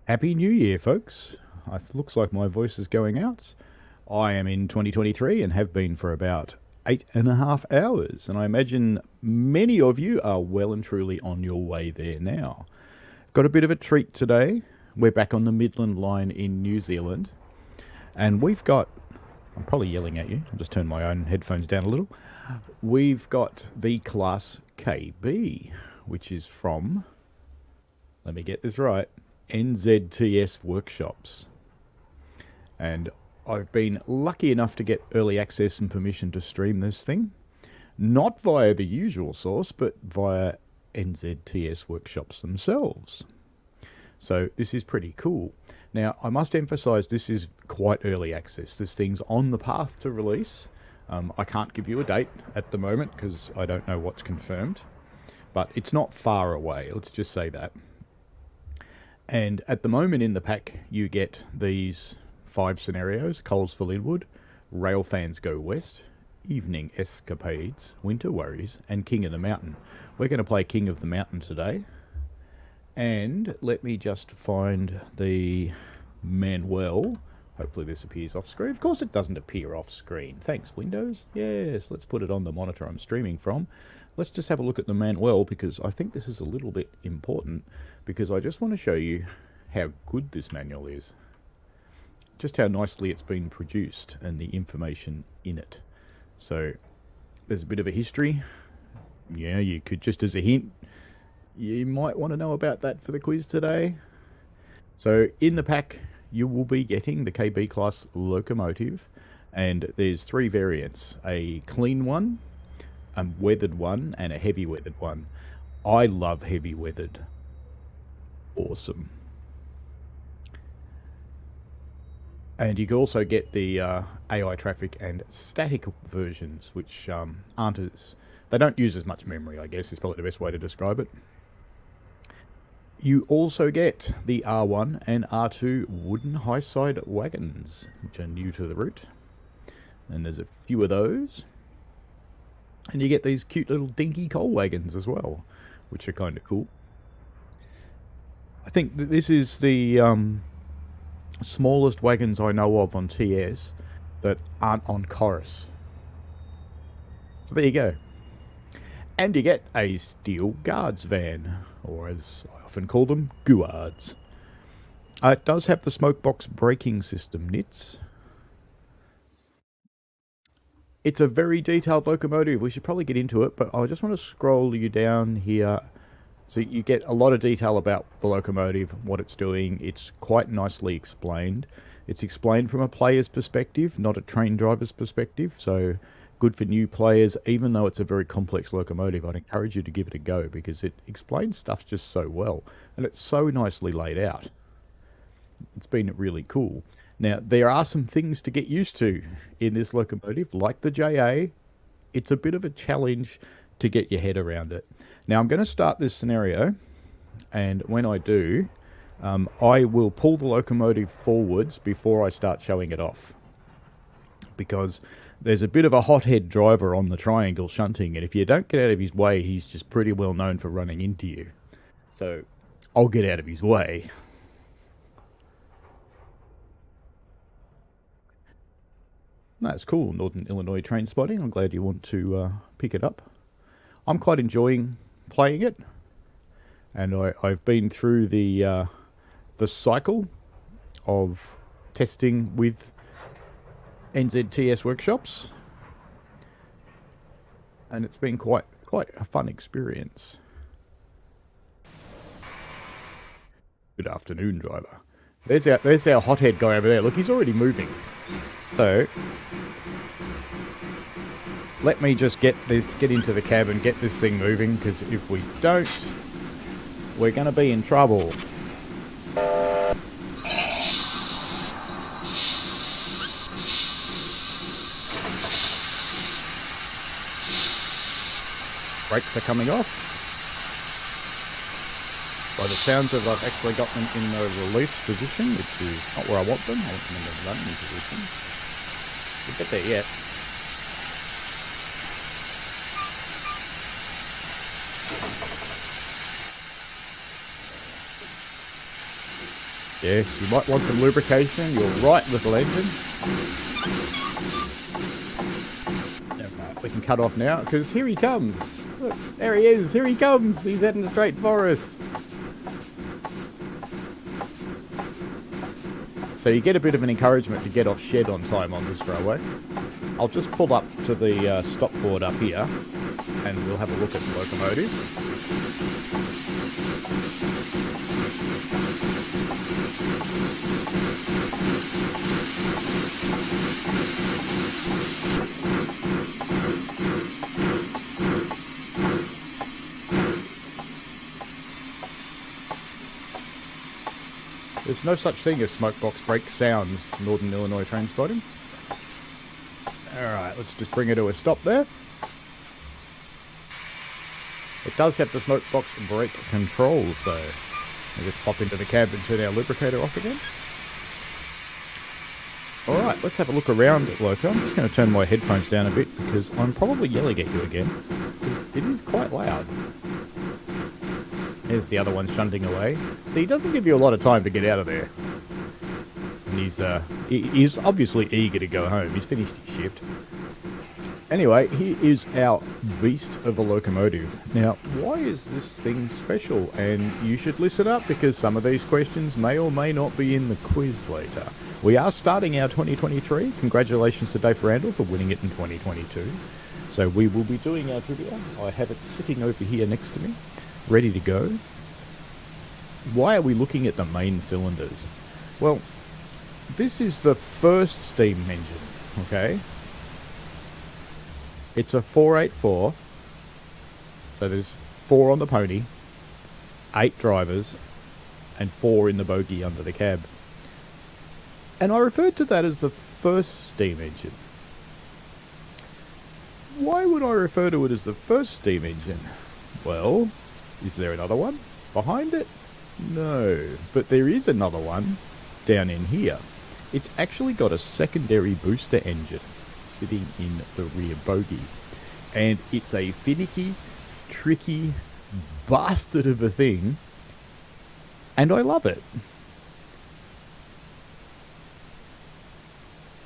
Happy New Year, folks. It looks like my voice is going out. I am in 2023 and have been for about 8.5 hours, and I imagine many of you are well and truly on your way there now. Got a bit of a treat today. We're back on the Midland Line in New Zealand, and we've got, I'm probably yelling at you, I'll just turn my own headphones down a little. We've got the Class KB, which is from, let me get this right, NZTS Workshops. And I've been lucky enough to get early access and permission to stream this thing, not via the usual source, but via NZTS Workshops themselves. So this is pretty cool. Now, I must emphasize this is quite early access. This thing's on the path to release. I can't give you a date at the moment because I don't know what's confirmed, but it's not far away, let's just say that. And at the moment in the pack, you get these 5 scenarios: Coals for Linwood, Rail Fans Go West, Evening Escapades, Winter Worries, and King of the Mountain. We're going to play King of the Mountain today. And let me just find the manual. Hopefully this appears off screen. Of course it doesn't appear off screen. Thanks, Windows. Yes, let's put it on the monitor I'm streaming from. Let's just have a look at the manual, because I think this is a little bit important, because I just want to show you how good this manual is. Just how nicely it's been produced and the information in it. So there's a bit of a history. Yeah, you could, just as a hint, you might want to know about that for the quiz today. So in the pack, you will be getting the KB class locomotive, and there's 3 variants: a clean one, a weathered one, and a heavy weathered one. I love heavy weathered. Awesome. And you can also get the AI traffic and static versions, which aren't as, they don't use as much memory, I guess is probably the best way to describe it. You also get the R1 and R2 wooden high side wagons, which are new to the route. And there's a few of those. And you get these cute little dinky coal wagons as well, which are kind of cool. I think that this is the smallest wagons I know of on TS that aren't on chorus. So there you go. And you get a steel guards van, or as I often call them, guards. It does have the smokebox braking system, Nits. It's a very detailed locomotive. We should probably get into it, but I just want to scroll you down here. So you get a lot of detail about the locomotive, what it's doing. It's quite nicely explained. It's explained from a player's perspective, not a train driver's perspective. So good for new players. Even though it's a very complex locomotive, I'd encourage you to give it a go, because it explains stuff just so well. And it's so nicely laid out. It's been really cool. Now, there are some things to get used to in this locomotive, like the JA. It's a bit of a challenge to get your head around it. Now, I'm going to start this scenario, and when I do, I will pull the locomotive forwards before I start showing it off, because there's a bit of a hothead driver on the triangle shunting, and if you don't get out of his way, he's just pretty well known for running into you. So I'll get out of his way. That's cool, Northern Illinois train spotting. I'm glad you want to pick it up. I'm quite enjoying playing it, and I've been through the cycle of testing with NZTS Workshops, and it's been quite a fun experience. Good afternoon, driver. There's our hothead guy over there. Look, he's already moving. So let me just get into the cab and get this thing moving, because if we don't, we're going to be in trouble. Brakes are coming off. By the sounds of, I've actually got them in the release position, which is not where I want them. I want them in the running position. We'll get there yet. Yes, you might want some lubrication. You're right, little engine. Right, we can cut off now, because here he comes. Look, there he is. Here he comes. He's heading straight for us. So you get a bit of an encouragement to get off shed on time on this railway. I'll just pull up to the stop board up here, and we'll have a look at the locomotive. There's no such thing as smokebox brake sounds, Northern Illinois train spotting. Alright, let's just bring it to a stop there. It does have the smokebox brake controls though. We'll just pop into the cab and turn our lubricator off again. Alright, let's have a look around at Loco. I'm just going to turn my headphones down a bit because I'm probably yelling at you again. Because it is quite loud. There's the other one shunting away. So he doesn't give you a lot of time to get out of there. And he's obviously eager to go home. He's finished his shift. Anyway, here is our beast of a locomotive. Now, why is this thing special? And you should listen up because some of these questions may or may not be in the quiz later. We are starting our 2023. Congratulations to Dave Randall for winning it in 2022. So we will be doing our trivia. I have it sitting over here next to me, ready to go. Why are we looking at the main cylinders? Well, this is the first steam engine, okay? It's a 484, so there's 4 on the pony, 8 drivers, and 4 in the bogie under the cab. And I referred to that as the first steam engine. Why would I refer to it as the first steam engine? Well, is there another one behind it? No, but there is another one down in here. It's actually got a secondary booster engine sitting in the rear bogie. And it's a finicky, tricky bastard of a thing. And I love it.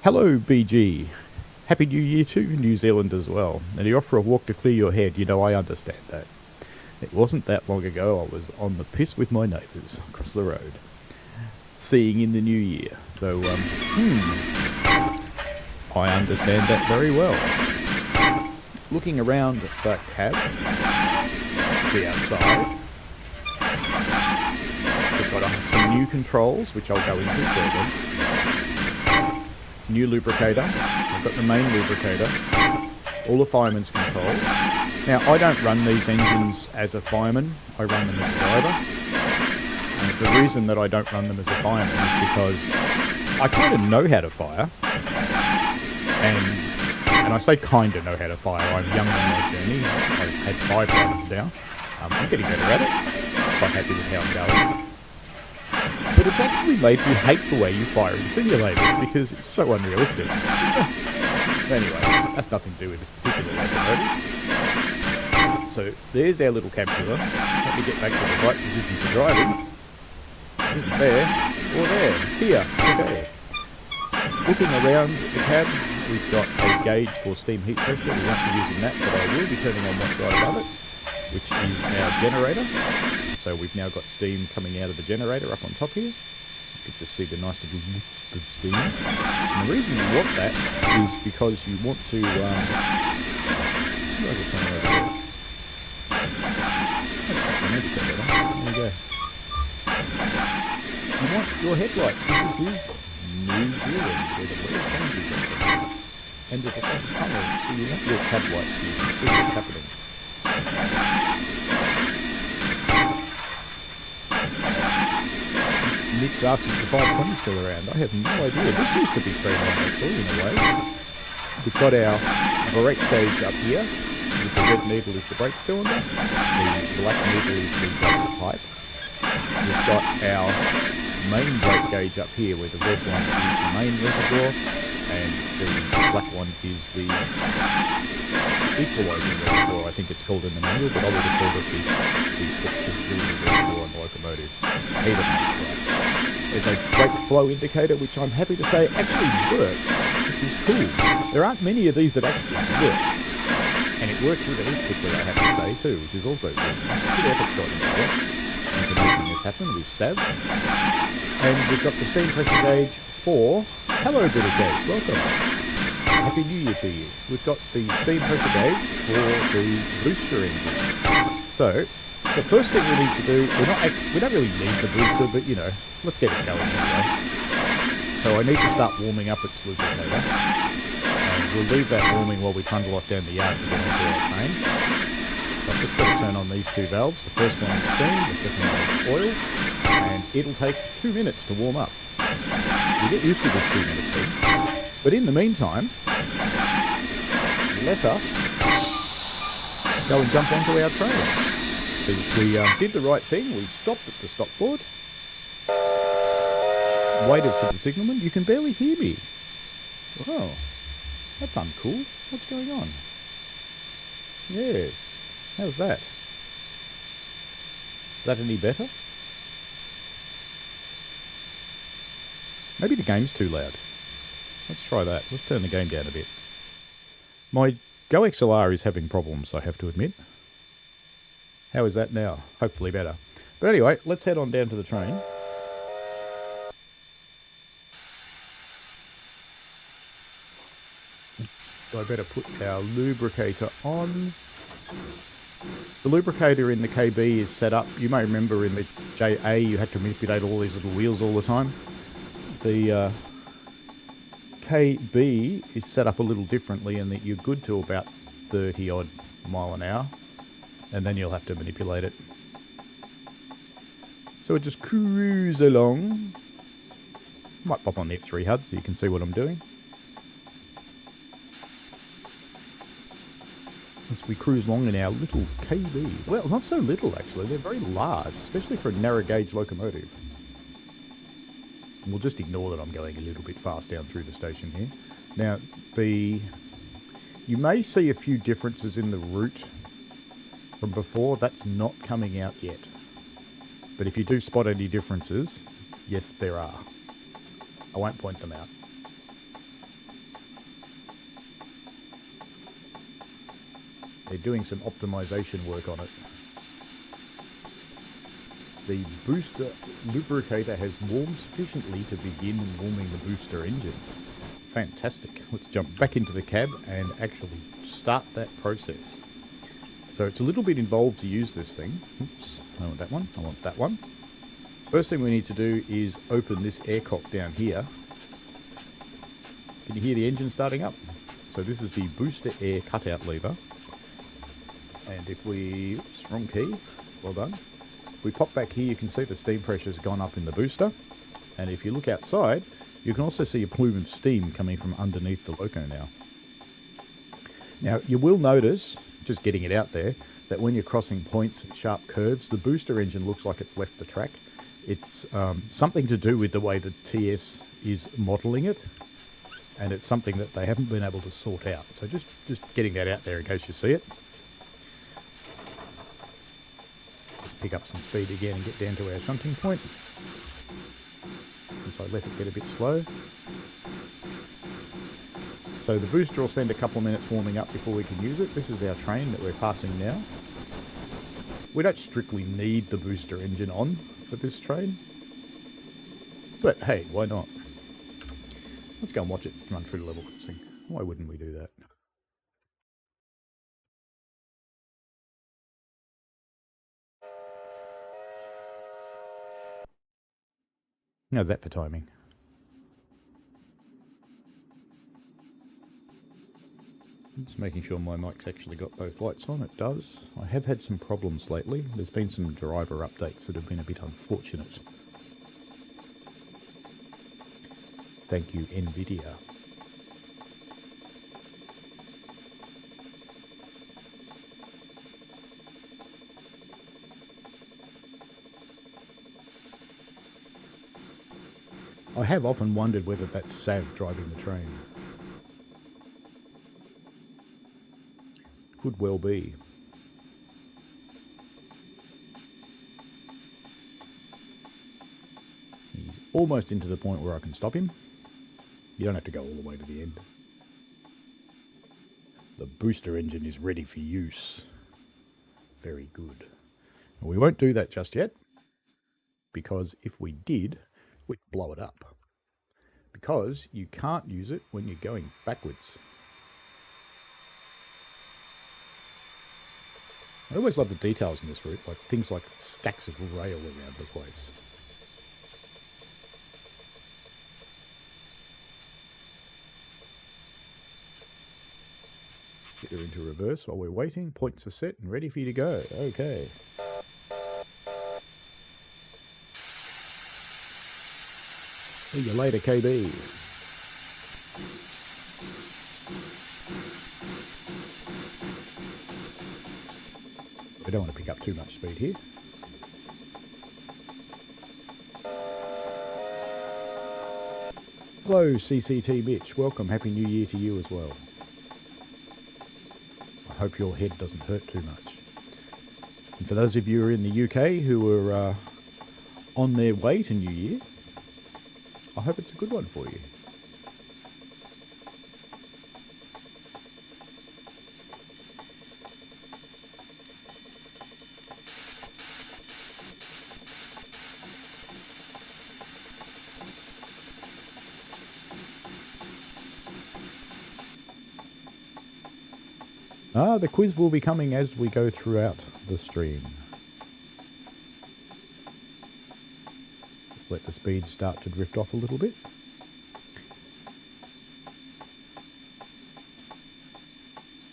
Hello, BG. Happy New Year to New Zealand as well. And you offer a walk to clear your head. You know, I understand that. It wasn't that long ago I was on the piss with my neighbours across the road. Seeing in the new year. So, I understand that very well. Looking around the cab, see outside. We've got some new controls, which I'll go into further. New lubricator. I've got the main lubricator. All the fireman's controls. Now, I don't run these engines as a fireman. I run them as a driver. And the reason that I don't run them as a fireman is because I kind of know how to fire. And I say kind of know how to fire. I'm young on my journey. I've had 5 drivers now. I'm getting better at it. Quite happy with how I'm going. But it's actually made me hate the way you fire in simulators because it's so unrealistic. Anyway, that's nothing to do with this particular locomotive. So there's our little cab killer. Let me get back to the right position for driving. It isn't there, or there. It's here. Okay. Looking around the cab, we've got a gauge for steam heat pressure. We won't be using that, but I will be turning on what's right above it, which is our generator. So we've now got steam coming out of the generator up on top here. You can just see the nice little wisp of steam. And the reason you want that is because you want to... There you go. You want your headlights. This is New Zealand, where the weather changes. And there's a lot of tunnels, so you want your cab lights so you can see what's happening. Nick's asking if the 520 is still around. I have no idea. This used to be 390 actually, in a way. We've got our brake gauge up here. The red needle is the brake cylinder. The black needle is the brake pipe. We've got our main brake gauge up here, where the red one is the main reservoir, and the black one is the equalising reservoir, I think it's called in the manual, but I would have called it the auxiliary reservoir on the locomotive. Heater pump, right? It's a brake flow indicator, which I'm happy to say actually works, which is cool. There aren't many of these that actually work. And it works realistically, I have to say, too, which is also good. Good effort's got into that, into making this happen with SAV. And we've got the steam pressure gauge for... Hello, British Gauge, welcome. Happy New Year to you. We've got the steam pressure gauge for the booster engine. So, the first thing we need to do, we don't really need the booster, but you know, let's get it going anyway. So I need to start warming up its lubricator. And we'll leave that warming while we trundle off down the yard to get onto our train. So I've just got to turn on these two valves. The first one is steam, the second one is oil, and it'll take 2 minutes to warm up. You get used to this 2 minute thing. But in the meantime, let us go and jump onto our train. Because we did the right thing, we stopped at the stopboard, waited for the signalman. You can barely hear me. Oh, that's uncool. What's going on? Yes, how's that? Is that any better? Maybe the game's too loud. Let's try that. Let's turn the game down a bit. My Go XLR is having problems, I have to admit. How is that now? Hopefully better. But anyway, let's head on down to the train. So I better put our lubricator on. The lubricator in the KB is set up. You may remember in the JA you had to manipulate all these little wheels all the time. The KB is set up a little differently in that you're good to about 30 odd mile an hour, and then you'll have to manipulate it. So it just cruise along. Might pop on the F3 HUD so you can see what I'm doing. As we cruise along in our little KB. Well, not so little actually, they're very large, especially for a narrow gauge locomotive. We'll just ignore that I'm going a little bit fast down through the station here. Now, you may see a few differences in the route from before. That's not coming out yet. But if you do spot any differences, yes, there are. I won't point them out. They're doing some optimization work on it. The booster lubricator has warmed sufficiently to begin warming the booster engine. Fantastic. Let's jump back into the cab and actually start that process. So it's a little bit involved to use this thing. Oops, I want that one. I want that one. First thing we need to do is open this air cock down here. Can you hear the engine starting up? So this is the booster air cutout lever. And if we... Oops, wrong key. Well done. If we pop back here, you can see the steam pressure has gone up in the booster. And if you look outside, you can also see a plume of steam coming from underneath the loco now. Now, you will notice, just getting it out there, that when you're crossing points and sharp curves, the booster engine looks like it's left the track. It's something to do with the way the TS is modelling it. And it's something that they haven't been able to sort out. So just getting that out there in case you see it. Pick up some speed again and get down to our shunting point. Since I let it get a bit slow. So the booster will spend a couple of minutes warming up before we can use it. This is our train that we're passing now. We don't strictly need the booster engine on for this train. But hey, why not? Let's go and watch it run through the level crossing. Why wouldn't we do that? How's that for timing? Just making sure my mic's actually got both lights on. It does. I have had some problems lately. There's been some driver updates that have been a bit unfortunate. Thank you, NVIDIA. I have often wondered whether that's Sav driving the train. Could well be. He's almost into the point where I can stop him. You don't have to go all the way to the end. The booster engine is ready for use. Very good. We won't do that just yet, because if we did, we'd blow it up. Because you can't use it when you're going backwards. I always love the details in this route, like things like stacks of rail around the place. Get her into reverse while we're waiting. Points are set and ready for you to go. Okay. See you later, KB. We don't want to pick up too much speed here. Hello, CCT Mitch. Welcome. Happy New Year to you as well. I hope your head doesn't hurt too much. And for those of you who are in the UK who are on their way to New Year, I hope it's a good one for you. The quiz will be coming as we go throughout the stream. Just let the speed start to drift off a little bit.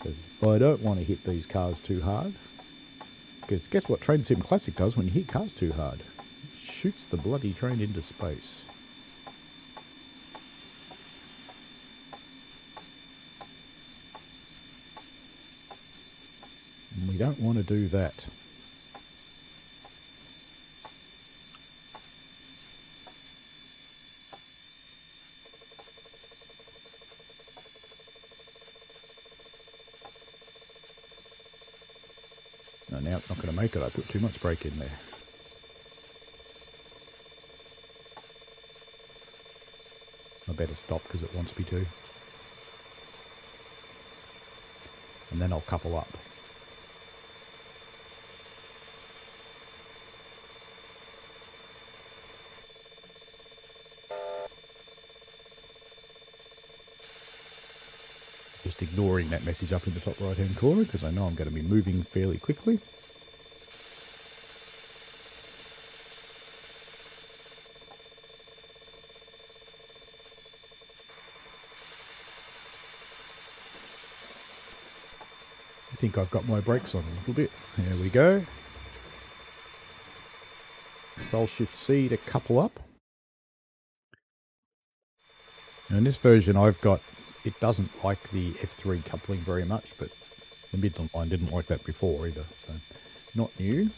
Because I don't want to hit these cars too hard. Because guess what Train Sim Classic does when you hit cars too hard? It shoots the bloody train into space. We don't want to do that. No, now it's not going to make it. I put too much brake in there. I better stop because it wants me to. And then I'll couple up. Just ignoring that message up in the top right hand corner because I know I'm going to be moving fairly quickly. I think I've got my brakes on a little bit. There we go. Control Shift C to couple up. Now in this version I've got, it doesn't like the F3 coupling very much, but the Midland Line didn't like that before either, so not new.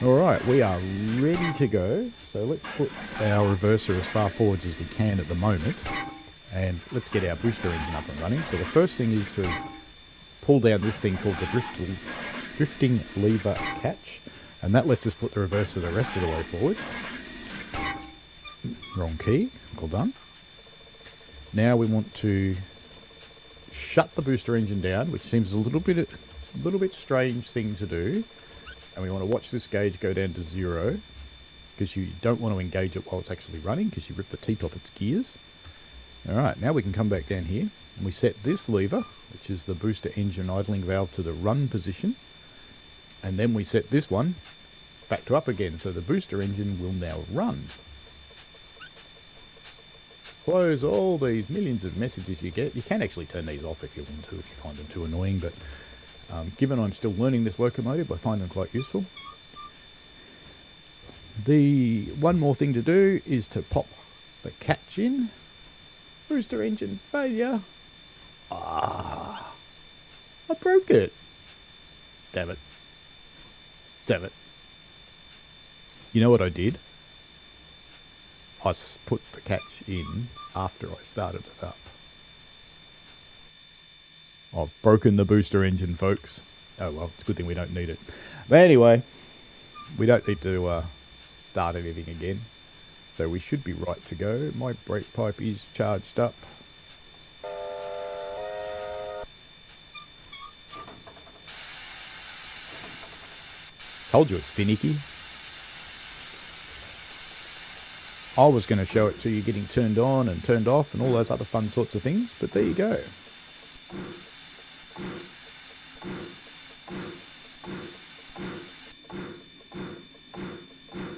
Alright, we are ready to go. So let's put our reverser as far forwards as we can at the moment. And let's get our booster engine up and running. So the first thing is to pull down this thing called the drifting lever catch. And that lets us put the reverser the rest of the way forward. Wrong key. Well done. Now we want to shut the booster engine down, which seems a little bit strange thing to do. And we want to watch this gauge go down to 0 because you don't want to engage it while it's actually running because you rip the teeth off its gears. Alright, now we can come back down here and we set this lever, which is the booster engine idling valve, to the run position. And then we set this one back to up again, so the booster engine will now run. Close all these millions of messages you get. You can actually turn these off if you want to, if you find them too annoying, but given I'm still learning this locomotive, I find them quite useful. The one more thing to do is to pop the catch in. Booster engine failure. I broke it. Damn it. Damn it. You know what I did? I put the catch in after I started it up. I've broken the booster engine, folks. Oh well, it's a good thing we don't need it. But anyway, we don't need to start anything again. So we should be right to go. My brake pipe is charged up. Told you it's finicky. I was going to show it to you getting turned on and turned off and all those other fun sorts of things, but there you go.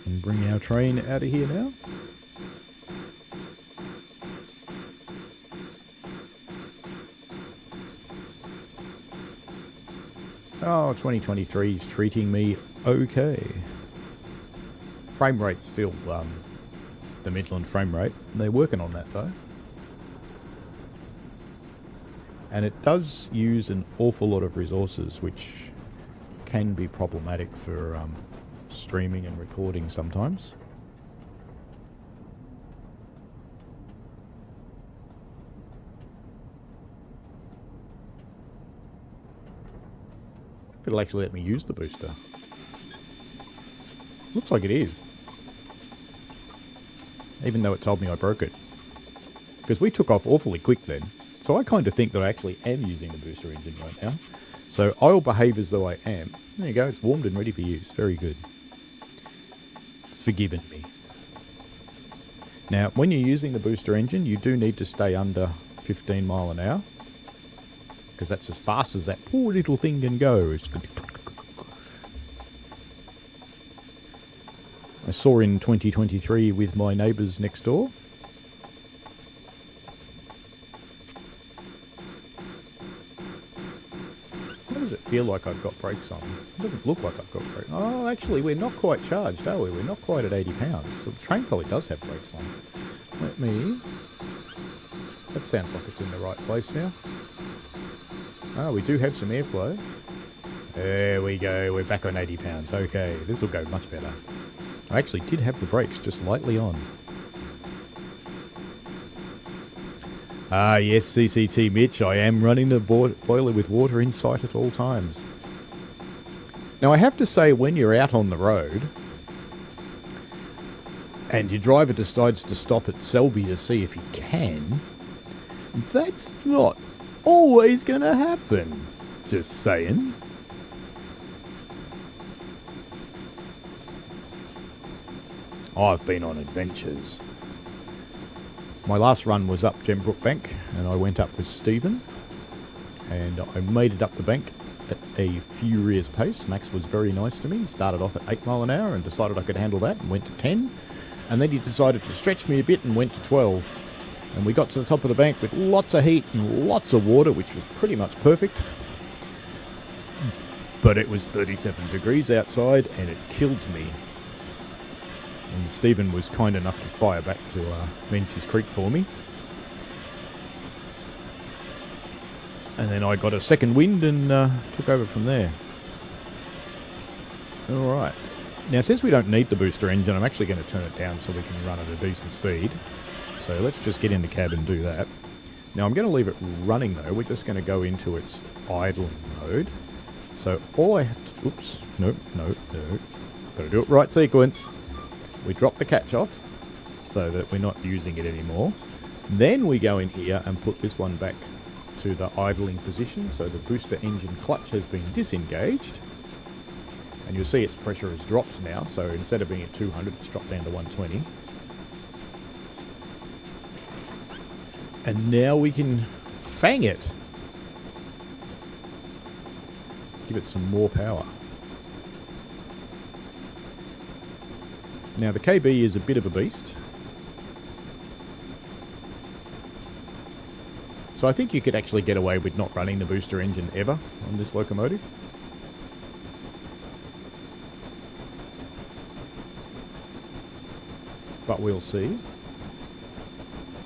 And bring our train out of here now. Oh, 2023 is treating me okay. Frame rate's still the Midland frame rate. They're working on that though. And it does use an awful lot of resources, which can be problematic for streaming and recording sometimes. It'll actually let me use the booster. Looks like it is. Even though it told me I broke it. Because we took off awfully quick then. So I kind of think that I actually am using the booster engine right now. So I'll behave as though I am. There you go, it's warmed and ready for use. Very good. It's forgiven me. Now, when you're using the booster engine, you do need to stay under 15 mile an hour. Because that's as fast as that poor little thing can go. It's good. I saw in 2023 with my neighbours next door. What does it feel like I've got brakes on? It doesn't look like I've got brakes. Oh, actually, we're not quite charged, are we? We're not quite at 80 pounds. So the train probably does have brakes on. Let me... That sounds like it's in the right place now. Oh, we do have some airflow. There we go. We're back on 80 pounds. Okay, this will go much better. I actually did have the brakes just lightly on. Ah, yes, CCT Mitch. I am running the boiler with water in sight at all times. Now, I have to say, when you're out on the road and your driver decides to stop at Selby to see if he can, that's not always gonna happen. Just saying. I've been on adventures. My last run was up Gembrook Bank, and I went up with Stephen, and I made it up the bank at a furious pace. Max was very nice to me. He started off at 8 mile an hour and decided I could handle that and went to 10, and then he decided to stretch me a bit and went to 12. And we got to the top of the bank with lots of heat and lots of water, which was pretty much perfect. But it was 37 degrees outside, and it killed me. And Stephen was kind enough to fire back to Menzies Creek for me. And then I got a second wind and took over from there. Alright. Now, since we don't need the booster engine, I'm actually going to turn it down so we can run at a decent speed. So let's just get in the cab and do that. Now I'm going to leave it running though. We're just going to go into its idling mode. So all I have to... Oops. No. Got to do it right sequence. We drop the catch off so that we're not using it anymore. Then we go in here and put this one back to the idling position. So the booster engine clutch has been disengaged. And you'll see its pressure has dropped now. So instead of being at 200, it's dropped down to 120. And now we can fang it. Give it some more power. Now the KB is a bit of a beast. So I think you could actually get away with not running the booster engine ever on this locomotive. But we'll see.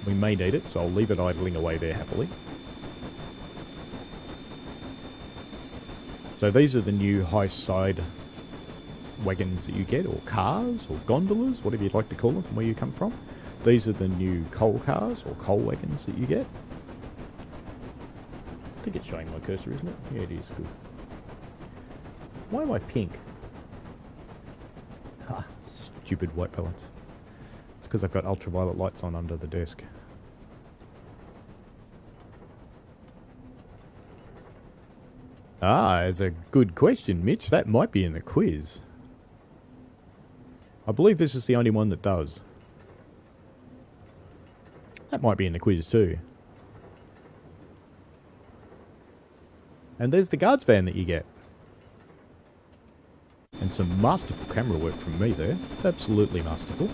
We may need it, so I'll leave it idling away there happily. So these are the new high side wagons that you get, or cars, or gondolas, whatever you'd like to call them from where you come from. These are the new coal cars, or coal wagons that you get. I think it's showing my cursor, isn't it? Yeah, it is. Good. Why am I pink? Ha, stupid white balance. It's because I've got ultraviolet lights on under the desk. Ah, it's a good question, Mitch. That might be in the quiz. I believe this is the only one that does. That might be in the quiz too. And there's the guards van that you get. And some masterful camera work from me there. Absolutely masterful.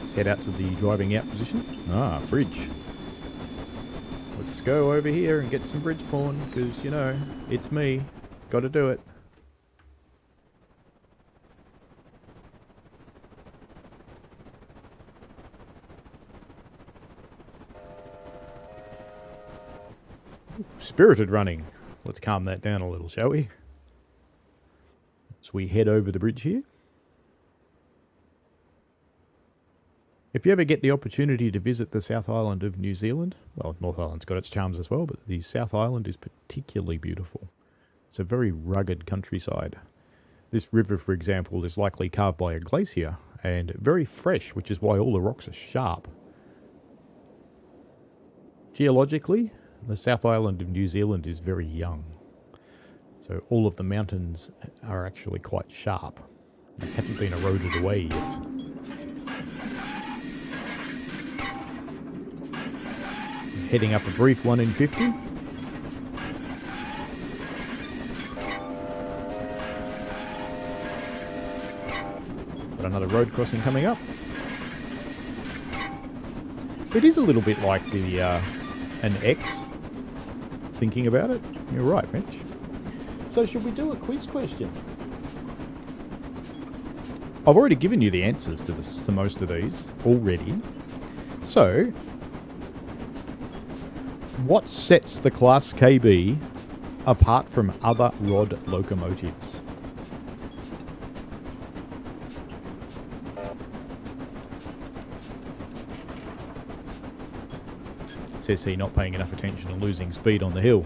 Let's head out to the driving out position. Ah, bridge. Let's go over here and get some bridge porn, because, you know, it's me. Gotta do it. Spirited running. Let's calm that down a little, shall we? So we head over the bridge here. If you ever get the opportunity to visit the South Island of New Zealand, well, North Island's got its charms as well, but the South Island is particularly beautiful. It's a very rugged countryside. This river, for example, is likely carved by a glacier and very fresh, which is why all the rocks are sharp. Geologically, the South Island of New Zealand is very young. So all of the mountains are actually quite sharp. They haven't been eroded away yet. Heading up a brief 1 in 50. Got another road crossing coming up. It is a little bit like the an X, thinking about it. You're right, Mitch. So should we do a quiz question? I've already given you the answers to most of these already. So, what sets the Class KB apart from other rod locomotives? TSC not paying enough attention and losing speed on the hill.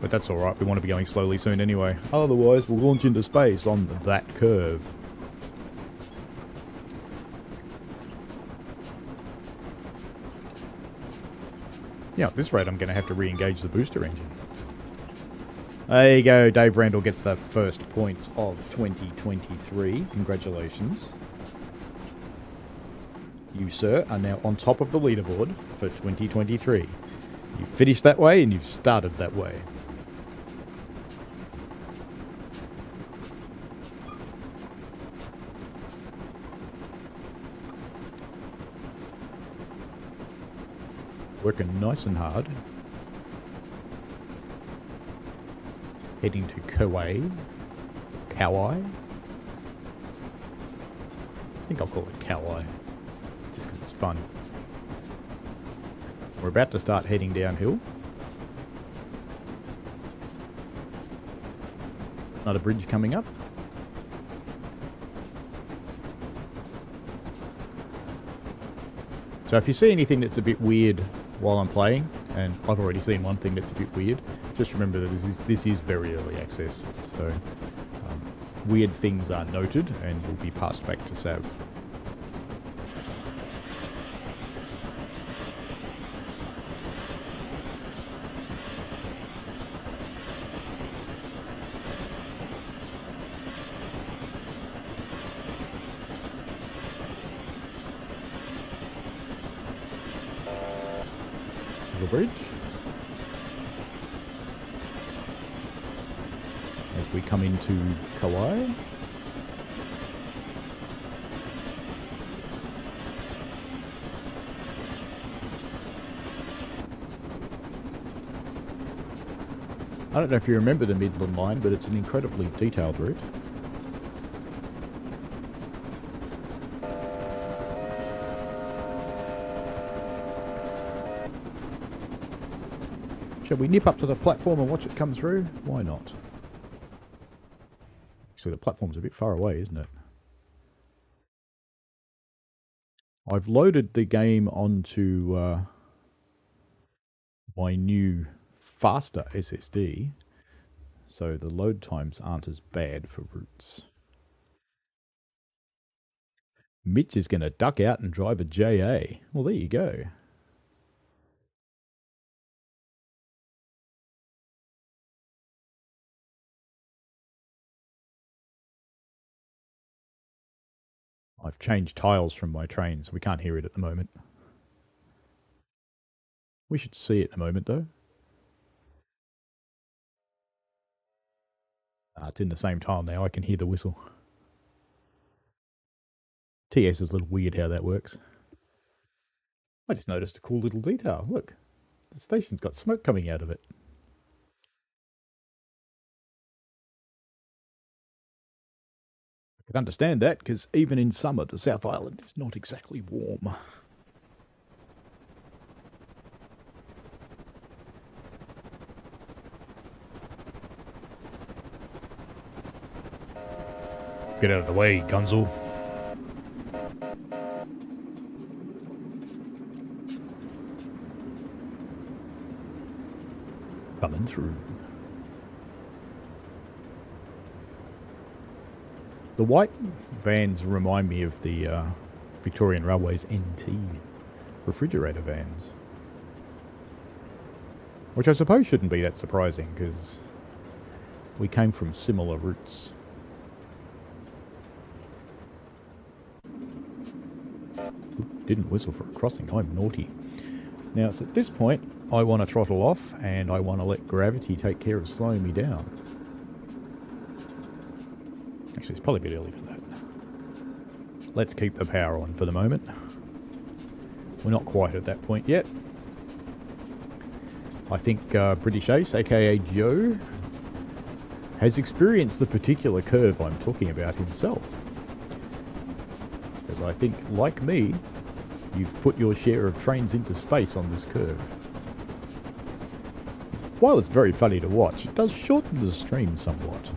But that's alright, we want to be going slowly soon anyway. Otherwise, we'll launch into space on that curve. Yeah, at this rate I'm going to have to re-engage the booster engine. There you go, Dave Randall gets the first points of 2023. Congratulations. You, sir, are now on top of the leaderboard for 2023. You finished that way and you've started that way. Working nice and hard. Heading to Kauai. I think I'll call it Kauai. Just because it's fun. We're about to start heading downhill. Another bridge coming up. So if you see anything that's a bit weird while I'm playing, and I've already seen one thing that's a bit weird, just remember that this is very early access. So weird things are noted and will be passed back to Sav. Bridge as we come into Kauai. I don't know if you remember the Midland Line, but it's an incredibly detailed route. Shall we nip up to the platform and watch it come through? Why not? Actually, the platform's a bit far away, isn't it? I've loaded the game onto my new faster SSD, so the load times aren't as bad for routes. Mitch is going to duck out and drive a JA. Well, there you go. I've changed tiles from my train, so we can't hear it at the moment. We should see it in a moment, though. It's in the same tile now. I can hear the whistle. TS is a little weird how that works. I just noticed a cool little detail. Look, the station's got smoke coming out of it. I can understand that, because even in summer, the South Island is not exactly warm. Get out of the way, Gunzel. Coming through. The white vans remind me of the Victorian Railways NT refrigerator vans. Which I suppose shouldn't be that surprising, because we came from similar routes. Didn't whistle for a crossing. I'm naughty. Now, it's at this point I want to throttle off and I want to let gravity take care of slowing me down. Actually, it's probably a bit early for that. Let's keep the power on for the moment. We're not quite at that point yet. I think British Ace, aka Joe, has experienced the particular curve I'm talking about himself. Because I think, like me, you've put your share of trains into space on this curve. While it's very funny to watch, it does shorten the stream somewhat.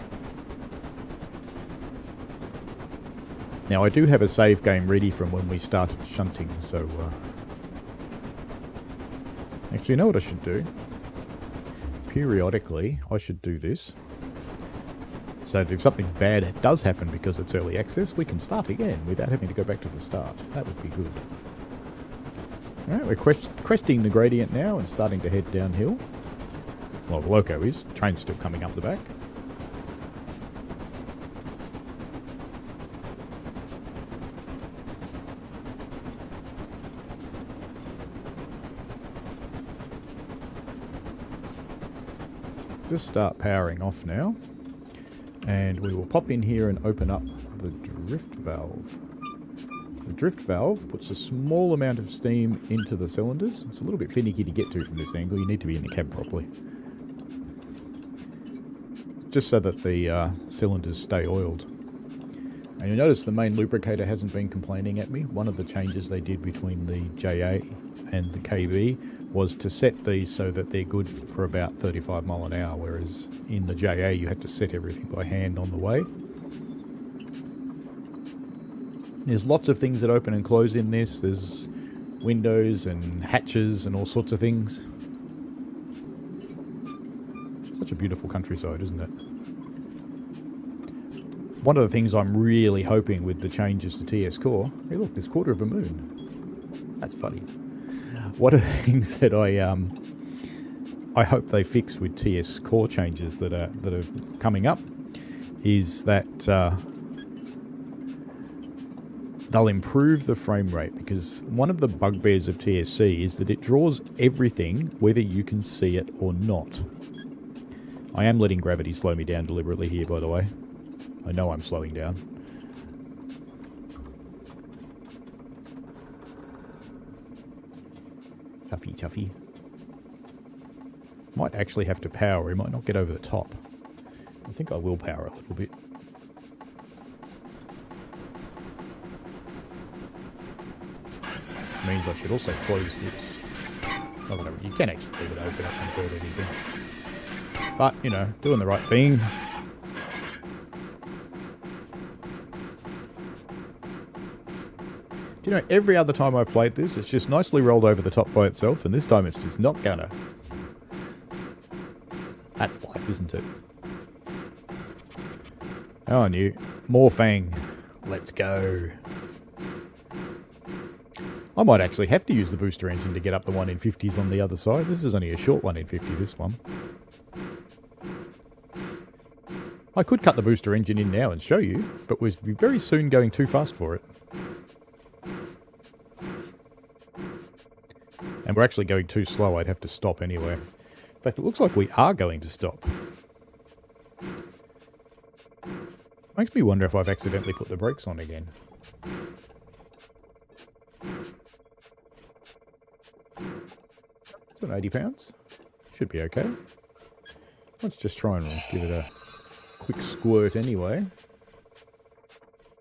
Now, I do have a save game ready from when we started shunting, so... Actually, you know what I should do? Periodically, I should do this. So if something bad does happen because it's early access, we can start again without having to go back to the start. That would be good. Alright, we're cresting the gradient now and starting to head downhill. Well, the loco is. The train's still coming up the back. Just start powering off now. And we will pop in here and open up the drift valve. The drift valve puts a small amount of steam into the cylinders. It's a little bit finicky to get to from this angle. You need to be in the cab properly. Just so that the cylinders stay oiled. And you'll notice the main lubricator hasn't been complaining at me. One of the changes they did between the JA and the KB was to set these so that they're good for about 35 mile an hour, whereas in the JA you had to set everything by hand on the way. There's lots of things that open and close in this. There's windows and hatches and all sorts of things. Such a beautiful countryside, isn't it? One of the things I'm really hoping with the changes to TS Core... Hey look, there's quarter of a moon. That's funny. One of the things that I hope they fix with TS Core changes that are coming up is that they'll improve the frame rate, because one of the bugbears of TSC is that it draws everything whether you can see it or not. I am letting gravity slow me down deliberately here, by the way. I know I'm slowing down. Chuffy. Might actually have to power. We might not get over the top. I think I will power a little bit. Means I should also close this. Oh, whatever. You can actually leave it open. I can't build anything. But, you know, doing the right thing. Do you know, every other time I've played this, it's just nicely rolled over the top by itself, and this time it's just not gonna. That's life, isn't it? Oh, I knew. More Fang. Let's go. I might actually have to use the booster engine to get up the 1 in 50s on the other side. This is only a short 1 in 50, this one. I could cut the booster engine in now and show you, but we're very soon going too fast for it. And we're actually going too slow. I'd have to stop anyway. In fact, it looks like we are going to stop. Makes me wonder if I've accidentally put the brakes on again. It's an 80 pounds. Should be okay. Let's just try and give it a quick squirt anyway.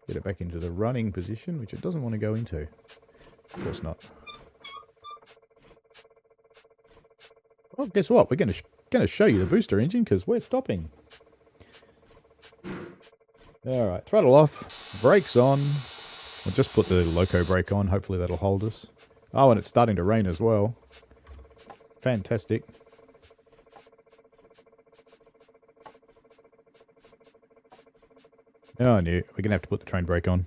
Get it back into the running position, which it doesn't want to go into. Of course not. Well, guess what? We're going to show you the booster engine because we're stopping. Alright, throttle off, brakes on. We'll just put the loco brake on, hopefully that'll hold us. Oh, and it's starting to rain as well. Fantastic. Oh, no, we're going to have to put the train brake on.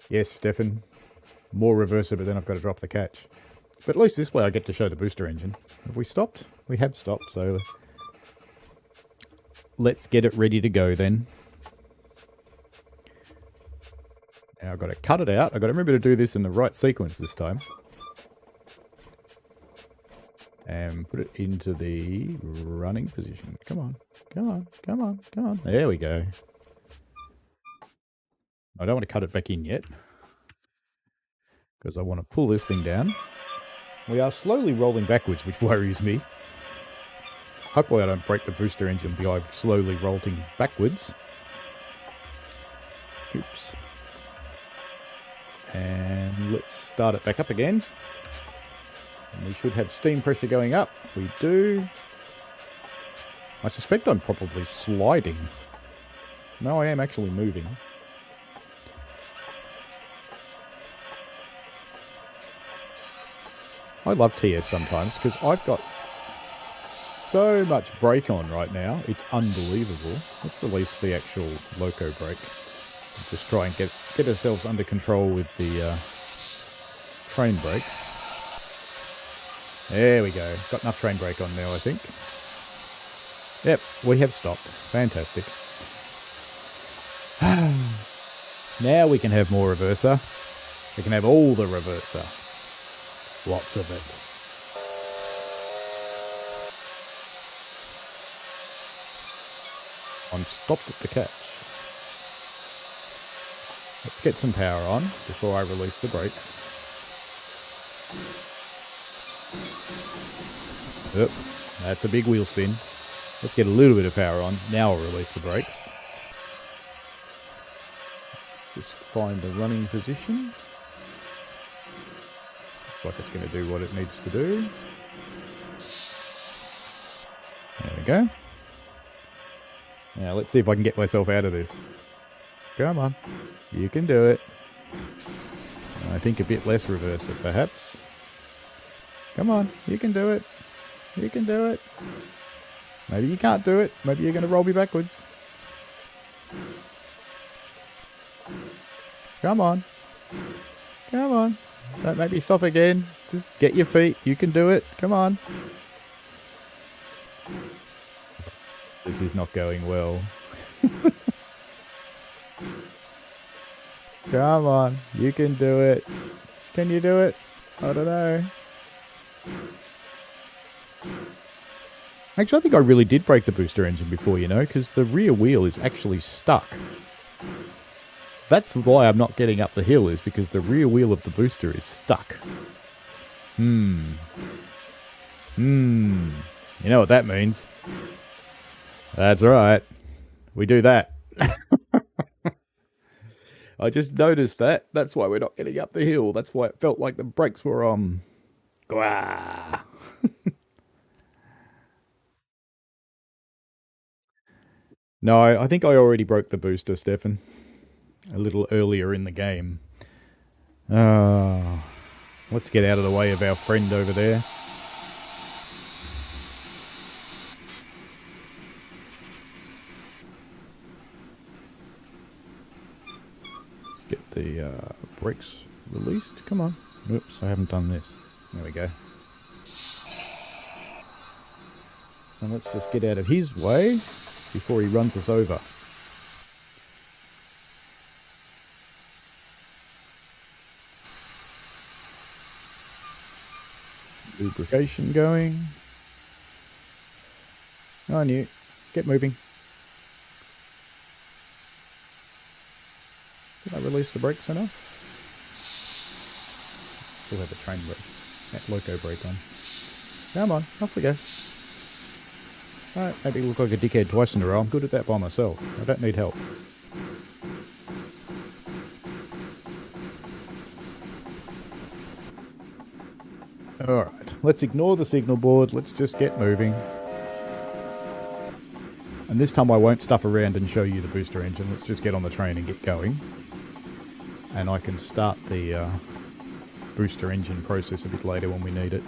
Yes, Stefan. More reverser, but then I've got to drop the catch. But at least this way I get to show the booster engine. Have we stopped? We have stopped, so let's get it ready to go then. Now I've got to cut it out. I've got to remember to do this in the right sequence this time. And put it into the running position. Come on, come on, come on, come on. There we go. I don't want to cut it back in yet, because I want to pull this thing down. We are slowly rolling backwards, which worries me. Hopefully I don't break the booster engine by slowly rolling backwards. Oops. And let's start it back up again. And we should have steam pressure going up. We do. I suspect I'm probably sliding. No, I am actually moving. I love TS sometimes because I've got so much brake on right now. It's unbelievable. Let's release the actual loco brake. Just try and get ourselves under control with the train brake. There we go. Got enough train brake on now, I think. Yep, we have stopped. Fantastic. Now we can have more reverser. We can have all the reverser. Lots of it. I'm stopped at the catch. Let's get some power on before I release the brakes. Yep, that's a big wheel spin. Let's get a little bit of power on. Now I'll release the brakes. Let's just find the running position. Looks like it's going to do what it needs to do. There we go. Now let's see if I can get myself out of this. Come on. You can do it. I think a bit less reverser, perhaps. Come on. You can do it. You can do it. Maybe you can't do it. Maybe you're going to roll me backwards. Come on. Come on. Don't make me stop again. Just get your feet. You can do it. Come on. This is not going well. Come on. You can do it. Can you do it? I don't know. Actually, I think I really did break the booster engine before, you know, because the rear wheel is actually stuck. That's why I'm not getting up the hill, is because the rear wheel of the booster is stuck. You know what that means? That's right. We do that. I just noticed that. That's why we're not getting up the hill. That's why it felt like the brakes were on. Gwah. No, I think I already broke the booster, Stefan. a little earlier in the game. Let's get out of the way of our friend over there. Get the brakes released. Come on. Oops, I haven't done this. There we go. And let's just get out of his way before he runs us over. Lubrication going. On you. Get moving. Did I release the brakes enough? Still have a train brake. That loco brake on. Come on, off we go. Alright, maybe look like a dickhead twice in a row. I'm good at that by myself. I don't need help. Alright, let's ignore the signal board. Let's just get moving. And this time I won't stuff around and show you the booster engine. Let's just get on the train and get going. And I can start the booster engine process a bit later when we need it.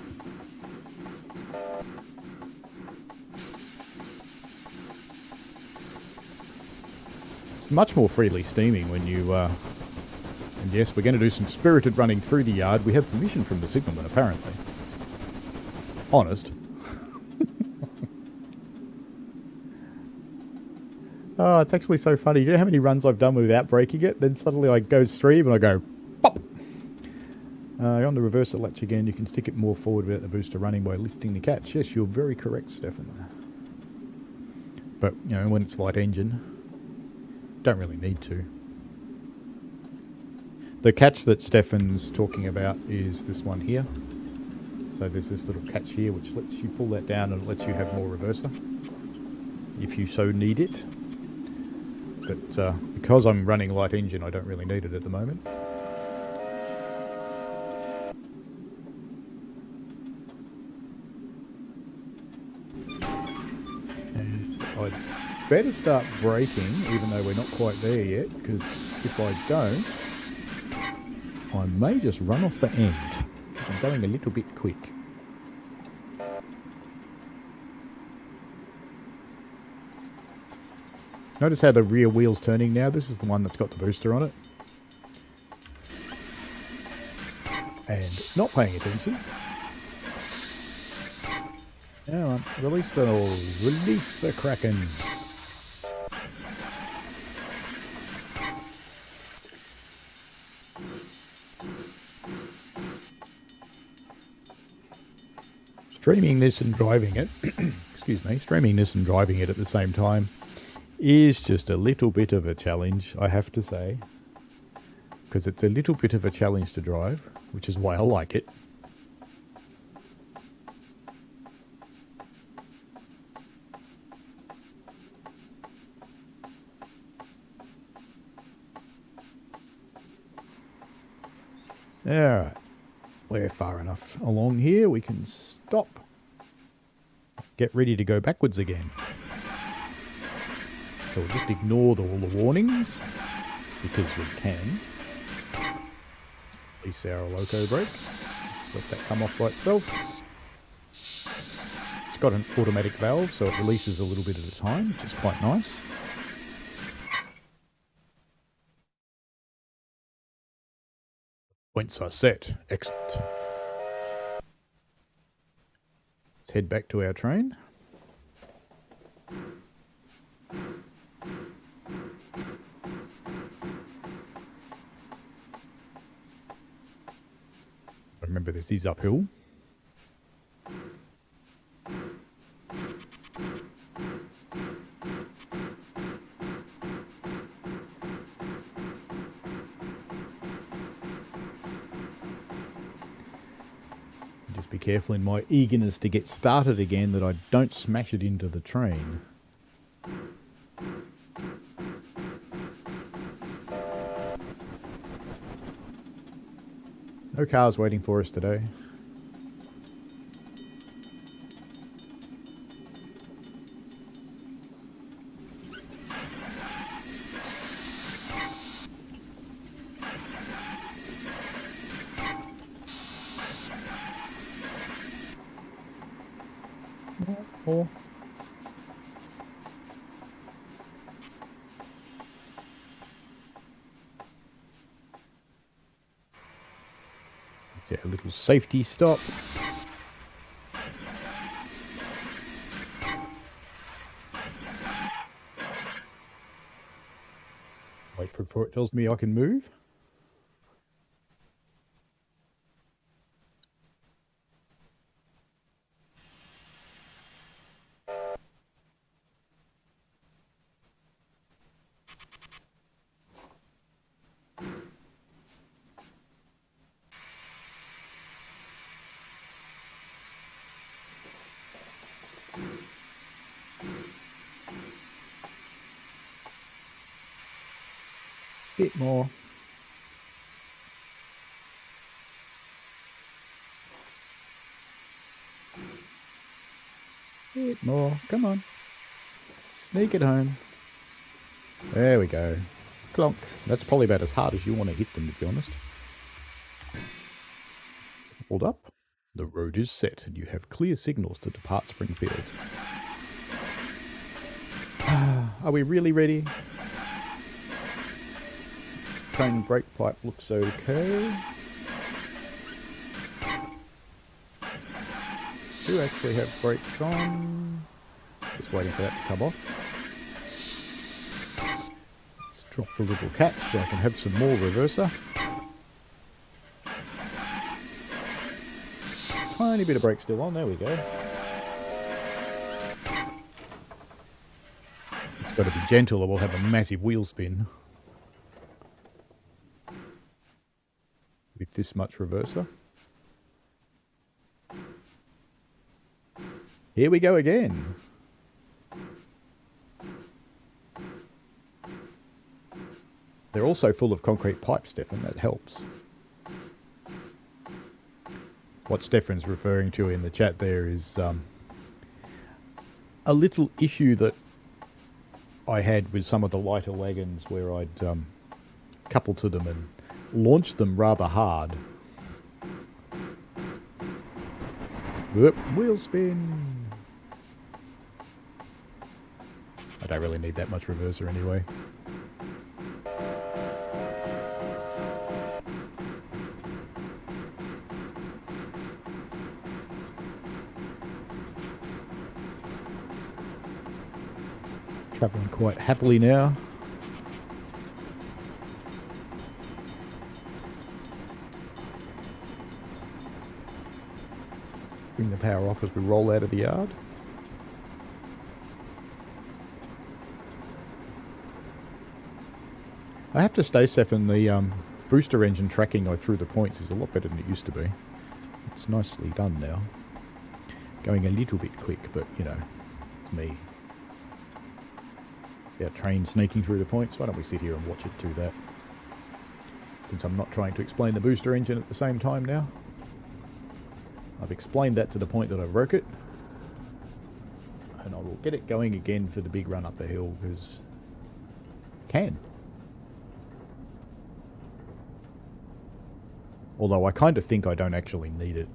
It's much more freely steaming when you... and yes, we're going to do some spirited running through the yard. We have permission from the signalman, apparently. Honest. Oh, it's actually so funny. You know how many runs I've done without breaking it? Then suddenly I go stream and I go, pop! On the reverser latch again, you can stick it more forward without the booster running by lifting the catch. Yes, you're very correct, Stefan. But, you know, when it's light engine, don't really need to. The catch that Stefan's talking about is this one here. So there's this little catch here which lets you pull that down and lets you have more reverser if you so need it. But because I'm running light engine, I don't really need it at the moment. And I'd better start braking, even though we're not quite there yet, because if I don't, I may just run off the end, because I'm going a little bit quick. Notice how the rear wheel's turning now. This is the one that's got the booster on it. And not paying attention. Come on, release the Kraken. Streaming this and driving it, excuse me, streaming this and driving it at the same time is just a little bit of a challenge, I have to say. Because it's a little bit of a challenge to drive, which is why I like it. Alright, we're far enough along here, we can stop. Get ready to go backwards again. So we'll just ignore all the warnings, because we can. Release our loco brake. Just let that come off by itself. It's got an automatic valve, so it releases a little bit at a time, which is quite nice. Points are set. Excellent. Let's head back to our train. Remember, this is uphill. Just be careful in my eagerness to get started again that I don't smash it into the train. No cars waiting for us today. more. It's a little safety stop. Wait before it tells me I can move. Bit more. Bit more. Come on. Sneak it home. There we go. Clonk. That's probably about as hard as you want to hit them, to be honest. Hold up. The road is set and you have clear signals to depart Springfield. Are we really ready? Train brake pipe looks okay. Do actually have brakes on. Just waiting for that to come off. Let's drop the little catch so I can have some more reverser. Tiny bit of brake still on, there we go. It's got to be gentle or we'll have a massive wheel spin. With this much reverser. Here we go again. They're also full of concrete pipe, Stefan, that helps. What Stefan's referring to in the chat there is a little issue that I had with some of the lighter wagons where I'd couple to them and launch them rather hard. Whoop, wheel spin. I don't really need that much reverser anyway. Travelling quite happily now. Bring the power off as we roll out of the yard. I have to say, Stefan, the booster engine tracking through the points is a lot better than it used to be. It's nicely done now. Going a little bit quick, but, you know, it's me. It's our train sneaking through the points. Why don't we sit here and watch it do that? Since I'm not trying to explain the booster engine at the same time now. I've explained that to the point that I broke it. And I will get it going again for the big run up the hill, because I can. Although I kind of think I don't actually need it.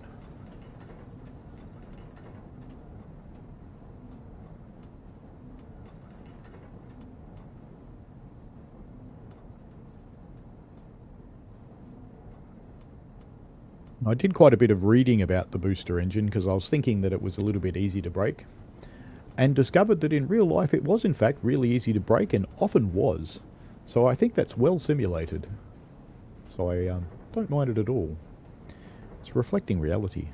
I did quite a bit of reading about the booster engine because I was thinking that it was a little bit easy to break, and discovered that in real life it was in fact really easy to break and often was. So I think that's well simulated. So I don't mind it at all. It's reflecting reality.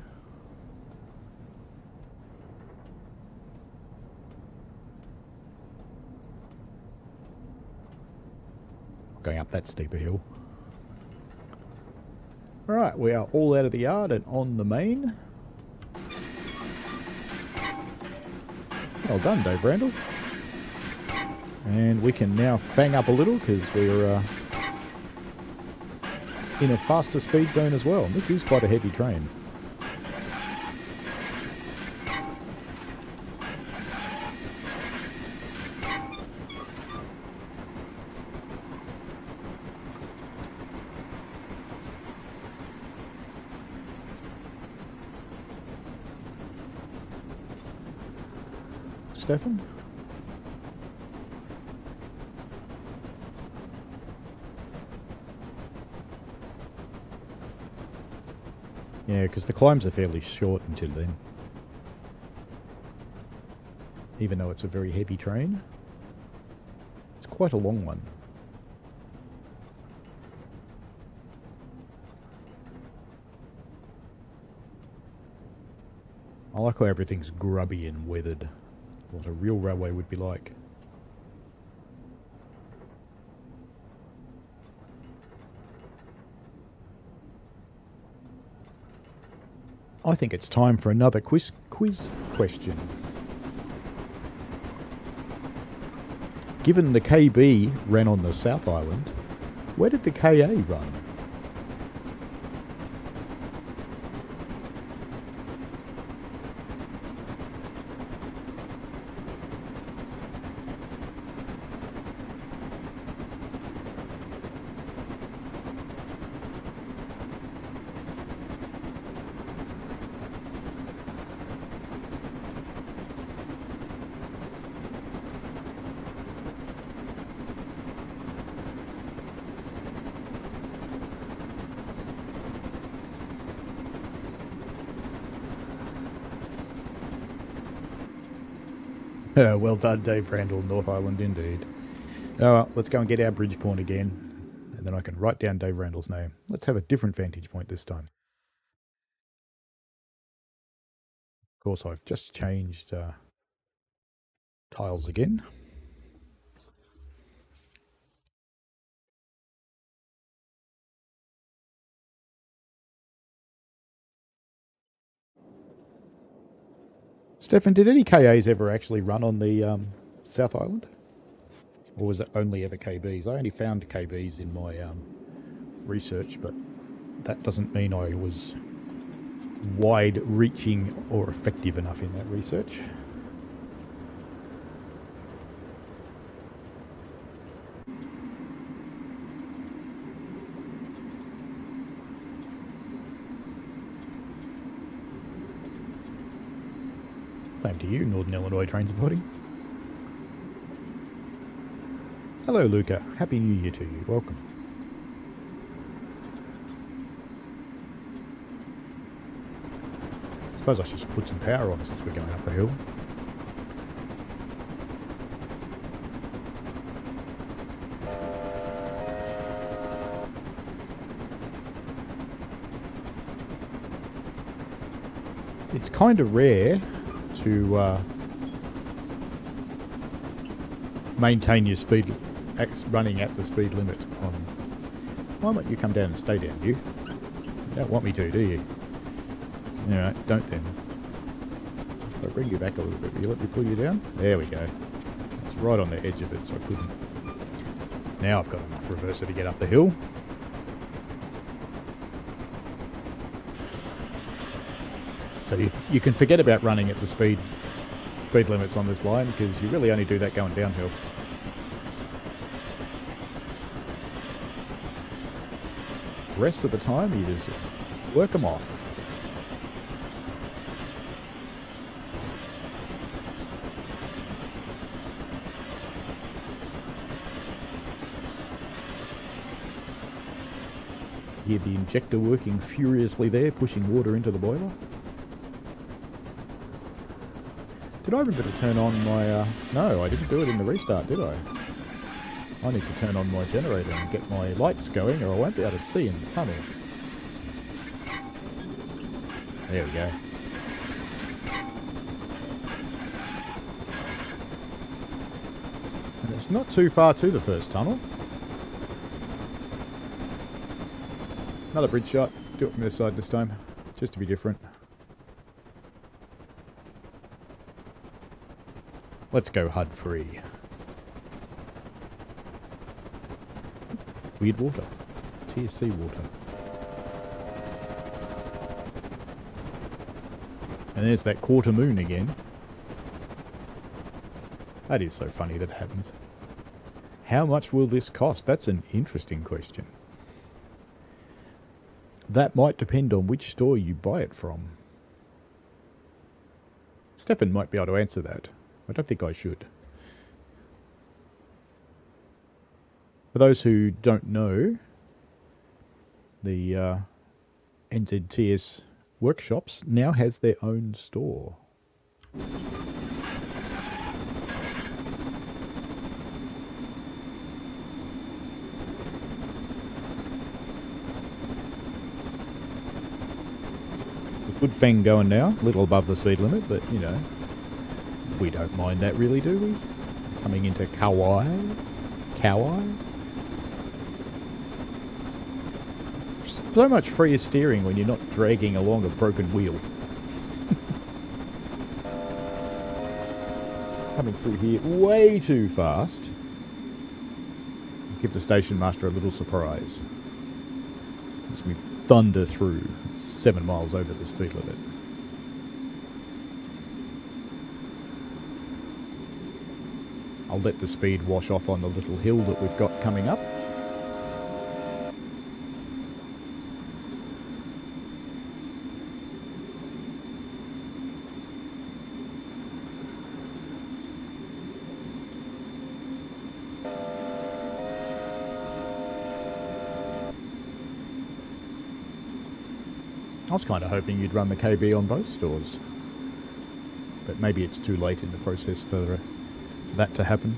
Going up that steeper hill. Alright, we are all out of the yard and on the main. Well done, Dave Randall. And we can now fang up a little because we're in a faster speed zone as well. This is quite a heavy train. Stefan? Yeah, because the climbs are fairly short until then. Even though it's a very heavy train. It's quite a long one. I like how everything's grubby and weathered. What a real railway would be like. I think it's time for another quiz question. Given the KB ran on the South Island, where did the KA run? Well done, Dave Randall, North Island indeed. Well, let's go and get our bridge point again, and then I can write down Dave Randall's name. Let's have a different vantage point this time. Of course, I've just changed tiles again. Stefan, did any KAs ever actually run on the South Island? Or was it only ever KBs? I only found KBs in my research, but that doesn't mean I was wide-reaching or effective enough in that research. Same to you, Northern Illinois Train Supporting. Hello, Luca. Happy New Year to you. Welcome. Suppose I should put some power on since we're going up a hill. It's kind of rare to maintain your speed running at the speed limit on. Why won't you come down and stay down, you? You don't want me to, do you? Alright, don't then. I'll bring you back a little bit. Will you let me pull you down? There we go. It's right on the edge of it, so I couldn't. Now I've got enough reverser to get up the hill. So you can forget about running at the speed limits on this line, because you really only do that going downhill. The rest of the time you just work them off. Hear the injector working furiously there, pushing water into the boiler. Did I remember to turn on my... no, I didn't do it in the restart, did I? I need to turn on my generator and get my lights going, or I won't be able to see in the tunnels. There we go. And it's not too far to the first tunnel. Another bridge shot. Let's do it from this side this time, just to be different. Let's go HUD free. Weird water. TSC water. And there's that quarter moon again. That is so funny that happens. How much will this cost? That's an interesting question. That might depend on which store you buy it from. Stefan might be able to answer that. I don't think I should. For those who don't know, the NZTS Workshops now has their own store. Good fang going now, a little above the speed limit, but you know, we don't mind that really, do we? Coming into Kauai. So much freer steering when you're not dragging along a broken wheel. Coming through here way too fast. Give the station master a little surprise as we thunder through 7 miles over the speed limit. I'll let the speed wash off on the little hill that we've got coming up. I was kind of hoping you'd run the KB on both stores, but maybe it's too late in the process for that to happen.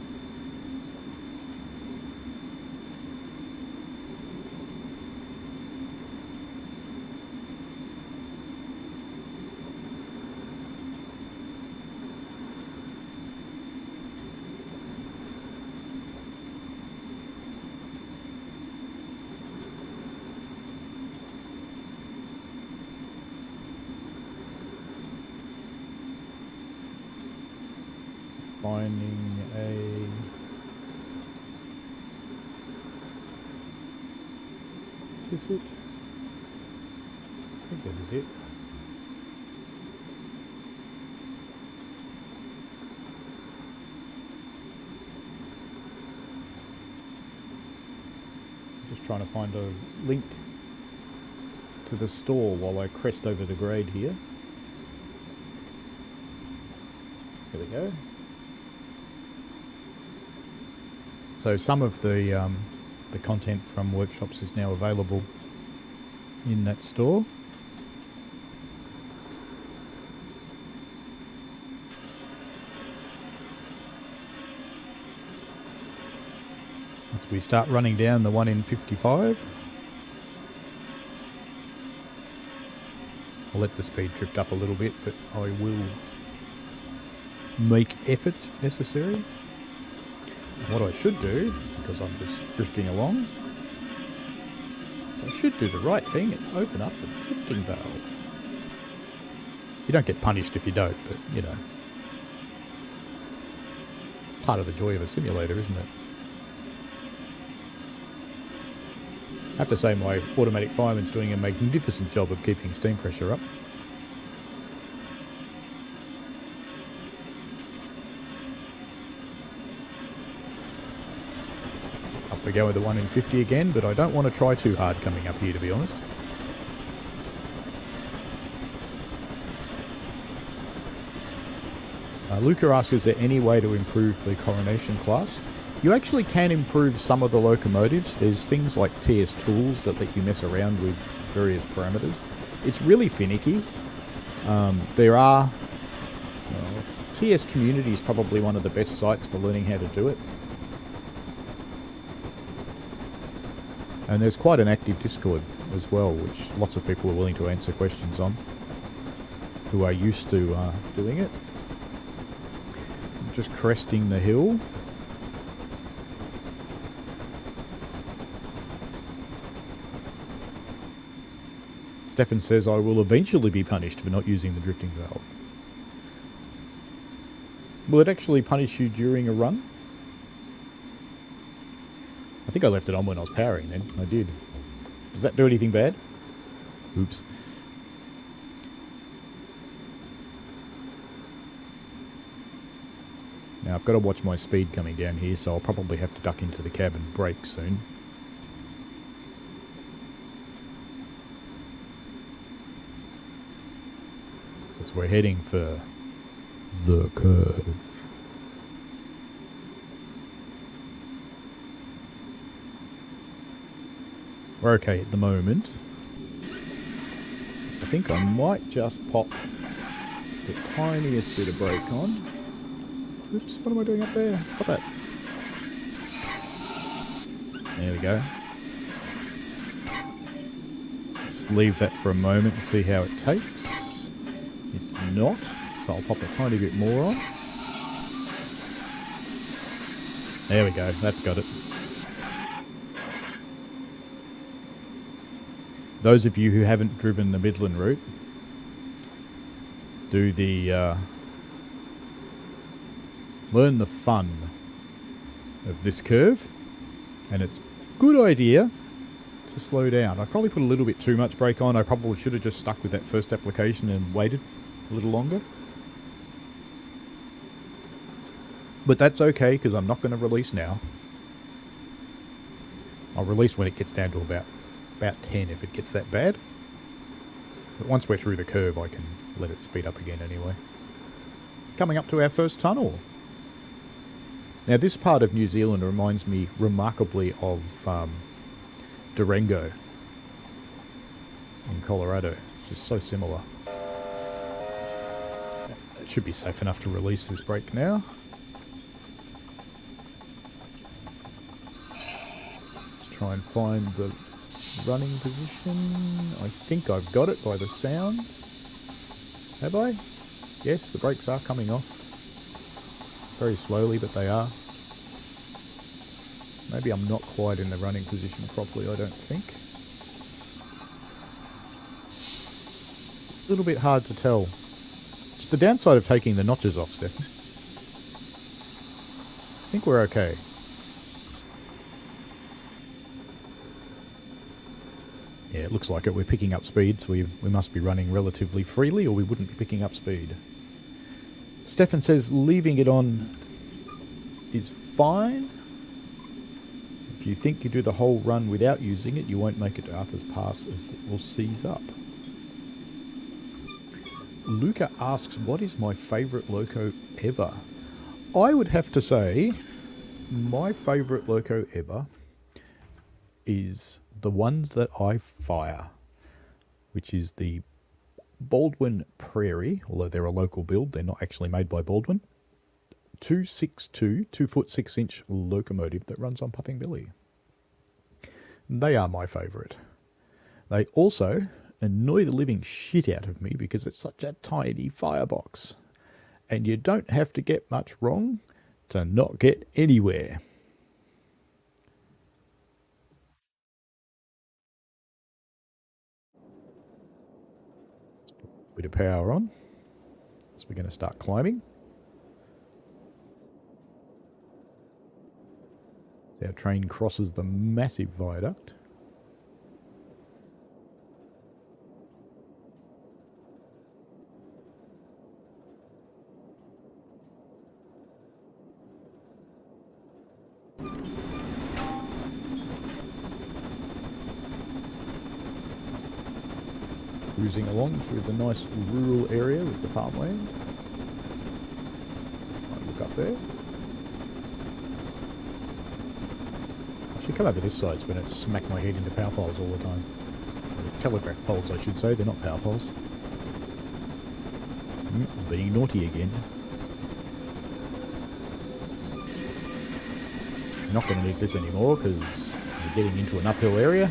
Finding a... Is it? I think this is it. Just trying to find a link to the store while I crest over the grade here. Here we go. So some of the content from workshops is now available in that store. As we start running down the 1 in 55, I'll let the speed drift up a little bit, but I will make efforts if necessary. What I should do, because I'm just drifting along, so I should do the right thing and open up the drifting valve. You don't get punished if you don't, but you know, part of the joy of a simulator, isn't it? I have to say my automatic fireman's doing a magnificent job of keeping steam pressure up. We go with the 1 in 50 again, but I don't want to try too hard coming up here, to be honest. Luca asks, is there any way to improve the coronation class? You actually can improve some of the locomotives. There's things like TS tools that let you mess around with various parameters. It's really finicky. There are... TS Community is probably one of the best sites for learning how to do it. And there's quite an active Discord as well, which lots of people are willing to answer questions on, who are used to doing it. I'm just cresting the hill. Stefan says, I will eventually be punished for not using the drifting valve. Will it actually punish you during a run? I think I left it on when I was powering then. I did. Does that do anything bad? Oops. Now I've got to watch my speed coming down here, so I'll probably have to duck into the cab and brake soon. Because we're heading for the curve. We're okay at the moment. I think I might just pop the tiniest bit of brake on. Oops, what am I doing up there? Stop that. There we go. Just leave that for a moment and see how it takes. It's not, so I'll pop a tiny bit more on. There we go, that's got it. Those of you who haven't driven the Midland route, do the learn the fun of this curve, and it's a good idea to slow down. I probably put a little bit too much brake on. I probably should have just stuck with that first application and waited a little longer. But that's okay, because I'm not going to release now. I'll release when it gets down to about 10 if it gets that bad. But once we're through the curve, I can let it speed up again anyway. Coming up to our first tunnel. Now this part of New Zealand reminds me remarkably of Durango in Colorado. It's just so similar. It should be safe enough to release this brake now. Let's try and find the running position. I think I've got it by the sound. Have I? Yes, the brakes are coming off. Very slowly, but they are. Maybe I'm not quite in the running position properly, I don't think. A little bit hard to tell. It's the downside of taking the notches off, Stefan. I think we're okay. Yeah, it looks like it. We're picking up speed, so we must be running relatively freely, or we wouldn't be picking up speed. Stefan says leaving it on is fine. If you think you do the whole run without using it, you won't make it to Arthur's Pass as it will seize up. Luca asks, what is my favourite loco ever? I would have to say my favourite loco ever is the ones that I fire, which is the Baldwin Prairie, although they're a local build, they're not actually made by Baldwin. 262, 2 foot 6 inch locomotive that runs on Puffing Billy. They are my favourite. They also annoy the living shit out of me because it's such a tiny firebox. And you don't have to get much wrong to not get anywhere. Bit of power on, so we're going to start climbing. As our train crosses the massive viaduct. Cruising along through the nice rural area with the farmland. Might look up there. I should come over this side, so I don't smack my head into power poles all the time. Or telegraph poles, I should say. They're not power poles. Being naughty again. I'm not going to need this anymore because we're getting into an uphill area.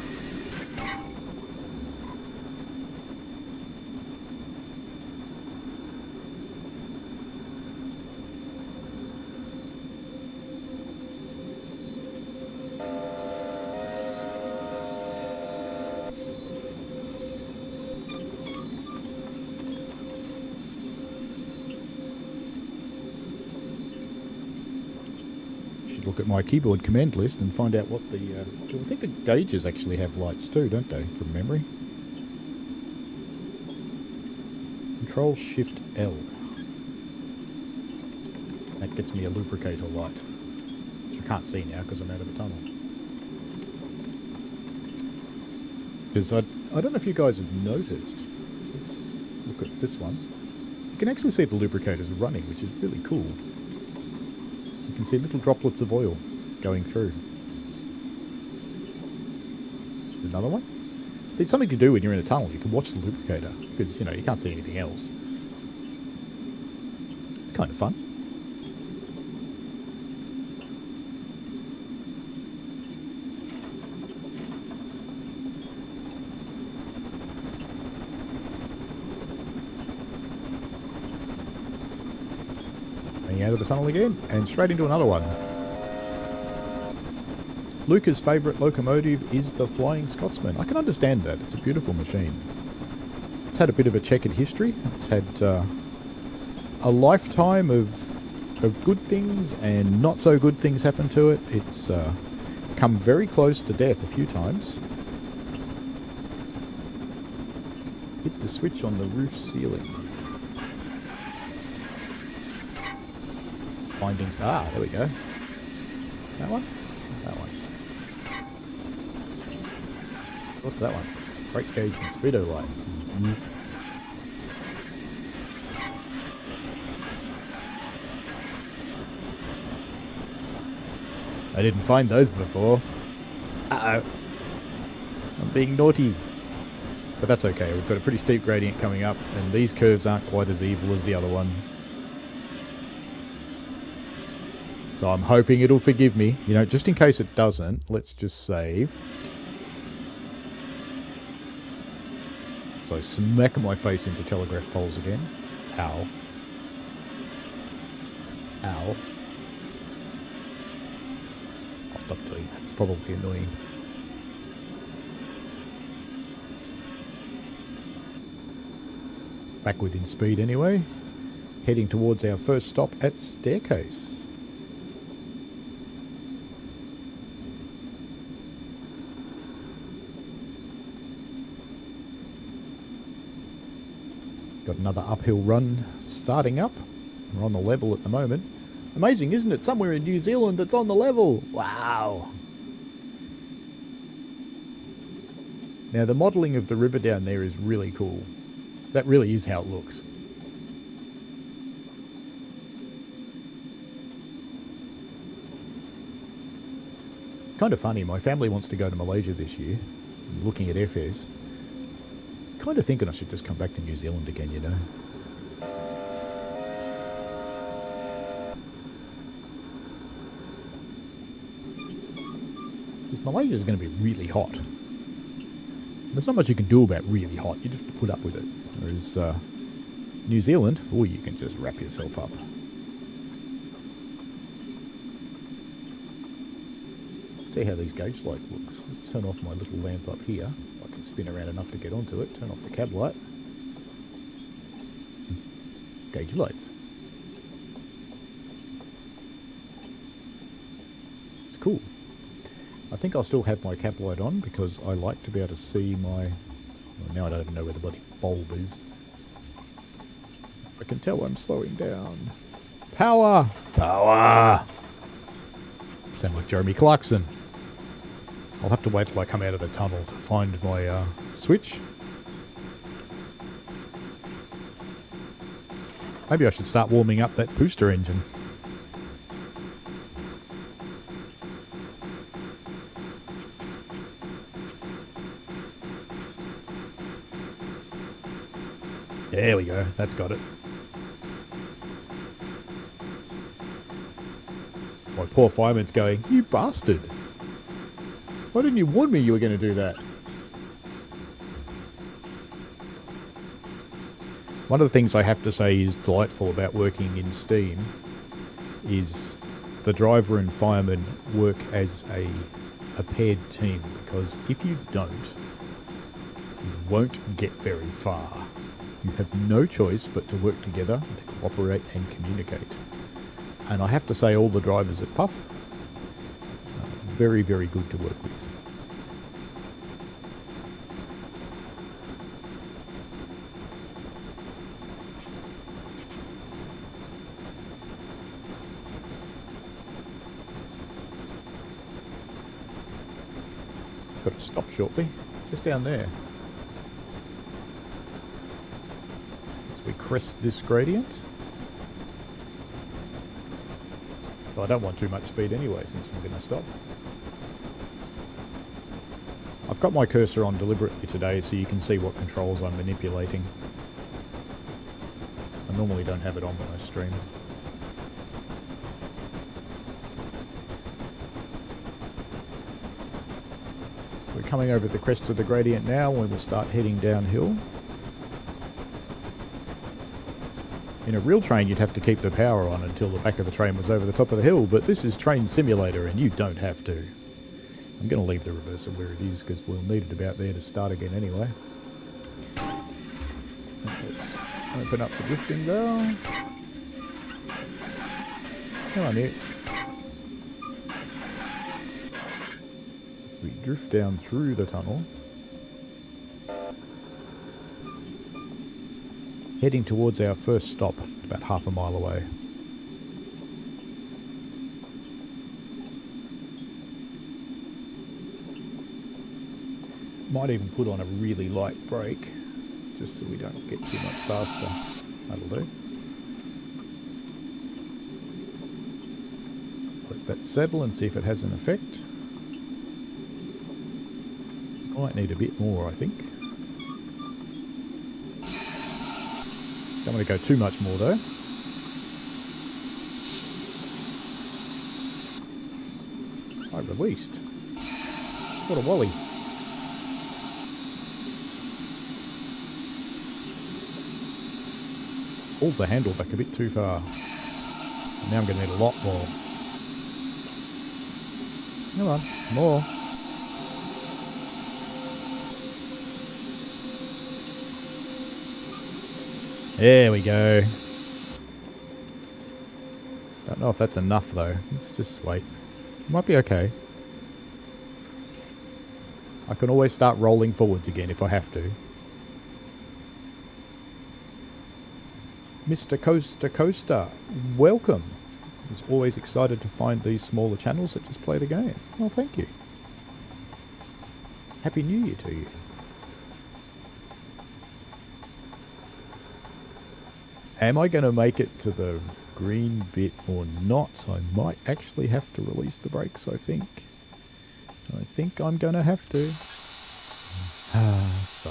Look at my keyboard command list and find out what the... I think the gauges actually have lights too, don't they, from memory? Control Shift L. That gets me a lubricator light, which I can't see now because I'm out of the tunnel. Because I don't know if you guys have noticed. Let's look at this one. You can actually see the lubricators running, which is really cool. You can see little droplets of oil going through. There's another one. So it's something to do when you're in a tunnel. You can watch the lubricator because, you know, you can't see anything else. It's kind of fun. Out of the tunnel again and straight into another one. Luca's favourite locomotive is the Flying Scotsman. I can understand that. It's a beautiful machine. It's had a bit of a checkered history. It's had a lifetime of good things and not so good things happen to it. It's come very close to death a few times. Hit the switch on the roof ceiling. Findings. Ah, there we go. That one? That one. What's that one? Brake gauge and speedo light. I didn't find those before. Uh-oh. I'm being naughty. But that's okay. We've got a pretty steep gradient coming up, and these curves aren't quite as evil as the other ones. So I'm hoping it'll forgive me. You know, just in case it doesn't, let's just save. So I smack my face into telegraph poles again. Ow. Ow. I'll stop doing that. It's probably annoying. Back within speed anyway. Heading towards our first stop at Staircase. Got another uphill run starting up. We're on the level at the moment. Amazing, isn't it? Somewhere in New Zealand that's on the level. Wow. Now the modelling of the river down there is really cool. That really is how it looks. Kind of funny, my family wants to go to Malaysia this year. I'm looking at airfares. Kind of thinking I should just come back to New Zealand again, you know. Because Malaysia's going to be really hot. There's not much you can do about really hot. You just have to put up with it. Whereas New Zealand, oh, you can just wrap yourself up. Let's see how these gauge light looks. Let's turn off my little lamp up here. I can spin around enough to get onto it. Turn off the cab light. Gauge lights. It's cool. I think I'll still have my cab light on because I like to be able to see my... Well, now I don't even know where the bloody bulb is. I can tell I'm slowing down. Power! Power! Sound like Jeremy Clarkson. I'll have to wait till I come out of the tunnel to find my switch. Maybe I should start warming up that booster engine. There we go. That's got it. My poor fireman's going, "You bastard! Why didn't you warn me you were going to do that?" One of the things I have to say is delightful about working in steam is the driver and fireman work as a paired team, because if you don't, you won't get very far. You have no choice but to work together, to cooperate and communicate. And I have to say all the drivers at Puff are very, very good to work with. Got to stop shortly, just down there. As we crest this gradient. Well, I don't want too much speed anyway, since I'm going to stop. I've got my cursor on deliberately today so you can see what controls I'm manipulating. I normally don't have it on when I stream. We're coming over the crest of the gradient now when we'll start heading downhill. In a real train you'd have to keep the power on until the back of the train was over the top of the hill, but this is Train Simulator and you don't have to. I'm going to leave the reverser where it is because we'll need it about there to start again anyway. Let's open up the drifting valve. Come on, Nick. We drift down through the tunnel, heading towards our first stop, about half a mile away. Might even put on a really light brake, just so we don't get too much faster. That'll do. Let that settle and see if it has an effect. Might need a bit more, I think. Don't want to go too much more though. I released. What a wally. Pulled the handle back a bit too far. And now I'm going to need a lot more. Come on, more. There we go. Don't know if that's enough though. Let's just wait. Might be okay. I can always start rolling forwards again if I have to. Mr. Coaster Coaster, welcome. He's always excited to find these smaller channels that just play the game. Well, thank you. Happy New Year to you. Am I going to make it to the green bit or not? I might actually have to release the brakes, I think. I think I'm going to have to. Ah, sigh.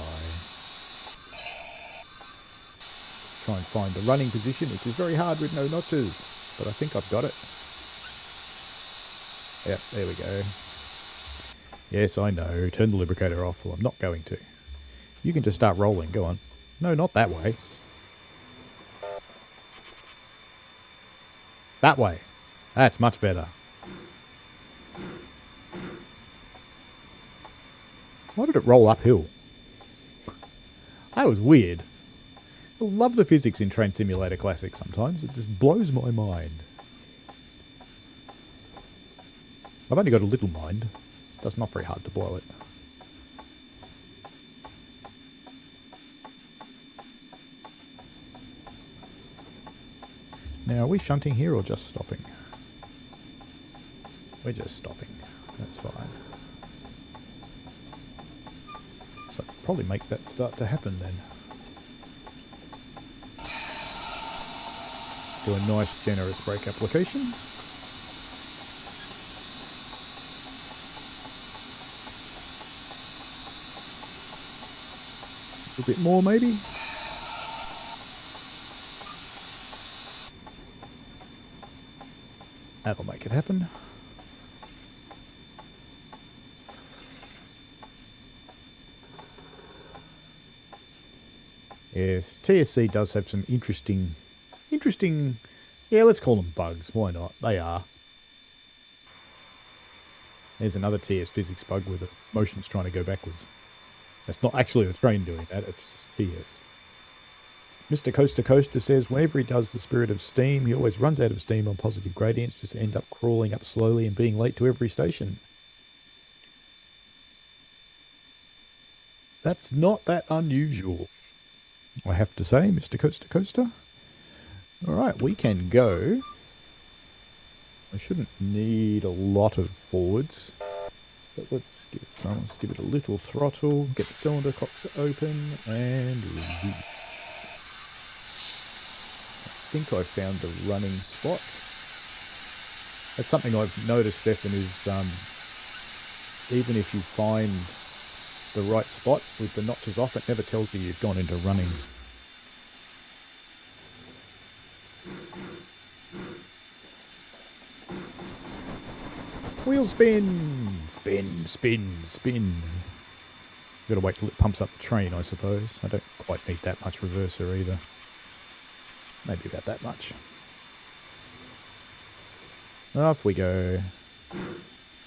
Try and find the running position, which is very hard with no notches. But I think I've got it. Yep, there we go. Yes, I know. Turn the lubricator off. Well, I'm not going to. You can just start rolling. Go on. No, not that way. That way. That's much better. Why did it roll uphill? That was weird. I love the physics in Train Simulator Classic sometimes. It just blows my mind. I've only got a little mind. It's not very hard to blow it. Now, are we shunting here or just stopping? We're just stopping. That's fine. So I'll probably make that start to happen then. Do a nice generous brake application. A bit more maybe. That'll make it happen. Yes, TSC does have some interesting, yeah, let's call them bugs. Why not? They are. There's another TS physics bug where the motion's trying to go backwards. That's not actually the train doing that, it's just TS. Mr. Coaster Coaster says whenever he does the Spirit of Steam, he always runs out of steam on positive gradients, just end up crawling up slowly and being late to every station. That's not that unusual, I have to say, Mr. Coaster Coaster. Alright, we can go. I shouldn't need a lot of forwards, but let's give it some. Let's give it a little throttle, get the cylinder cocks open, and release. I think I found the running spot. That's something I've noticed, Stefan, is even if you find the right spot with the notches off, it never tells you you've gone into running. Wheel spin! Spin, spin, spin. Got to wait till it pumps up the train, I suppose. I don't quite need that much reverser either. Maybe about that much. Off we go.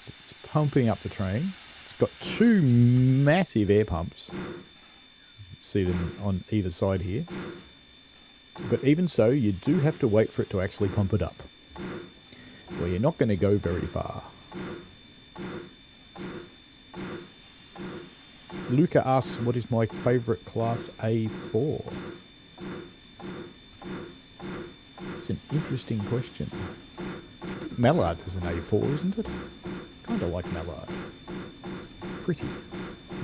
It's pumping up the train. It's got two massive air pumps. See them on either side here. But even so, you do have to wait for it to actually pump it up. Well, you're not going to go very far. Luca asks, what is my favourite Class A4? It's an interesting question. Mallard is an A4, isn't it? Kind of like Mallard. It's pretty.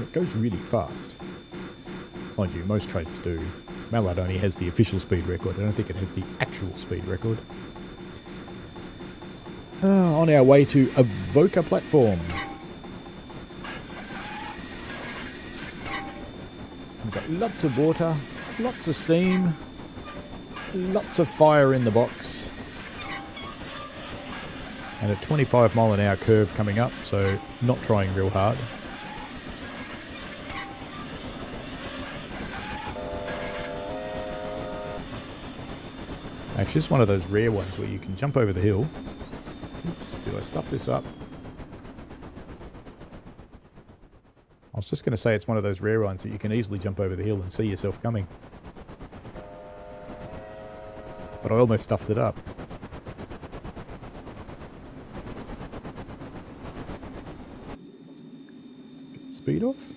It goes really fast. Mind you, most trains do. Mallard only has the official speed record. I don't think it has the actual speed record. On our way to Avoca platform. We've got lots of water, lots of steam, lots of fire in the box. And a 25 mile an hour curve coming up, so not trying real hard. Actually, it's one of those rare ones where you can jump over the hill. Oops, did I stuff this up? I was just going to say it's one of those rare ones that you can easily jump over the hill and see yourself coming. But I almost stuffed it up. Speed off.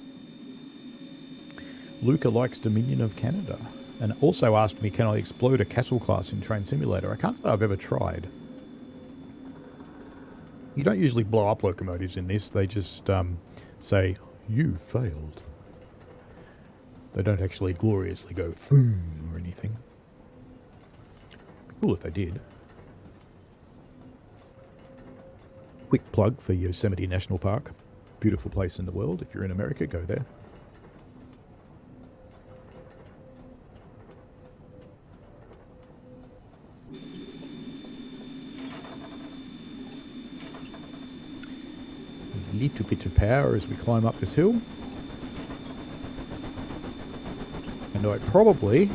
Luca likes Dominion of Canada. And also asked me, can I explode a castle class in Train Simulator? I can't say I've ever tried. You don't usually blow up locomotives in this. They just say, you failed. They don't actually gloriously go boom or anything. Cool if they did. Quick plug for Yosemite National Park. Beautiful place in the world. If you're in America, go there. A little bit of power as we climb up this hill. And I probably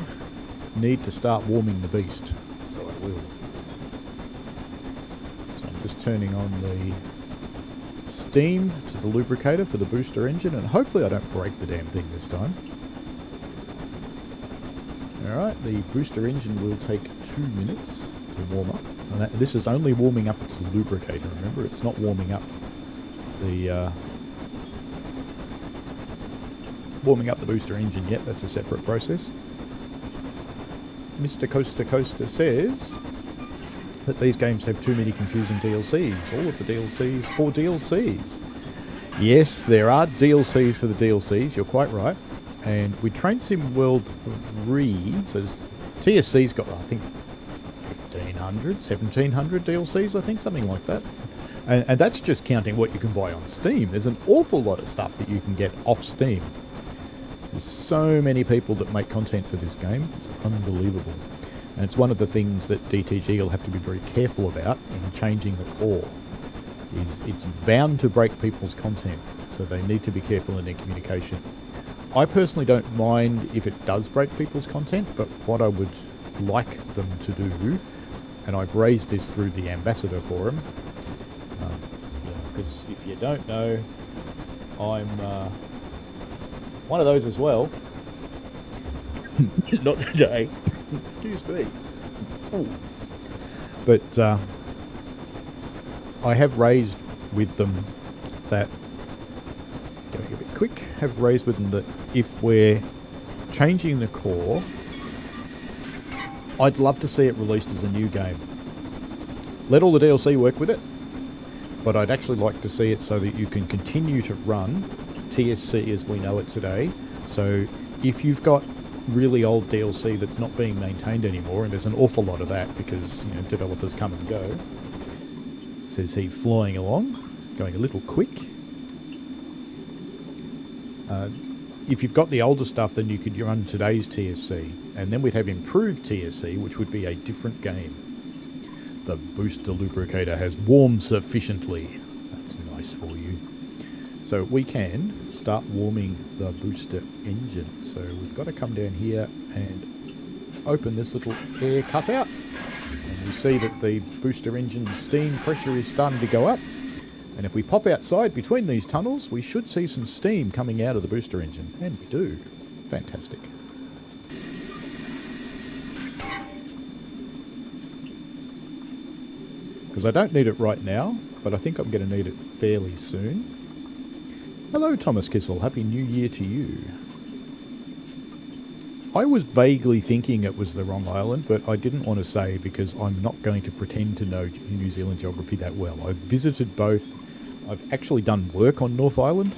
need to start warming the beast. So I will. So I'm just turning on the steam to the lubricator for the booster engine, and hopefully I don't break the damn thing this time. Alright, the booster engine will take 2 minutes to warm up. And this is only warming up its lubricator, remember? It's not warming up the booster engine yet. That's a separate process. Mr. Coaster Coaster says that these games have too many confusing DLCs. All of the DLCs for DLCs. Yes, there are DLCs for the DLCs. You're quite right. And with Train Sim World 3, so TSC's got, I think, 1,500, 1,700 DLCs, I think, something like that. And that's just counting what you can buy on Steam. There's an awful lot of stuff that you can get off Steam. There's so many people that make content for this game. It's unbelievable. And it's one of the things that DTG will have to be very careful about in changing the core. It's bound to break people's content, so they need to be careful in their communication. I personally don't mind if it does break people's content, but what I would like them to do, and I've raised this through the Ambassador Forum, because if you don't know, I'm one of those as well. Not today. Excuse me. Oh. But I have raised with them that, going a bit quick, have raised with them that if we're changing the core, I'd love to see it released as a new game. Let all the DLC work with it, but I'd actually like to see it so that you can continue to run TSC as we know it today. So if you've got really old DLC that's not being maintained anymore, and there's an awful lot of that because, you know, developers come and go, says he flying along, going a little quick. If you've got the older stuff, then you could run today's TSC, and then we'd have improved TSC, which would be a different game. The booster lubricator has warmed sufficiently. That's nice for you. So we can start warming the booster engine. So we've got to come down here and open this little air cutout. And we see that the booster engine steam pressure is starting to go up. And if we pop outside between these tunnels, we should see some steam coming out of the booster engine. And we do. Fantastic. Because I don't need it right now, but I think I'm going to need it fairly soon. Hello, Thomas Kissel. Happy New Year to you. I was vaguely thinking it was the wrong island, but I didn't want to say because I'm not going to pretend to know New Zealand geography that well. I've visited both. I've actually done work on North Island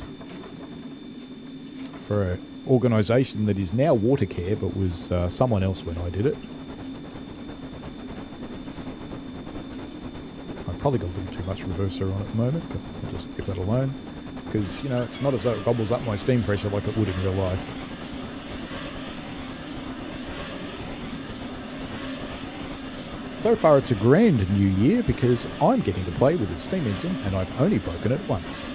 for an organisation that is now Watercare, but was someone else when I did it. I've probably got a little too much reverser on at the moment, but I'll just give that alone. Because, you know, it's not as though it gobbles up my steam pressure like it would in real life. So far it's a grand new year because I'm getting to play with the steam engine and I've only broken it once.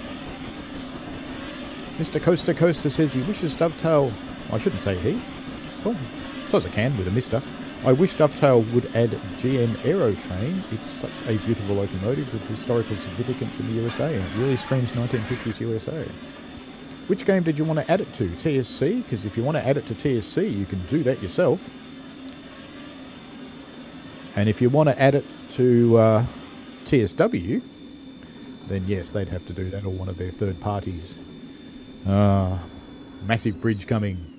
Mr. Coaster Coaster says he wishes Dovetail... I shouldn't say he. Well, I suppose I can with a mister. I wish Dovetail would add GM Aerotrain. It's such a beautiful locomotive with historical significance in the USA, and it really screams 1950s USA. Which game did you want to add it to? TSC? Because if you want to add it to TSC, you can do that yourself. And if you want to add it to TSW, then yes, they'd have to do that, or one of their third parties. Massive bridge coming.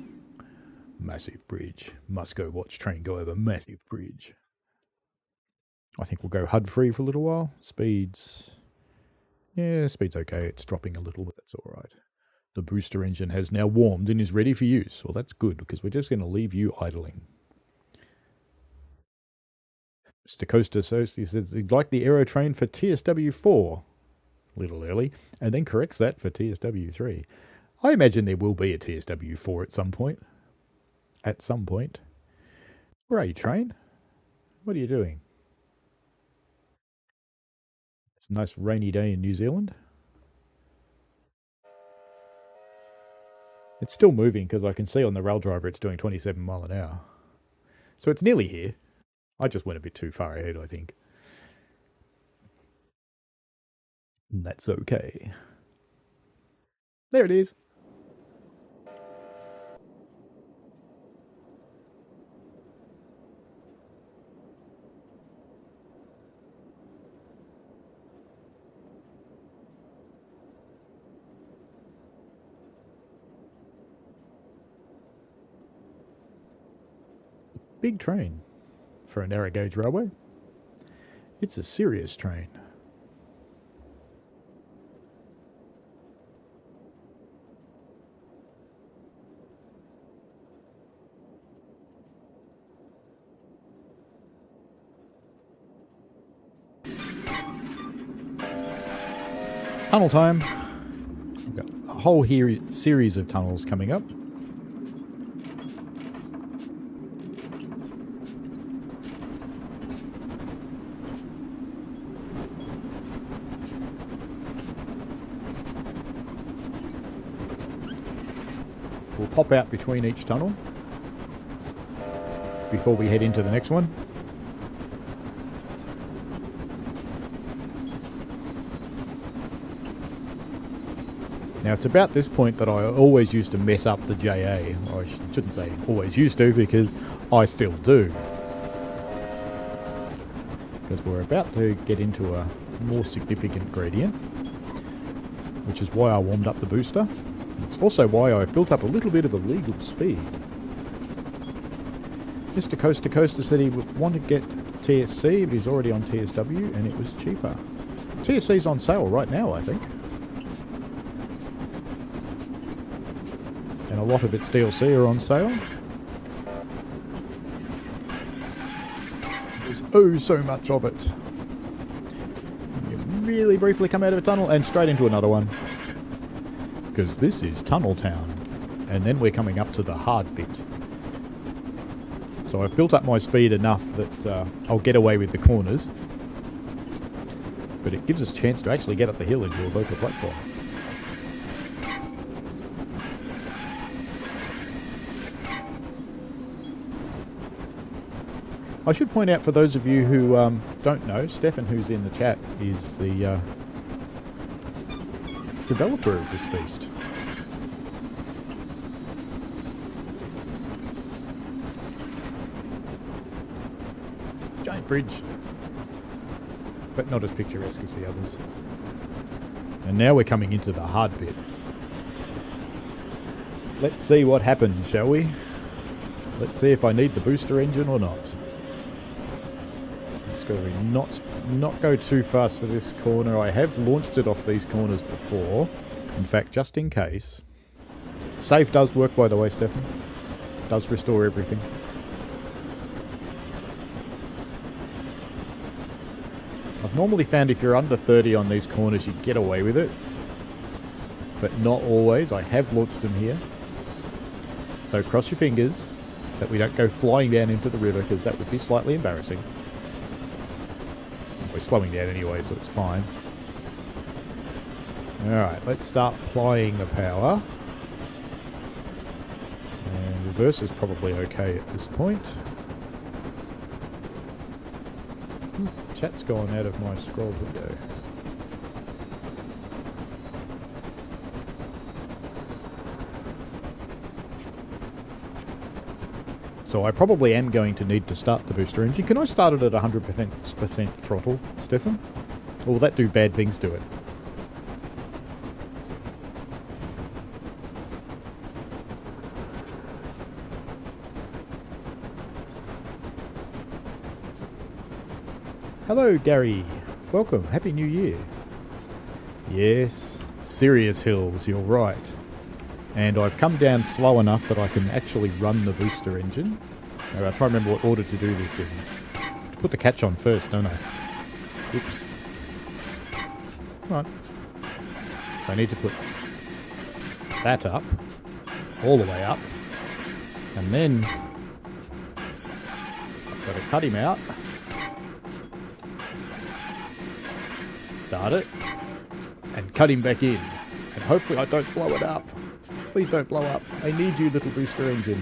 Massive bridge. Must go watch train go over massive bridge. I think we'll go HUD free for a little while. Speeds. Yeah, speed's okay. It's dropping a little, but that's alright. The booster engine has now warmed and is ready for use. Well, that's good, because we're just going to leave you idling. Mr. Coaster says he'd like the aero train for TSW4. A little early. And then corrects that for TSW3. I imagine there will be a TSW4 at some point. At some point. Where are you, train? What are you doing? It's a nice rainy day in New Zealand. It's still moving because I can see on the rail driver it's doing 27 mile an hour. So it's nearly here. I just went a bit too far ahead, I think. And that's okay. There it is. Big train for a narrow gauge railway. It's a serious train. Tunnel time. We've got a whole series of tunnels coming up. We'll pop out between each tunnel before we head into the next one. Now it's about this point that I always used to mess up the JA. Or I shouldn't say always used to, because I still do. Because we're about to get into a more significant gradient, which is why I warmed up the booster. It's also why I built up a little bit of a legal speed. Mr. Coaster Coaster said he would want to get TSC, but he's already on TSW, and it was cheaper. TSC's on sale right now, I think. And a lot of its DLC are on sale. There's oh so much of it. You really briefly come out of a tunnel and straight into another one. Because this is Tunnel Town. And then we're coming up to the hard bit. So I've built up my speed enough that I'll get away with the corners. But it gives us a chance to actually get up the hill into a local platform. I should point out for those of you who don't know, Stefan, who's in the chat, is the developer of this beast. Giant bridge. But not as picturesque as the others. And now we're coming into the hard bit. Let's see what happens, shall we? Let's see if I need the booster engine or not. Just got to not go too fast for this corner. I have launched it off these corners before. In fact, just in case. Save does work, by the way, Stefan. Does restore everything. I've normally found if you're under 30 on these corners, you get away with it. But not always. I have launched them here. So cross your fingers that we don't go flying down into the river, because that would be slightly embarrassing. We're slowing down anyway, so it's fine. Alright, let's start applying the power. And reverse is probably okay at this point. Chat's gone out of my scroll window. So I probably am going to need to start the booster engine. Can I start it at 100% throttle, Stefan? Or will that do bad things to it? Hello, Gary. Welcome. Happy New Year. Yes, serious hills, you're right. And I've come down slow enough that I can actually run the booster engine. Now, I'll try and remember what order to do this in. To put the catch on first, don't I? Oops. Right. So I need to put that up, all the way up, and then I've got to cut him out. Start it, and cut him back in. And hopefully I don't blow it up. Please don't blow up. I need you, little booster engine.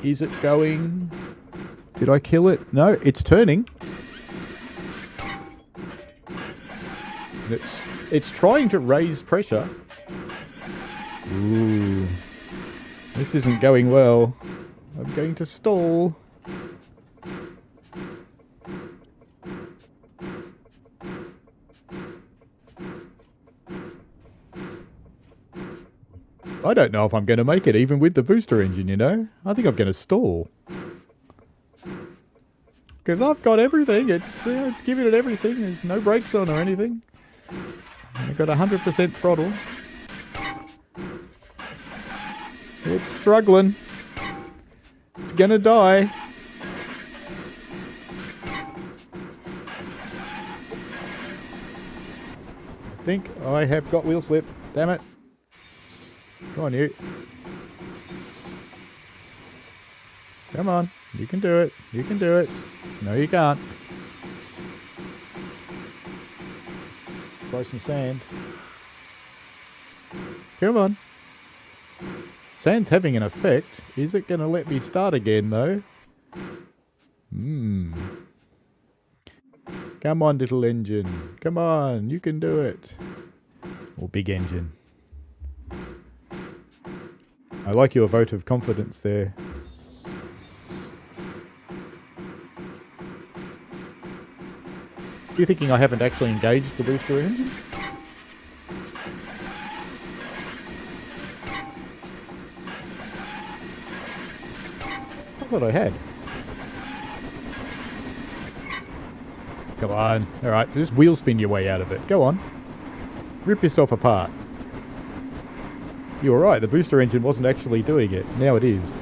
Is it going? Did I kill it? No, it's turning. It's trying to raise pressure. Ooh. This isn't going well. I'm going to stall. I don't know if I'm going to make it, even with the booster engine, you know? I think I'm going to stall. Because I've got everything. It's giving it everything. There's no brakes on or anything. I've got 100% throttle. It's struggling. It's going to die. I think I have got wheel slip. Damn it. Come on, you. Come on. You can do it. You can do it. No, you can't. Throw some sand. Come on. Sand's having an effect. Is it going to let me start again, though? Come on, little engine. Come on. You can do it. Or big engine. I like your vote of confidence there. You're thinking I haven't actually engaged the booster engine? I thought I had. Come on. Alright, just wheel spin your way out of it. Go on. Rip yourself apart. You were right, the booster engine wasn't actually doing it. Now it is.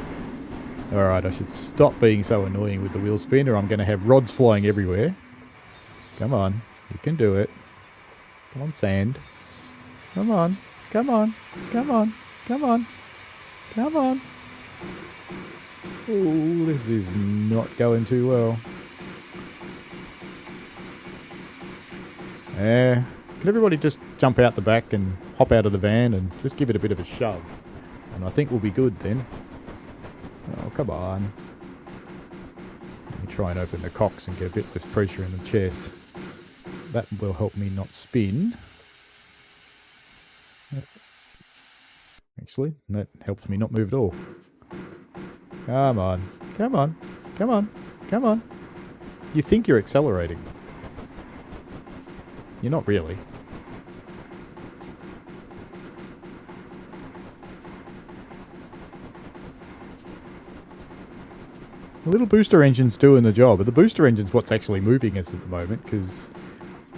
Alright, I should stop being so annoying with the wheel spin, or I'm going to have rods flying everywhere. Come on, you can do it. Come on, sand. Come on. Come on. Come on. Come on. Come on. Oh, this is not going too well. Can everybody just jump out the back and hop out of the van and just give it a bit of a shove? And I think we'll be good then. Oh, come on. Let me try and open the cocks and get a bit less pressure in the chest. That will help me not spin. Actually, that helps me not move at all. Come on. Come on. Come on. Come on. You think you're accelerating. You're not really. The little booster engine's doing the job, but the booster engine's what's actually moving us at the moment, because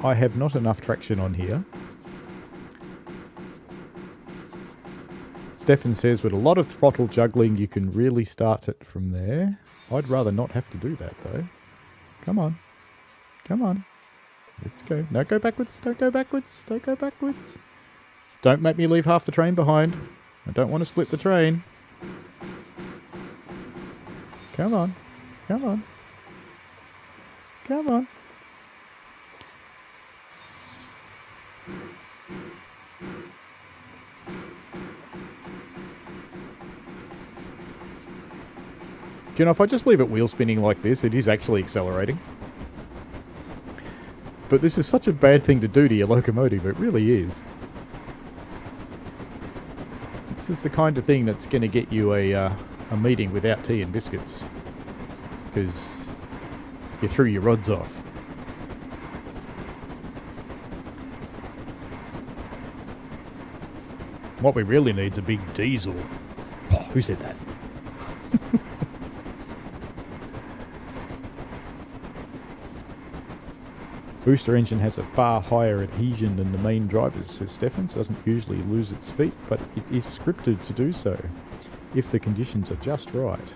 I have not enough traction on here. Stefan says, with a lot of throttle juggling, you can really start it from there. I'd rather not have to do that, though. Come on. Come on. Let's go. No, go backwards. Don't go backwards. Don't go backwards. Don't make me leave half the train behind. I don't want to split the train. Come on. Come on. Come on. Do you know, if I just leave it wheel spinning like this, it is actually accelerating. But this is such a bad thing to do to your locomotive, it really is. This is the kind of thing that's going to get you a meeting without tea and biscuits. Because you threw your rods off. What we really need is a big diesel. Oh, who said that? Booster engine has a far higher adhesion than the main drivers, says Stefan. It doesn't usually lose its feet, but it is scripted to do so, if the conditions are just right.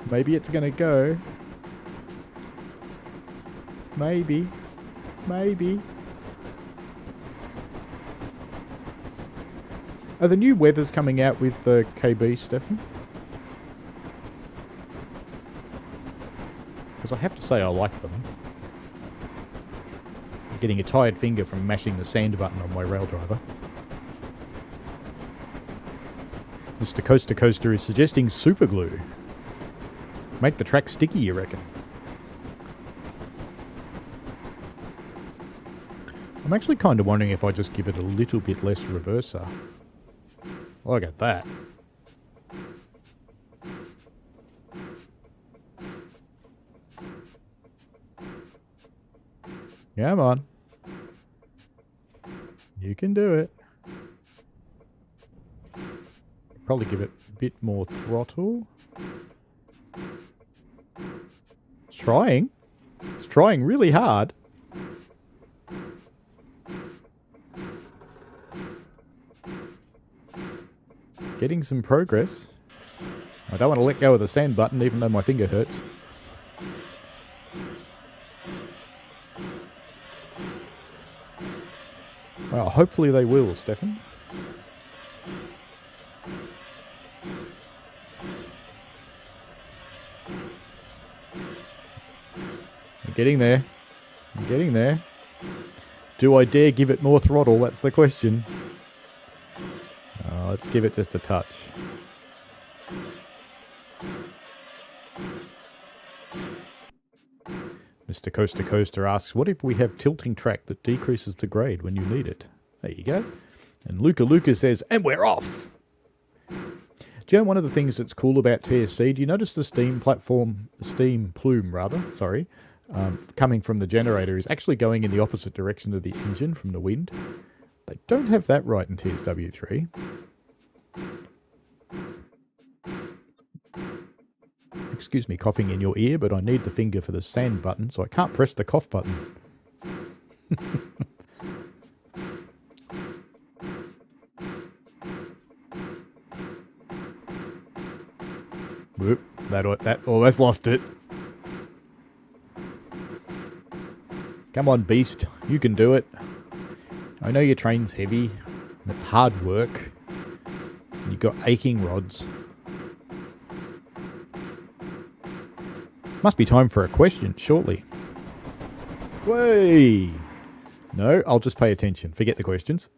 Maybe it's going to go. Maybe. Maybe. Are the new weathers coming out with the KB, Stefan? Because I have to say I like them. I'm getting a tired finger from mashing the sand button on my rail driver. Mr. Coaster Coaster is suggesting super glue. Make the track sticky, you reckon? I'm actually kind of wondering if I just give it a little bit less reverser. Look at that. Come on. You can do it. Probably give it a bit more throttle. It's trying. It's trying really hard. Getting some progress. I don't want to let go of the sand button even though my finger hurts. Well, hopefully they will, Stefan. I'm getting there. I'm getting there. Do I dare give it more throttle? That's the question. Let's give it just a touch. Mr. Coaster Coaster asks, what if we have tilting track that decreases the grade when you need it? There you go. And Luca says, and we're off! Do you know one of the things that's cool about TSC? Do you notice the steam plume, coming from the generator is actually going in the opposite direction of the engine from the wind? They don't have that right in TSW3. Excuse me coughing in your ear, but I need the finger for the sand button, so I can't press the cough button. Whoop. That almost lost it. Come on, beast. You can do it. I know your train's heavy. And it's hard work. You've got aching rods. Must be time for a question shortly. Way! No, I'll just pay attention. Forget the questions.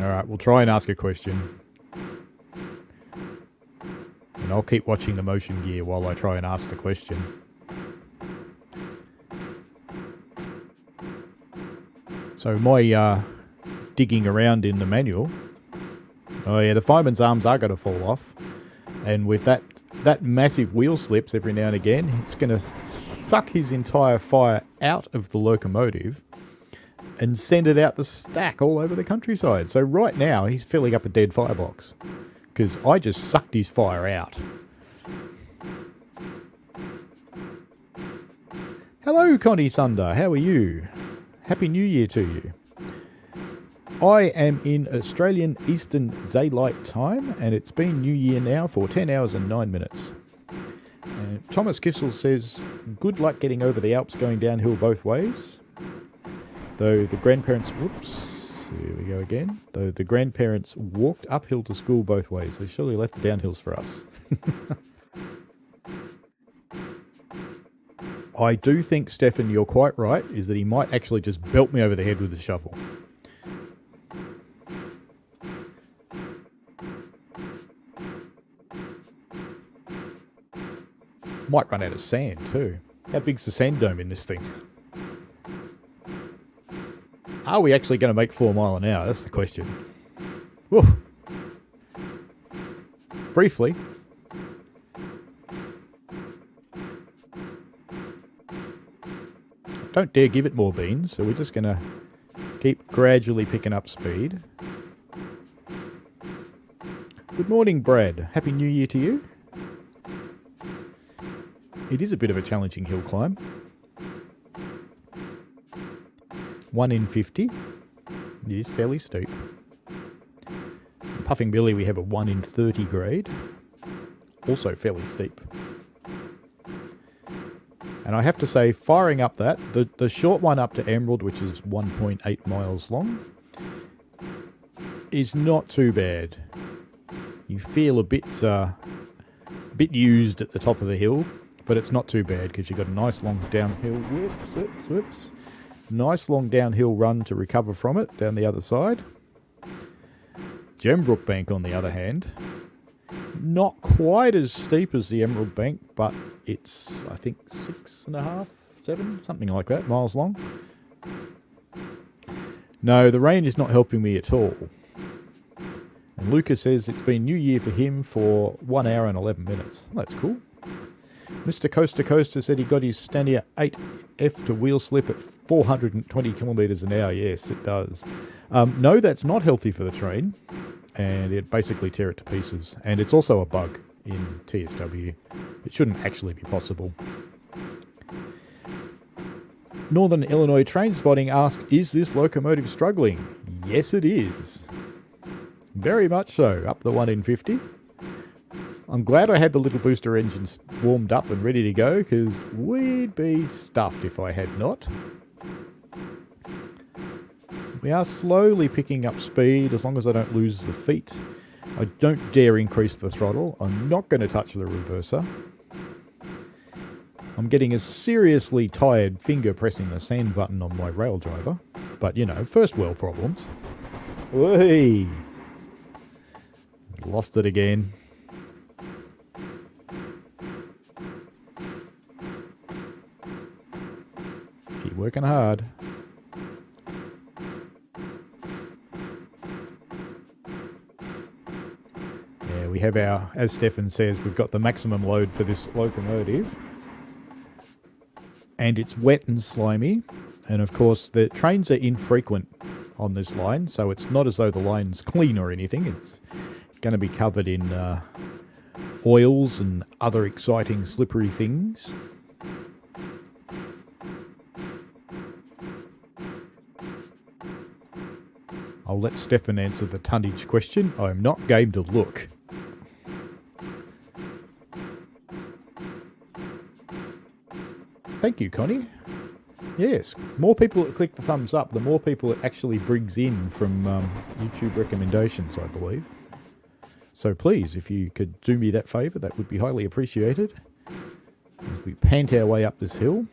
Alright, we'll try and ask a question. And I'll keep watching the motion gear while I try and ask the question. So my digging around in the manual... Oh yeah, the fireman's arms are going to fall off. And with that massive wheel slips every now and again, it's going to suck his entire fire out of the locomotive and send it out the stack all over the countryside. So right now, he's filling up a dead firebox. Because I just sucked his fire out. Hello, Connie Sunder. How are you? Happy New Year to you. I am in Australian Eastern Daylight Time, and it's been New Year now for 10 hours and 9 minutes. And Thomas Kissel says, good luck getting over the Alps going downhill both ways. Though the grandparents... Whoops. Here we go again. Though the grandparents walked uphill to school both ways. They surely left the downhills for us. I do think, Stefan, you're quite right, is that he might actually just belt me over the head with a shovel. Might run out of sand too. How big's the sand dome in this thing? Are we actually going to make 4 mile an hour? That's the question. Whoa. Briefly. Don't dare give it more beans, so we're just going to keep gradually picking up speed. Good morning, Brad. Happy New Year to you. It is a bit of a challenging hill climb. 1 in 50. It is fairly steep. In Puffing Billy we have a 1 in 30 grade. Also fairly steep. And I have to say, firing up that, the short one up to Emerald, which is 1.8 miles long, is not too bad. You feel a bit used at the top of the hill, but it's not too bad because you've got a nice long downhill. Whoops. Nice long downhill run to recover from it down the other side. Gembrook Bank, on the other hand, not quite as steep as the Emerald Bank, but it's, I think, 6.5, 7, something like that, miles long. No, the rain is not helping me at all. And Lucas says it's been New Year for him for 1 hour and 11 minutes. Well, that's cool. Mr. Coaster Coaster said he got his Stania 8F to wheel slip at 420 kilometres an hour. Yes, it does. No, that's not healthy for the train. And it basically tear it to pieces. And it's also a bug in TSW. It shouldn't actually be possible. Northern Illinois Train Spotting asks, is this locomotive struggling? Yes, it is. Very much so. Up the 1 in 50. I'm glad I had the little booster engines warmed up and ready to go, because we'd be stuffed if I had not. We are slowly picking up speed as long as I don't lose the feet. I don't dare increase the throttle. I'm not going to touch the reverser. I'm getting a seriously tired finger pressing the sand button on my rail driver. But, you know, first world problems. Whee! Lost it again. Keep working hard. Yeah, we have our, as Stefan says, we've got the maximum load for this locomotive. And it's wet and slimy. And of course, the trains are infrequent on this line, so it's not as though the line's clean or anything. It's going to be covered in oils and other exciting slippery things. I'll let Stefan answer the tonnage question. I'm not game to look. Thank you, Connie. Yes, more people that click the thumbs up, the more people it actually brings in from YouTube recommendations, I believe. So please, if you could do me that favour, that would be highly appreciated. As we pant our way up this hill.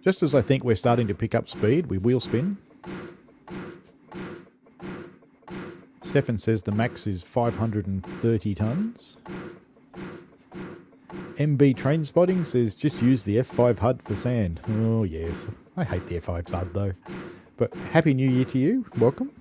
Just as I think we're starting to pick up speed, we wheel spin. Stefan says the max is 530 tonnes. MB Train Spotting says just use the F5 HUD for sand. Oh yes, I hate the F5 HUD though. But Happy New Year to you, welcome.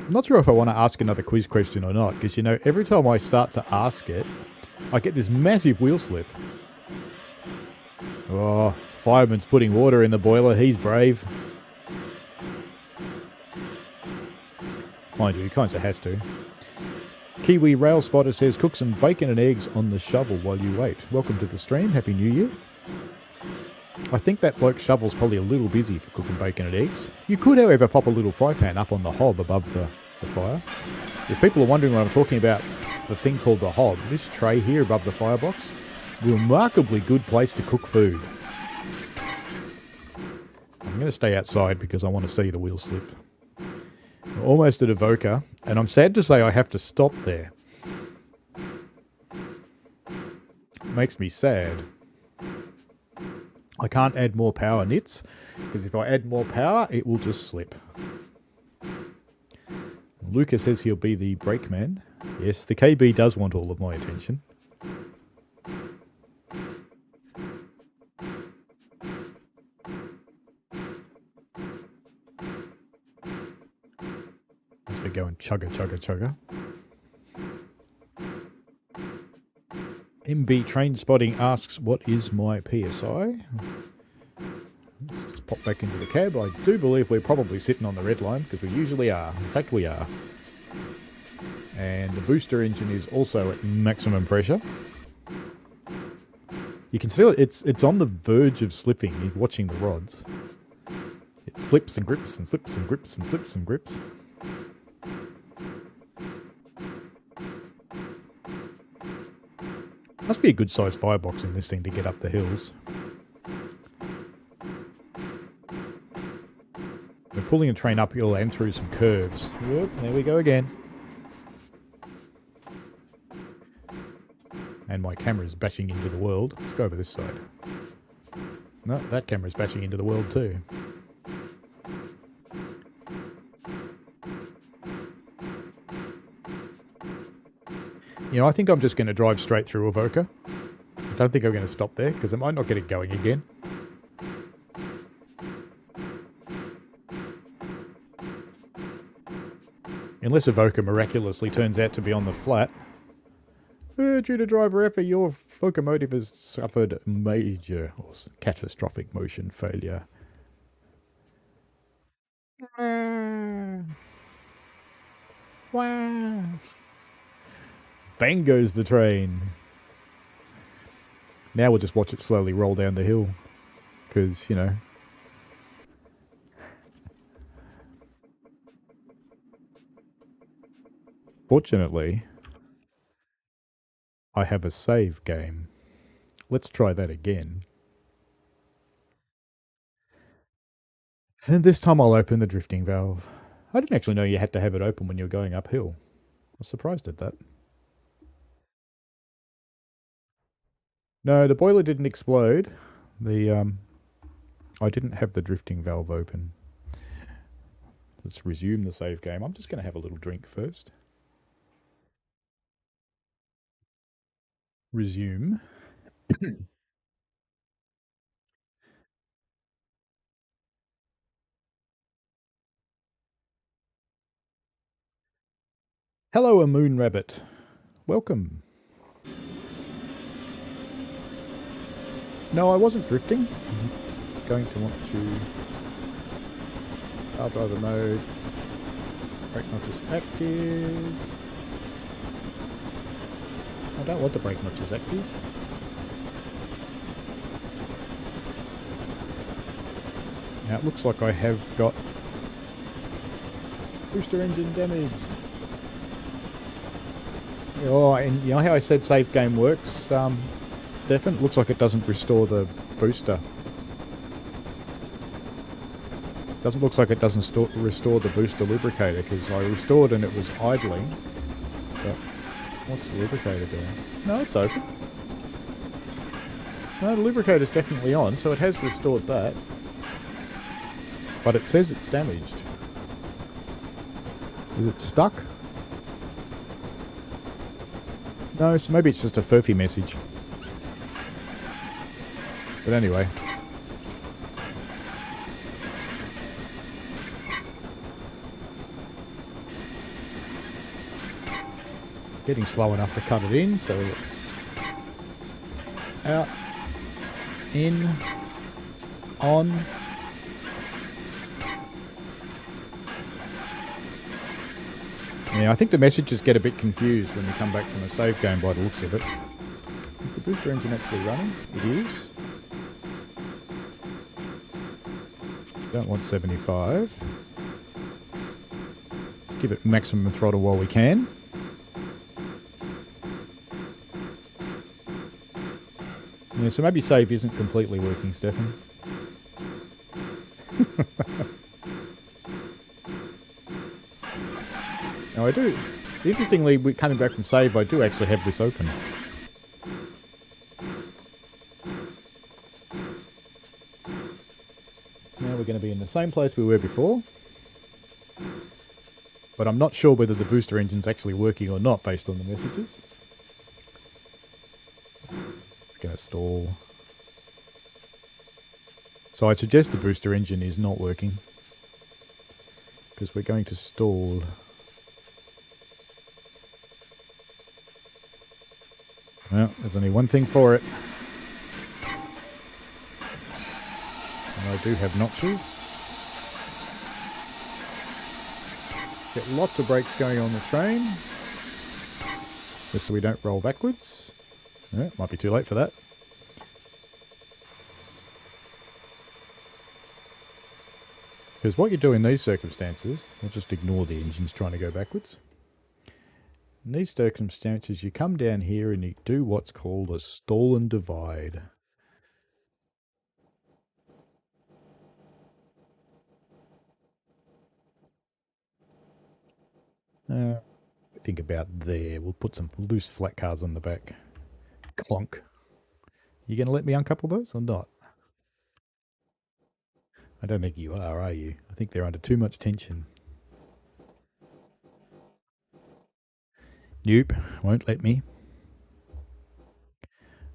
I'm not sure if I want to ask another quiz question or not, because you know, every time I start to ask it, I get this massive wheel slip. Oh, fireman's putting water in the boiler, he's brave. Mind you, he kind of has to. Kiwi Rail Spotter says, cook some bacon and eggs on the shovel while you wait. Welcome to the stream, Happy New Year. I think that bloke's shovel's probably a little busy for cooking bacon and eggs. You could, however, pop a little fry pan up on the hob above the fire. If people are wondering what I'm talking about, the thing called the hob, this tray here above the firebox, remarkably good place to cook food. I'm going to stay outside because I want to see the wheel slip. We're almost at Avoca, and I'm sad to say I have to stop there. It makes me sad. I can't add more power, Nits, because if I add more power, it will just slip. Luca says he'll be the brakeman. Yes, the KB does want all of my attention. As we go and chugga, chugga, chugga. MB Train Spotting asks, what is my PSI? Let's just pop back into the cab. I do believe we're probably sitting on the red line, because we usually are. In fact, we are. And the booster engine is also at maximum pressure. You can see it's on the verge of slipping. You're watching the rods. It slips and grips and slips and grips and slips and grips. Must be a good sized firebox in this thing to get up the hills. We're pulling a train uphill and through some curves. Yep, there we go again. And my camera's bashing into the world. Let's go over this side. No, that camera's bashing into the world too. You know, I think I'm just going to drive straight through Avoca. I don't think I'm going to stop there, because I might not get it going again. Unless Avoca miraculously turns out to be on the flat. Due to driver error, your locomotive has suffered major or catastrophic motion failure. Wow. Bang goes the train. Now we'll just watch it slowly roll down the hill. Because, you know. Fortunately, I have a save game. Let's try that again. And this time I'll open the drifting valve. I didn't actually know you had to have it open when you're going uphill. I was surprised at that. No, the boiler didn't explode. I didn't have the drifting valve open. Let's resume the save game. I'm just going to have a little drink first. Resume. Hello, a moon rabbit. Welcome. No, I wasn't drifting. I'm going to want to Car driver mode. Brake notches active. I don't want the brake notches active. Now it looks like I have got booster engine damaged. Oh, and you know how I said save game works, Stefan? It looks like it doesn't restore the booster. Doesn't look like it doesn't restore the booster lubricator, because I restored and it was idling. But what's the lubricator doing? No, it's open. No, the lubricator's definitely on, so it has restored that. But it says it's damaged. Is it stuck? No, so maybe it's just a furphy message. But anyway. Getting slow enough to cut it in, so it's out, in, on. Yeah, I think the messages get a bit confused when you come back from a save game by the looks of it. Is the booster engine actually running? It is. Don't want 75. Let's give it maximum throttle while we can. Yeah, so maybe save isn't completely working, Stefan. Now I do. Interestingly, coming back from save, I do actually have this open. Now we're going to be in the same place we were before. But I'm not sure whether the booster engine's actually working or not based on the messages. Going to stall. So I'd suggest the booster engine is not working, because we're going to stall. Well, there's only one thing for it. And I do have notches. Get lots of brakes going on the train, just so we don't roll backwards. Yeah, might be too late for that. Because what you do in these circumstances, we'll just ignore the engines trying to go backwards. In these circumstances, you come down here and you do what's called a stall and divide. Think about there. We'll put some loose flat cars on the back. Clonk. You going to let me uncouple those or not? I don't think you are you? I think they're under too much tension. Nope, won't let me.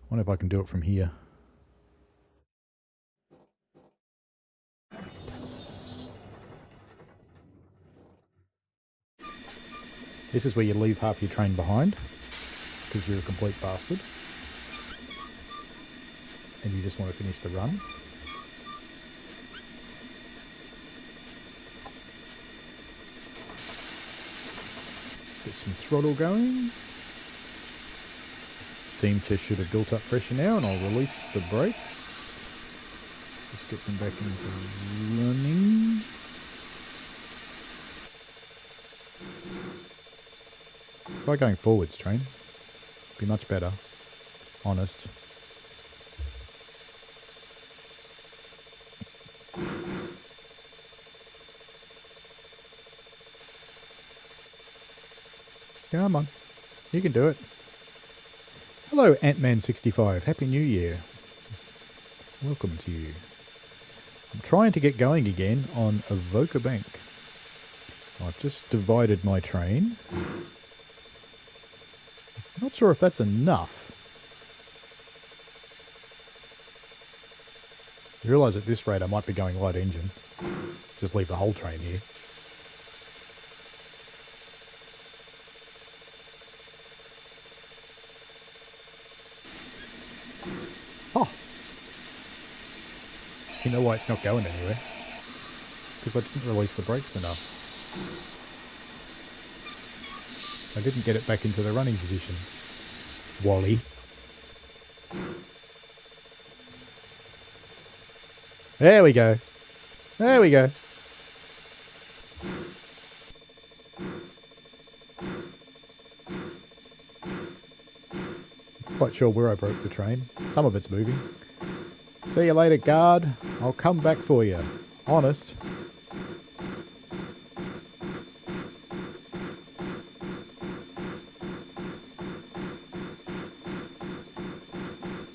Wonder if I can do it from here. This is where you leave half your train behind, because you're a complete bastard. And you just want to finish the run. Get some throttle going. Steam test should have built up pressure now, and I'll release the brakes. Just get them back into running. Try going forwards, train. Be much better. Honest. Come on. You can do it. Hello, Ant-Man65. Happy New Year. Welcome to you. I'm trying to get going again on Avoca Bank. I've just divided my train. Not sure if that's enough. You realise at this rate I might be going light engine. Just leave the whole train here. Oh. You know why it's not going anywhere? because I didn't release the brakes enough. I didn't get it back into the running position. Wally. There we go. There we go. Quite sure where I broke the train. Some of it's moving. See you later, guard. I'll come back for you. Honest.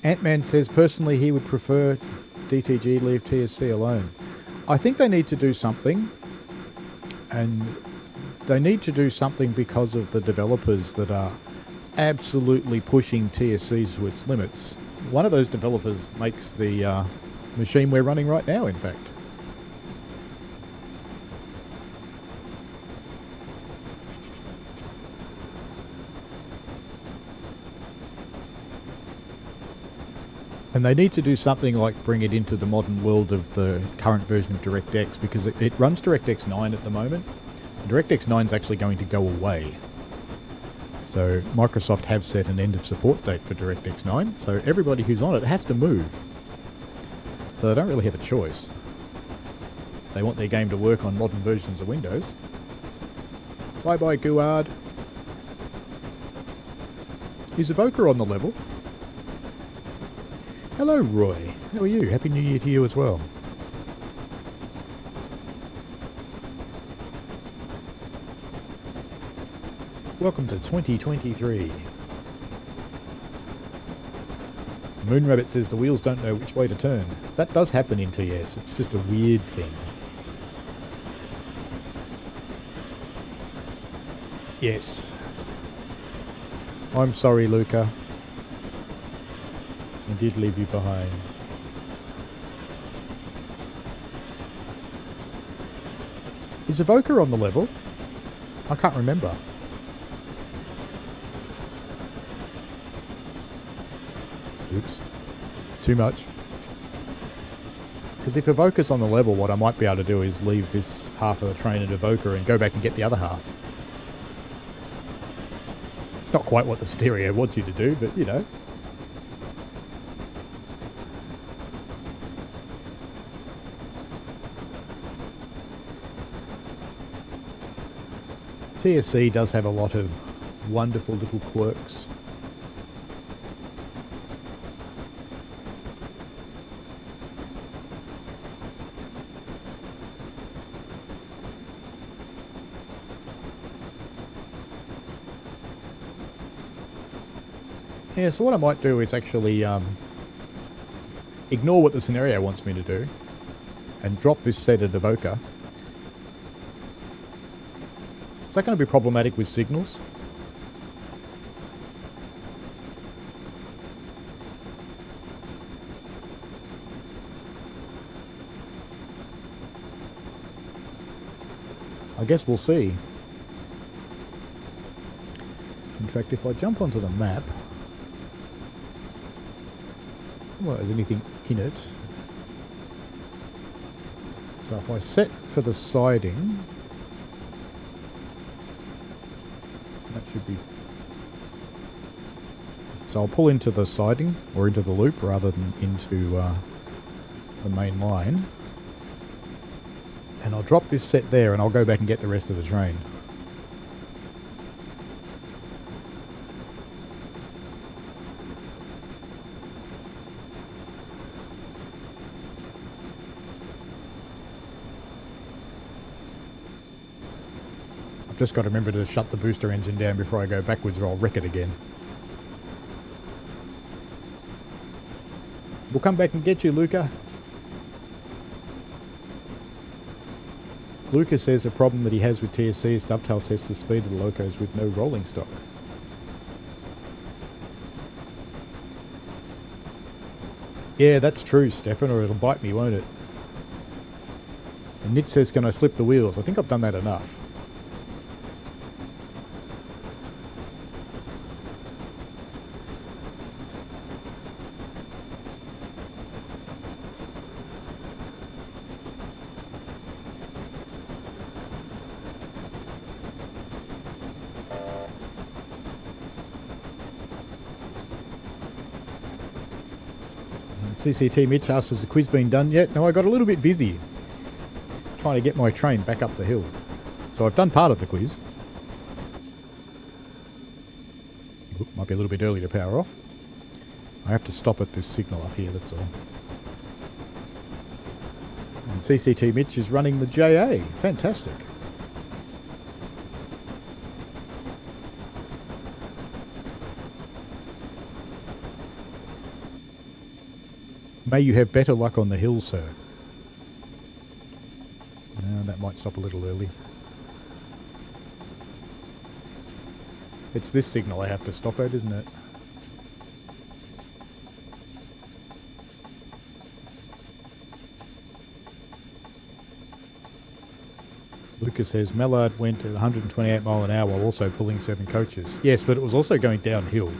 Ant-Man says personally he would prefer DTG leave TSC alone. I think they need to do something, and they need to do something because of the developers that are absolutely pushing TSC to its limits. One of those developers makes the machine we're running right now, in fact. And they need to do something like bring it into the modern world of the current version of DirectX, because it runs DirectX 9 at the moment. DirectX 9 is actually going to go away. So Microsoft have set an end of support date for DirectX 9, so everybody who's on it has to move. So they don't really have a choice. If they want their game to work on modern versions of Windows. Bye-bye, Guard. Is Evoker on the level? Hello, Roy. How are you? Happy New Year to you as well. Welcome to 2023. Moonrabbit says the wheels don't know which way to turn. That does happen in TS. It's just a weird thing. Yes. I'm sorry, Luca. I did leave you behind. Is Evoker on the level? I can't remember. Oops. Too much. Because if Evoker's on the level, what I might be able to do is leave this half of the train at Evoker and go back and get the other half. It's not quite what the stereo wants you to do, but you know. TSC does have a lot of wonderful little quirks. Yeah, so what I might do is actually ignore what the scenario wants me to do and drop this set at Evoker. Is that going to be problematic with signals? I guess we'll see. In fact, if I jump onto the map, well, there's anything in it. So if I set for the siding, that should be... So I'll pull into the siding, or into the loop, rather than into the main line. And I'll drop this set there, and I'll go back and get the rest of the train. I've just got to remember to shut the booster engine down before I go backwards, or I'll wreck it again. We'll come back and get you, Luca. Luca says a problem that he has with TSC is dovetail tests the speed of the locos with no rolling stock. Yeah, that's true, Stefan, or it'll bite me, won't it? And Nit says, can I slip the wheels? I think I've done that enough. CCT Mitch asks, has the quiz been done yet? No, I got a little bit busy trying to get my train back up the hill. So I've done part of the quiz. Might be a little bit early to power off. I have to stop at this signal up here, that's all. And CCT Mitch is running the JA. Fantastic. May you have better luck on the hill, sir. No, that might stop a little early. It's this signal I have to stop at, isn't it? Lucas says Mallard went at 128 mile an hour while also pulling 7 coaches. Yes, but it was also going downhill.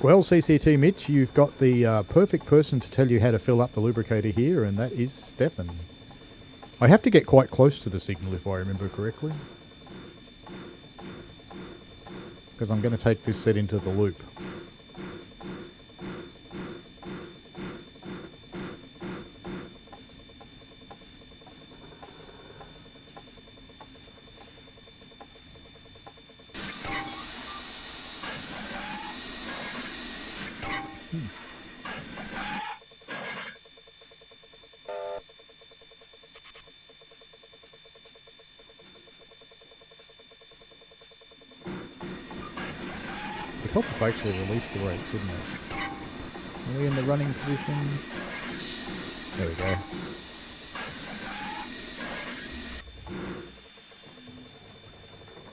Well, CCT Mitch, you've got the perfect person to tell you how to fill up the lubricator here, and that is Stefan. I have to get quite close to the signal if I remember correctly, because I'm going to take this set into the loop. Actually release the brakes, wouldn't it? Are we in the running position? There we go.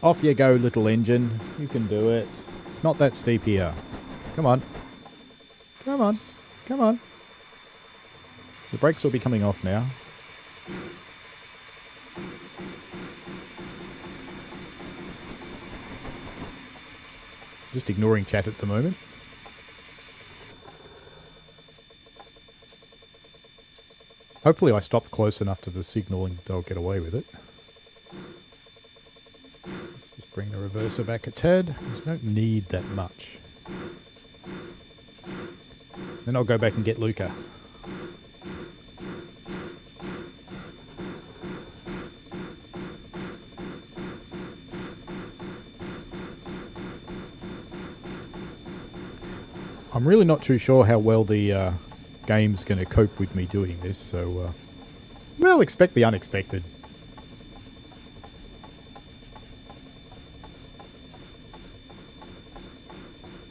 Off you go, little engine. You can do it. It's not that steep here. Come on. Come on. Come on. The brakes will be coming off now. Just ignoring chat at the moment. Hopefully I stopped close enough to the signal and I'll get away with it. Just bring the reverser back a tad. Just don't need that much. Then I'll go back and get Luca. I'm really not too sure how well the game's going to cope with me doing this, so, well, expect the unexpected.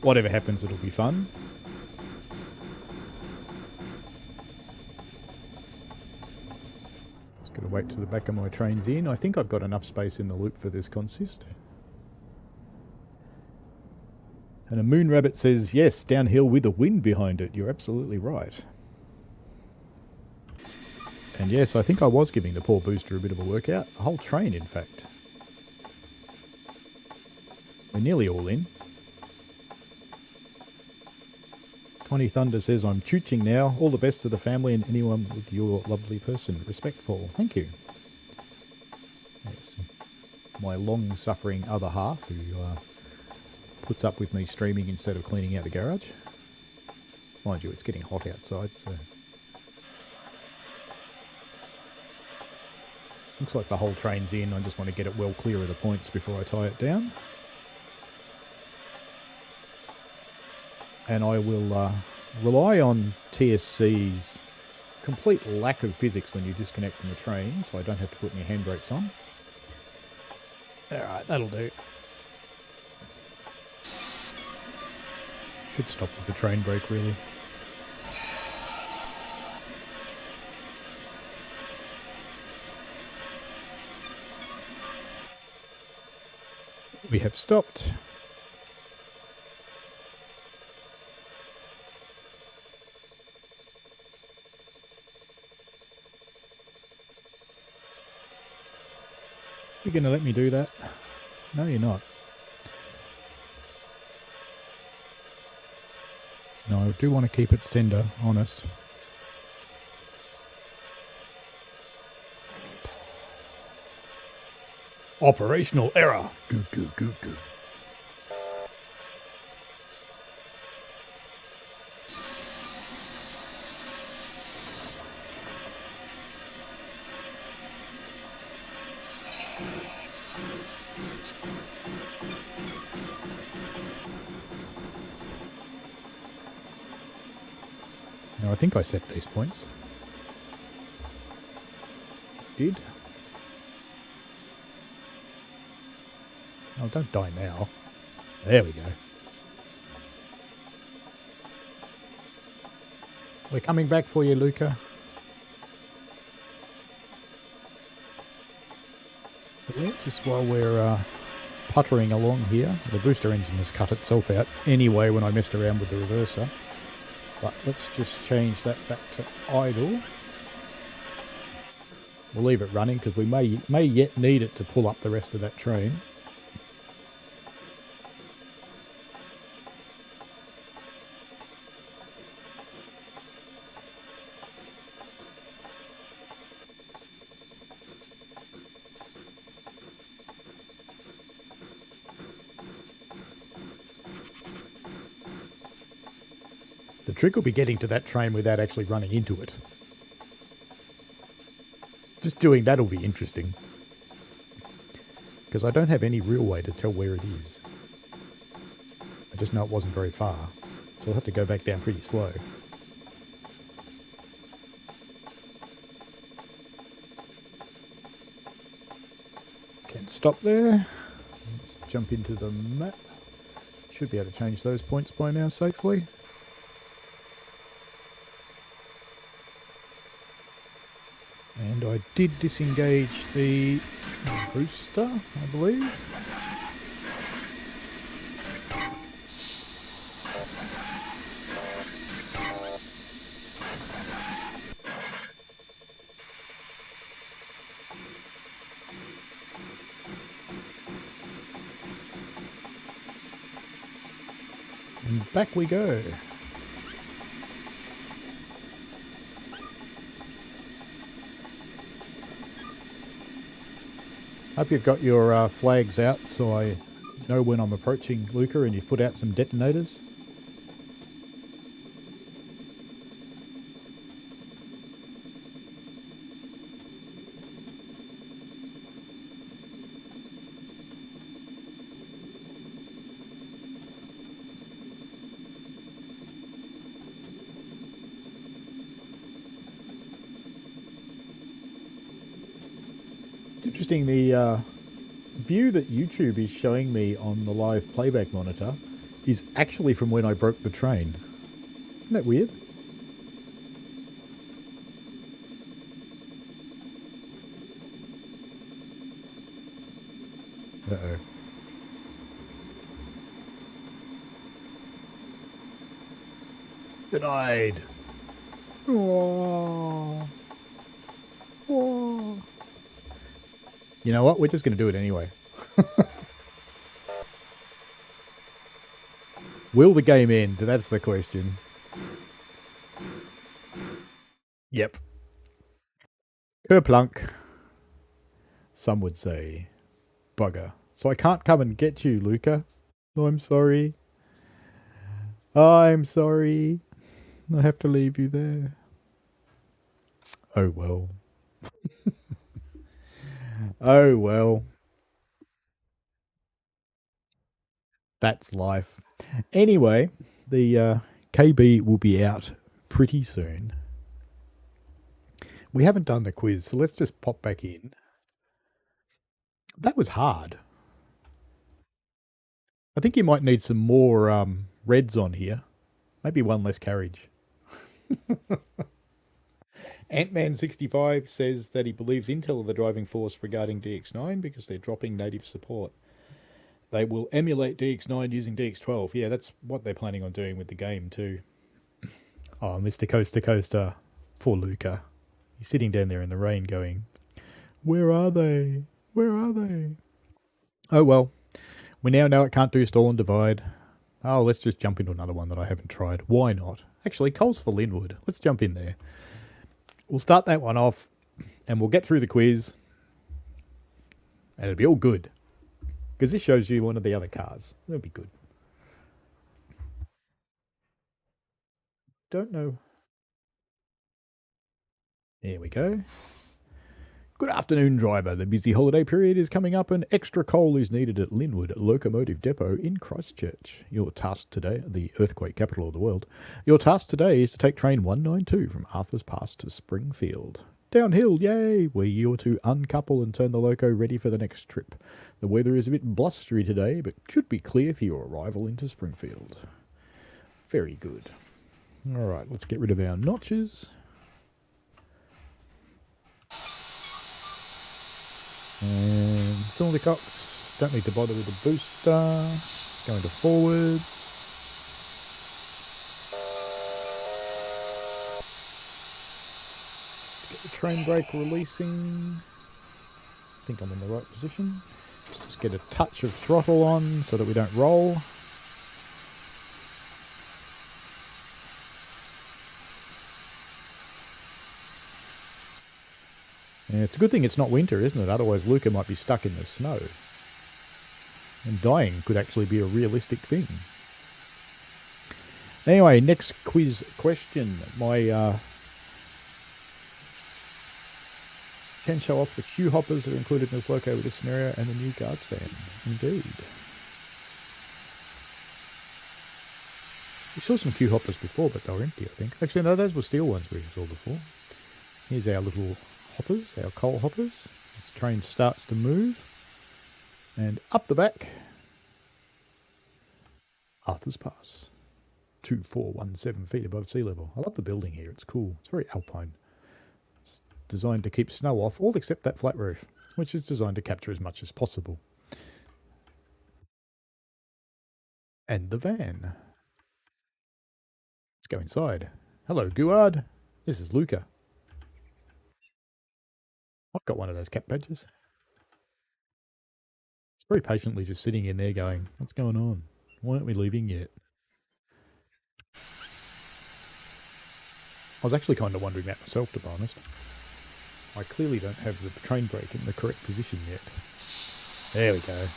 Whatever happens, it'll be fun. Just got to wait till the back of my train's in. I think I've got enough space in the loop for this consist. And a Moon Rabbit says, yes, downhill with a wind behind it. You're absolutely right. And yes, I think I was giving the poor booster a bit of a workout. A whole train, in fact. We're nearly all in. 20 Thunder says, I'm chooching now. All the best to the family and anyone with your lovely person. Respect, Paul. Thank you. Yes. My long-suffering other half who... puts up with me streaming instead of cleaning out the garage. Mind you, it's getting hot outside, so... Looks like the whole train's in. I just want to get it well clear of the points before I tie it down. And I will rely on TSC's complete lack of physics when you disconnect from the train, so I don't have to put my handbrakes on. Alright, that'll do. Should stop with the train brake, really. We have stopped. You're going to let me do that? No, you're not. No, I do want to keep it tender, honest. Operational error. Goo, goo, goo, goo. Now I think I set these points. Did. Oh, don't die now. There we go. We're coming back for you, Luca. Yeah, just while we're puttering along here, the booster engine has cut itself out anyway when I messed around with the reverser. But let's just change that back to idle. We'll leave it running because we may yet need it to pull up the rest of that train. The trick will be getting to that train without actually running into it. Just doing that will be interesting. Because I don't have any real way to tell where it is. I just know it wasn't very far. So I'll have to go back down pretty slow. Can stop there. Let's jump into the map. Should be able to change those points by now safely. And I did disengage the booster, I believe. And back we go. Hope you've got your flags out so I know when I'm approaching Luca and you've put out some detonators. It's interesting, the view that YouTube is showing me on the live playback monitor is actually from when I broke the train. Isn't that weird? Uh-oh. Denied. Oh. Oh. You know what? We're just going to do it anyway. Will the game end? That's the question. Yep. Kerplunk. Some would say bugger. So I can't come and get you, Luca. Oh, I'm sorry. I'm sorry. I have to leave you there. Oh well. Oh well. That's life. Anyway, the KB will be out pretty soon. We haven't done the quiz, so let's just pop back in. That was hard. I think you might need some more reds on here. Maybe one less carriage. Ant-Man65 says that he believes Intel are the driving force regarding DX9 because they're dropping native support. They will emulate DX9 using DX12. Yeah, that's what they're planning on doing with the game too. Oh, Mr. Coaster Coaster. Poor Luca. He's sitting down there in the rain going, where are they? Where are they? Oh well. We now know it can't do stall and divide. Oh, let's just jump into another one that I haven't tried. Why not? Actually, coals for Linwood. Let's jump in there. We'll start that one off and we'll get through the quiz and it'll be all good. Because this shows you one of the other cars. That'll be good. Don't know. There we go. Good afternoon, driver. The busy holiday period is coming up and extra coal is needed at Linwood Locomotive Depot in Christchurch. Your task today, the earthquake capital of the world, your task today is to take train 192 from Arthur's Pass to Springfield. Downhill, yay, where you're to uncouple and turn the loco ready for the next trip. The weather is a bit blustery today, but should be clear for your arrival into Springfield. Very good. All right, let's get rid of our notches. And cylinder cocks, don't need to bother with the booster. It's going to forwards. Let's get the train brake releasing. I think I'm in the right position. Let's just get a touch of throttle on so that we don't roll. Yeah, it's a good thing it's not winter, isn't it? Otherwise Luca might be stuck in the snow. And dying could actually be a realistic thing. Anyway, next quiz question. Can show off the queue hoppers that are included in this loco with this scenario and the new guards van. Indeed. We saw some queue hoppers before, but they were empty, I think. Actually, no, those were steel ones we saw before. Here's our little hoppers, our coal hoppers. This train starts to move. And up the back, Arthur's Pass. 2417 feet above sea level. I love the building here, it's cool. It's very alpine. It's designed to keep snow off, all except that flat roof, which is designed to capture as much as possible. And the van. Let's go inside. Hello, Guard. This is Luca. I've got one of those cap badges. It's very patiently just sitting in there going, what's going on? Why aren't we leaving yet? I was actually kind of wondering that myself, to be honest. I clearly don't have the train brake in the correct position yet. There we go.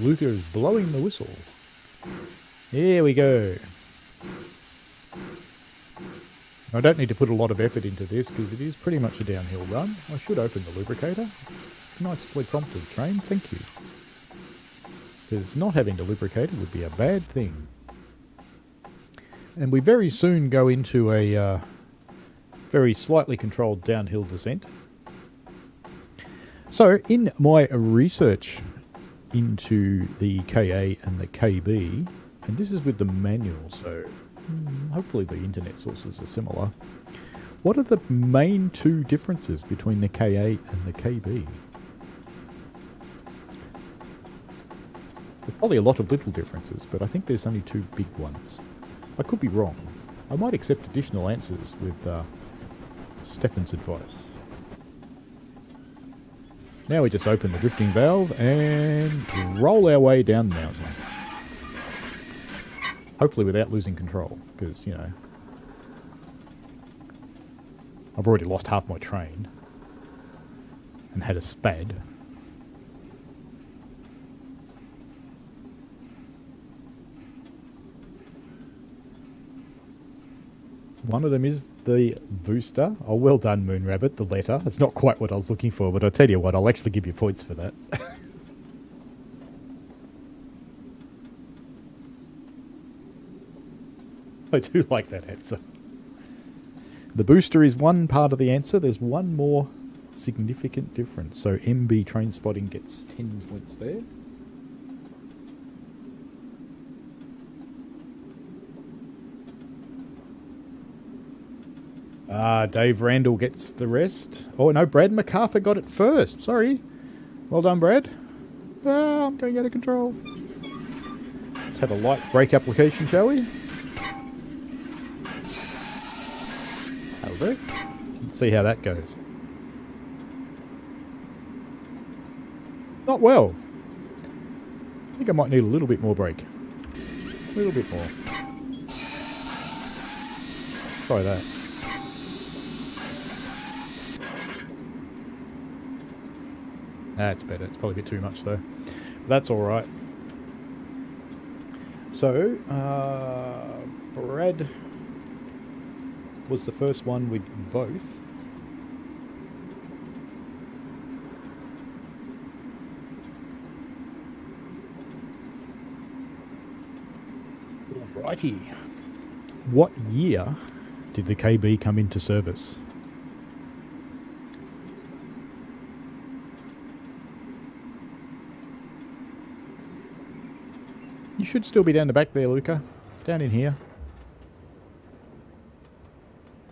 Luca is blowing the whistle. There we go. I don't need to put a lot of effort into this because it is pretty much a downhill run. I should open the lubricator. Nicely prompted, train, thank you. Because not having to lubricate it would be a bad thing. And we very soon go into a very slightly controlled downhill descent. So in my research into the KA and the KB, and this is with the manual, so hopefully the internet sources are similar. What are the main two differences between the KA and the KB? There's probably a lot of little differences, but I think there's only two big ones. I could be wrong. I might accept additional answers with Stefan's advice. Now we just open the drifting valve and roll our way down the mountain. Hopefully without losing control, because, you know, I've already lost half my train and had a spad. One of them is the booster. Oh, well done, Moon Rabbit, the letter. It's not quite what I was looking for, but I'll tell you what, I'll actually give you points for that. I do like that answer. The booster is one part of the answer. There's one more significant difference. So MB train spotting gets 10 points there. Dave Randall gets the rest. Oh, no, Brad MacArthur got it first. Sorry. Well done, Brad. I'm going out of control. Let's have a light brake application, shall we? Let's see how that goes. Not well. I think I might need a little bit more brake. A little bit more. Try that. That's better. It's probably a bit too much though. But that's alright. So, Hillside was the first one with both. Alrighty. What year did the KB come into service? You should still be down the back there, Luca. Down in here.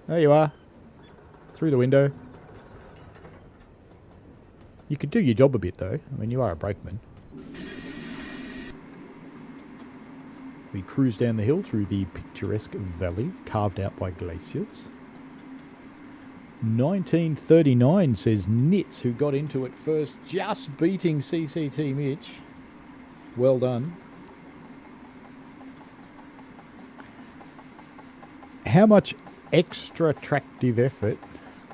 There you are. Through the window. You could do your job a bit, though. I mean, you are a brakeman. We cruise down the hill through the picturesque valley carved out by glaciers. 1939, says Nitz, who got into it first, just beating CCT Mitch. Well done. How much extra tractive effort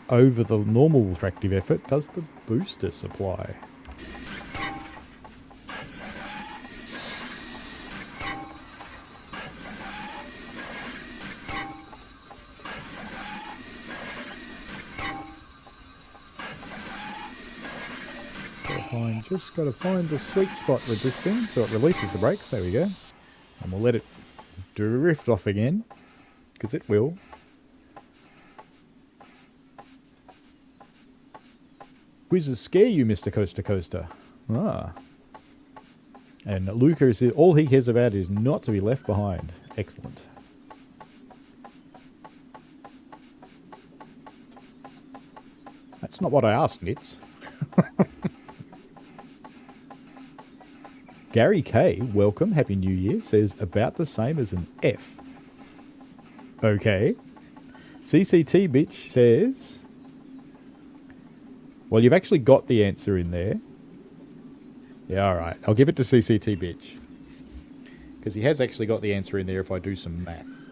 over the normal tractive effort does the booster supply? Just got to find the sweet spot with this thing so it releases the brakes. There we go. And we'll let it drift off again, because it will. Quizzes scare you, Mr. Coaster Coaster. Ah. And Luca is all he cares about is not to be left behind. Excellent. That's not what I asked, Nitz. Gary K, welcome, Happy New Year, says about the same as an F. Okay. CCT Bitch says, well, you've actually got the answer in there. Yeah, alright. I'll give it to CCT Bitch. Because he has actually got the answer in there if I do some maths.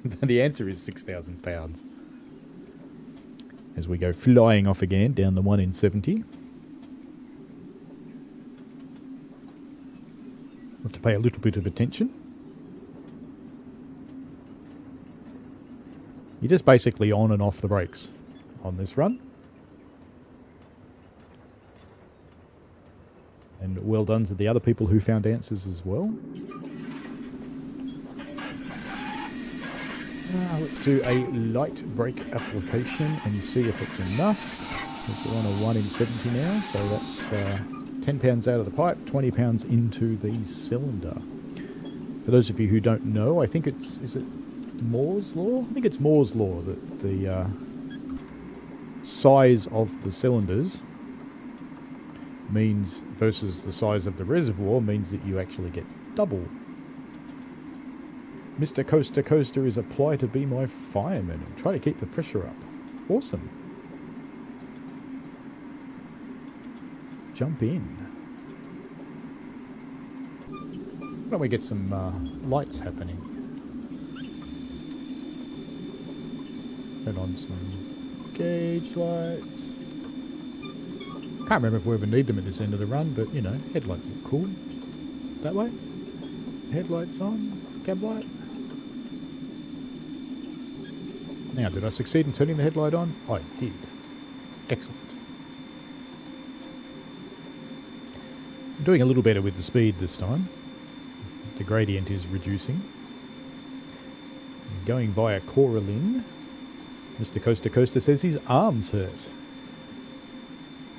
The answer is 6,000 pounds. As we go flying off again down the 1 in 70. Have to pay a little bit of attention. You're just basically on and off the brakes on this run. And well done to the other people who found answers as well. Let's do a light brake application and see if it's enough. Because we're on a 1 in 70 now, so that's 10 pounds out of the pipe, 20 pounds into the cylinder. For those of you who don't know, I think it's, is it Moore's Law? I think it's Moore's Law that the size of the cylinders means, versus the size of the reservoir, means that you actually get double. Mr. Coaster Coaster is apply to be my fireman and try to keep the pressure up. Awesome. Jump in. Why don't we get some lights happening? Turn on some gauge lights. Can't remember if we ever need them at this end of the run, but you know, headlights look cool. That way. Headlights on. Cab light. Now, did I succeed in turning the headlight on? I did. Excellent. I'm doing a little better with the speed this time. The gradient is reducing. Going via Coraline. Mr. Coaster Coaster says his arms hurt.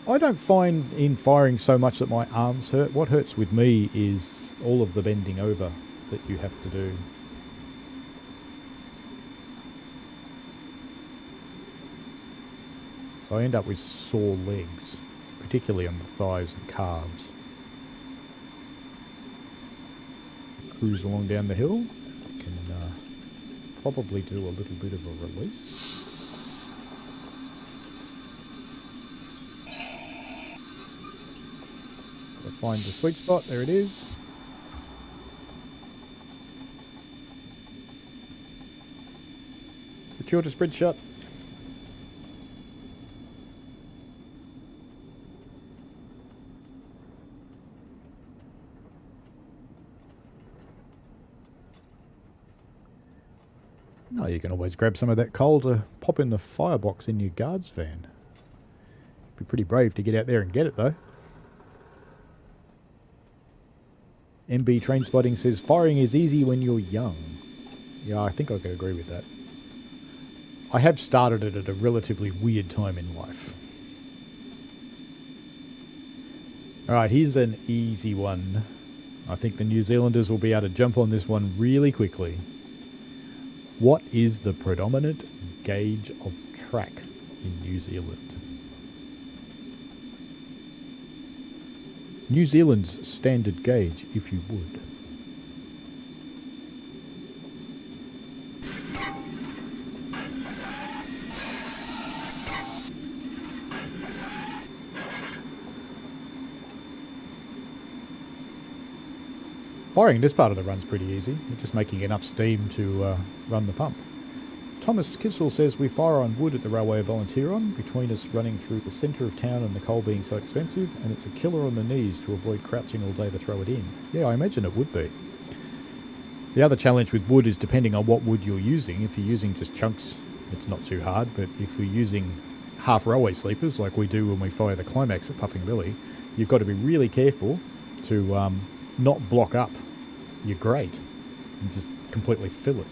I don't find in firing so much that my arms hurt. What hurts with me is all of the bending over that you have to do. So I end up with sore legs, particularly on the thighs and calves. Cruise along down the hill. Can probably do a little bit of a release. Gotta find the sweet spot. There it is. Fortuitous spread shut. No, you can always grab some of that coal to pop in the firebox in your guard's van. Be pretty brave to get out there and get it, though. MB Train Spotting says, firing is easy when you're young. Yeah, I think I could agree with that. I have started it at a relatively weird time in life. Alright, here's an easy one. I think the New Zealanders will be able to jump on this one really quickly. What is the predominant gauge of track in New Zealand? New Zealand's standard gauge, if you would. Firing this part of the run's pretty easy. We're just making enough steam to run the pump. Thomas Kissel says we fire on wood at the railway I volunteer on, between us running through the centre of town and the coal being so expensive, and it's a killer on the knees to avoid crouching all day to throw it in. Yeah, I imagine it would be. The other challenge with wood is depending on what wood you're using. If you're using just chunks, it's not too hard, but if you're using half railway sleepers like we do when we fire the Climax at Puffing Billy, you've got to be really careful to not block up your grate and just completely fill it.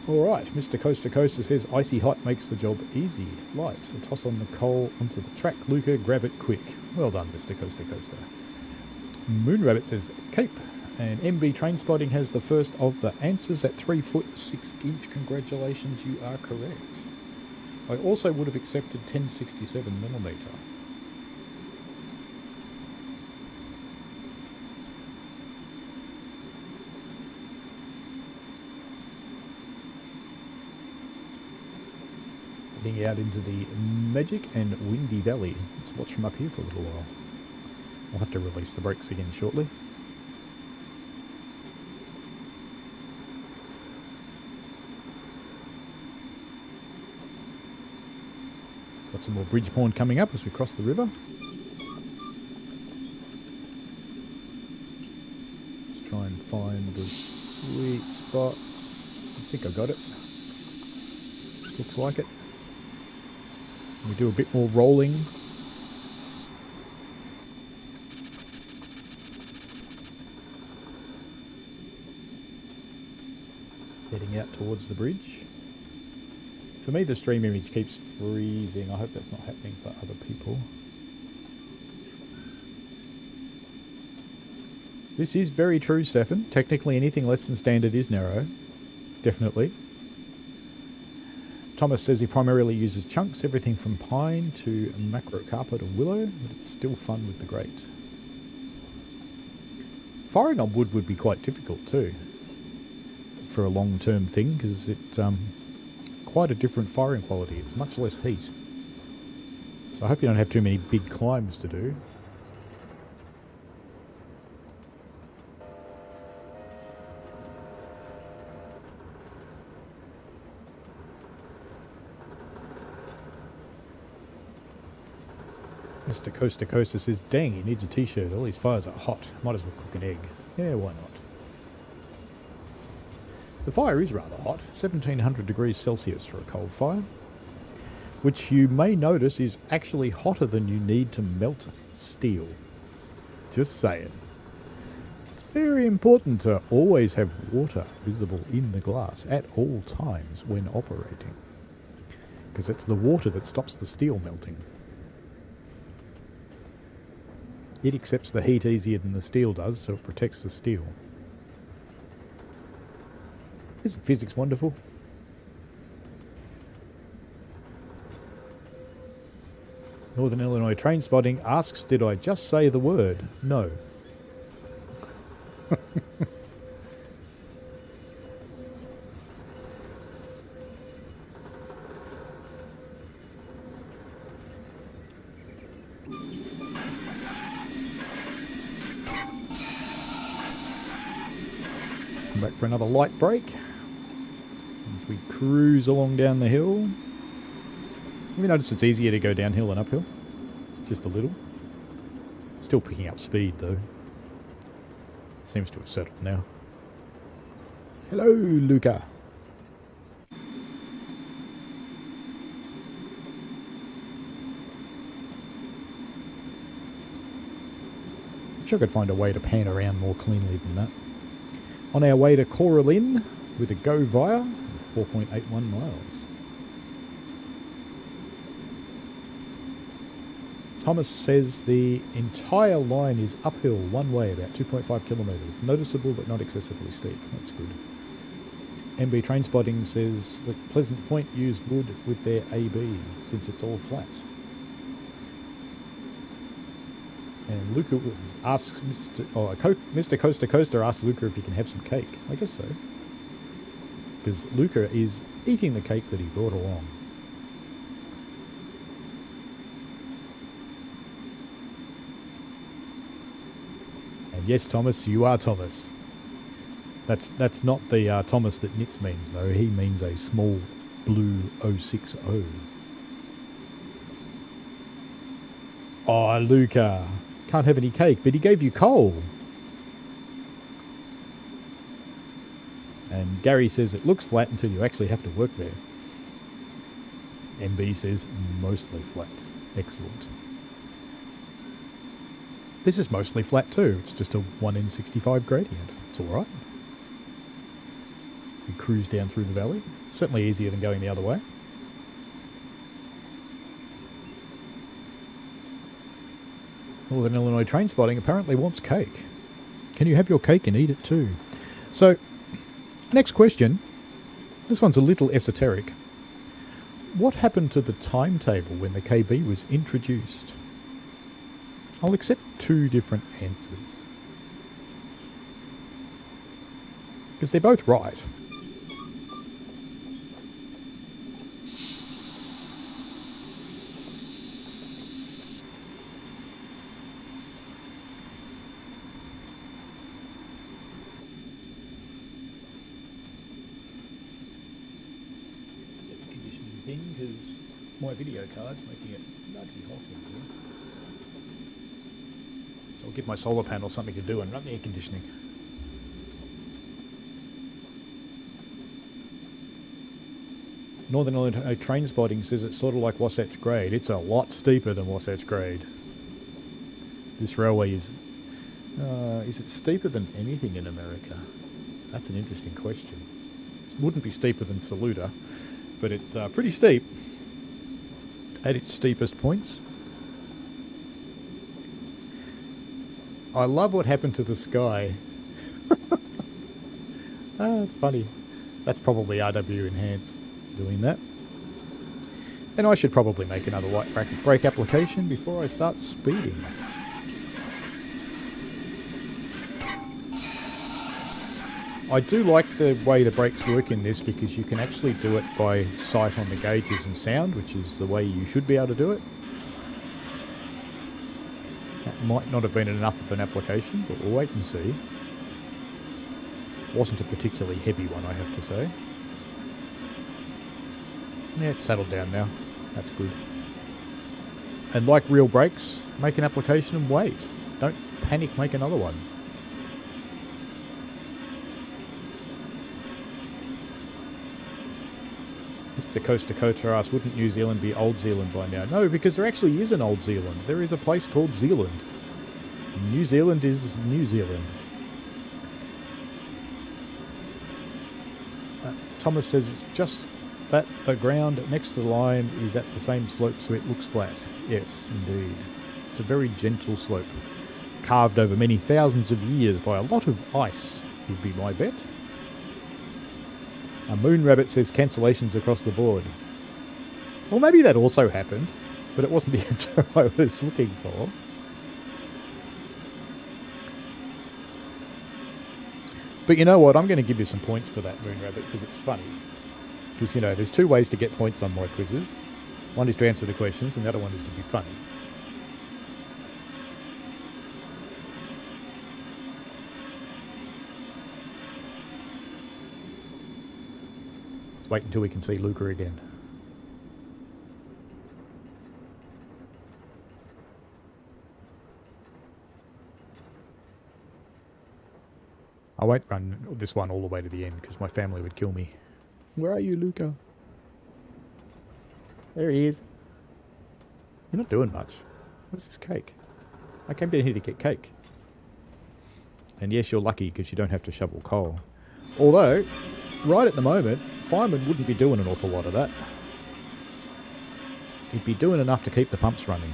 Alright, Mr. Coaster Coaster says icy hot makes the job easy. Light. A toss on the coal onto the track, Luca, grab it quick. Well done, Mr. Coaster Coaster. Moon Rabbit says Cape. And MB Train Spotting has the first of the answers at 3 foot 6 inch. Congratulations, you are correct. I also would have accepted 1067mm. Heading out into the magic and windy valley. Let's watch from up here for a little while. I'll have to release the brakes again shortly. Got some more bridge porn coming up as we cross the river. Let's try and find the sweet spot. I think I got it. Looks like it. We do a bit more rolling. Heading out towards the bridge. For me, the stream image keeps freezing. I hope that's not happening for other people. This is very true, Stefan. Technically, anything less than standard is narrow. Definitely. Thomas says he primarily uses chunks, everything from pine to macrocarpet or willow, but it's still fun with the grate. Firing on wood would be quite difficult too, for a long-term thing, because it's quite a different firing quality. It's much less heat. So I hope you don't have too many big climbs to do. Mr. Coaster Coaster says, dang, he needs a t-shirt. All these fires are hot. Might as well cook an egg. Yeah, why not? The fire is rather hot. 1700 degrees Celsius for a coal fire. Which you may notice is actually hotter than you need to melt steel. Just saying. It's very important to always have water visible in the glass at all times when operating. Because it's the water that stops the steel melting. It accepts the heat easier than the steel does, so it protects the steel. Isn't physics wonderful? Northern Illinois Train Spotting asks, did I just say the word? No. Back for another light break as we cruise along down the hill. Have you noticed it's easier to go downhill than uphill? Just a little. Still picking up speed though. Seems to have settled now. Hello, Luca. Wish I could find a way to pan around more cleanly than that. On our way to Coralin with a go via 4.81 miles. Thomas says the entire line is uphill one way, about 2.5 kilometres. Noticeable but not excessively steep. That's good. MB Train Spotting says the Pleasant Point used wood with their AB since it's all flat. And Luca asks Mr. Coaster Coaster asks Luca if he can have some cake. I guess so. Because Luca is eating the cake that he brought along. Yes, Thomas, you are Thomas. That's not the Thomas that Nitz means, though. He means a small blue 060. Oh, Luca. Can't have any cake, but he gave you coal. And Gary says it looks flat until you actually have to work there. MB says mostly flat. Excellent. This is mostly flat too. It's just a 1 in 65 gradient. It's alright. We cruise down through the valley. It's certainly easier than going the other way. Northern Illinois Train Spotting apparently wants cake. Can you have your cake and eat it too? So, next question. This one's a little esoteric. What happened to the timetable when the KB was introduced? I'll accept 2 different answers. Because they're both right. Conditioning thing, because my video card's making it bloody hot in here. I'll give my solar panel something to do and run the air conditioning. Northern Illinois Train Spotting says it's sort of like Wasatch Grade. It's a lot steeper than Wasatch Grade. This railway is it steeper than anything in America? That's an interesting question. It wouldn't be steeper than Saluda, but it's pretty steep at its steepest points. I love what happened to the sky. It's funny. That's probably RW Enhance doing that. And I should probably make another light brake application before I start speeding. I do like the way the brakes work in this because you can actually do it by sight on the gauges and sound, which is the way you should be able to do it. That might not have been enough of an application, but we'll wait and see. Wasn't a particularly heavy one, I have to say. Yeah, it's settled down now. That's good. And like real brakes, make an application and wait. Don't panic, make another one. The Coast Dakota asks, wouldn't New Zealand be Old Zealand by now? No, because there actually is an Old Zealand. There is a place called Zealand. New Zealand is New Zealand. Thomas says it's just that the ground next to the line is at the same slope, so it looks flat. Yes, indeed. It's a very gentle slope, carved over many thousands of years by a lot of ice, would be my bet. A Moon Rabbit says cancellations across the board. Well, maybe that also happened, but it wasn't the answer I was looking for. But you know what? I'm going to give you some points for that, Moon Rabbit, because it's funny. Because, you know, there's 2 ways to get points on my quizzes. One is to answer the questions, and the other one is to be funny. Let's wait until we can see Luca again. I won't run this one all the way to the end because my family would kill me. Where are you, Luca? There he is. You're not doing much. What's this cake? I came down here to get cake. And yes, you're lucky because you don't have to shovel coal. Although, right at the moment, fireman wouldn't be doing an awful lot of that. He'd be doing enough to keep the pumps running.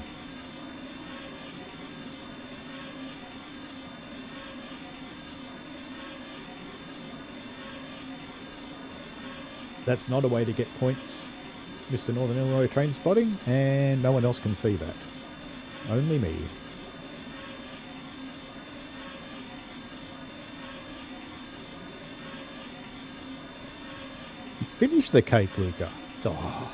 That's not a way to get points, Mr. Northern Illinois Train Spotting, and no one else can see that. Only me. Finish the cake, Luca. Oh.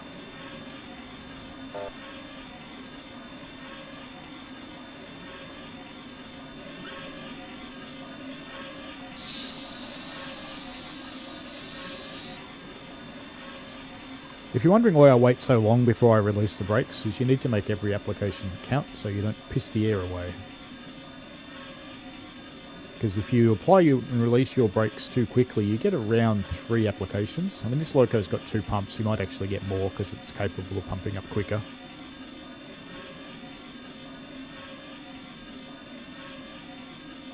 If you're wondering why I wait so long before I release the brakes, is you need to make every application count so you don't piss the air away. Because if you apply and release your brakes too quickly, you get around 3 applications. I mean, this loco's got 2 pumps. You might actually get more because it's capable of pumping up quicker.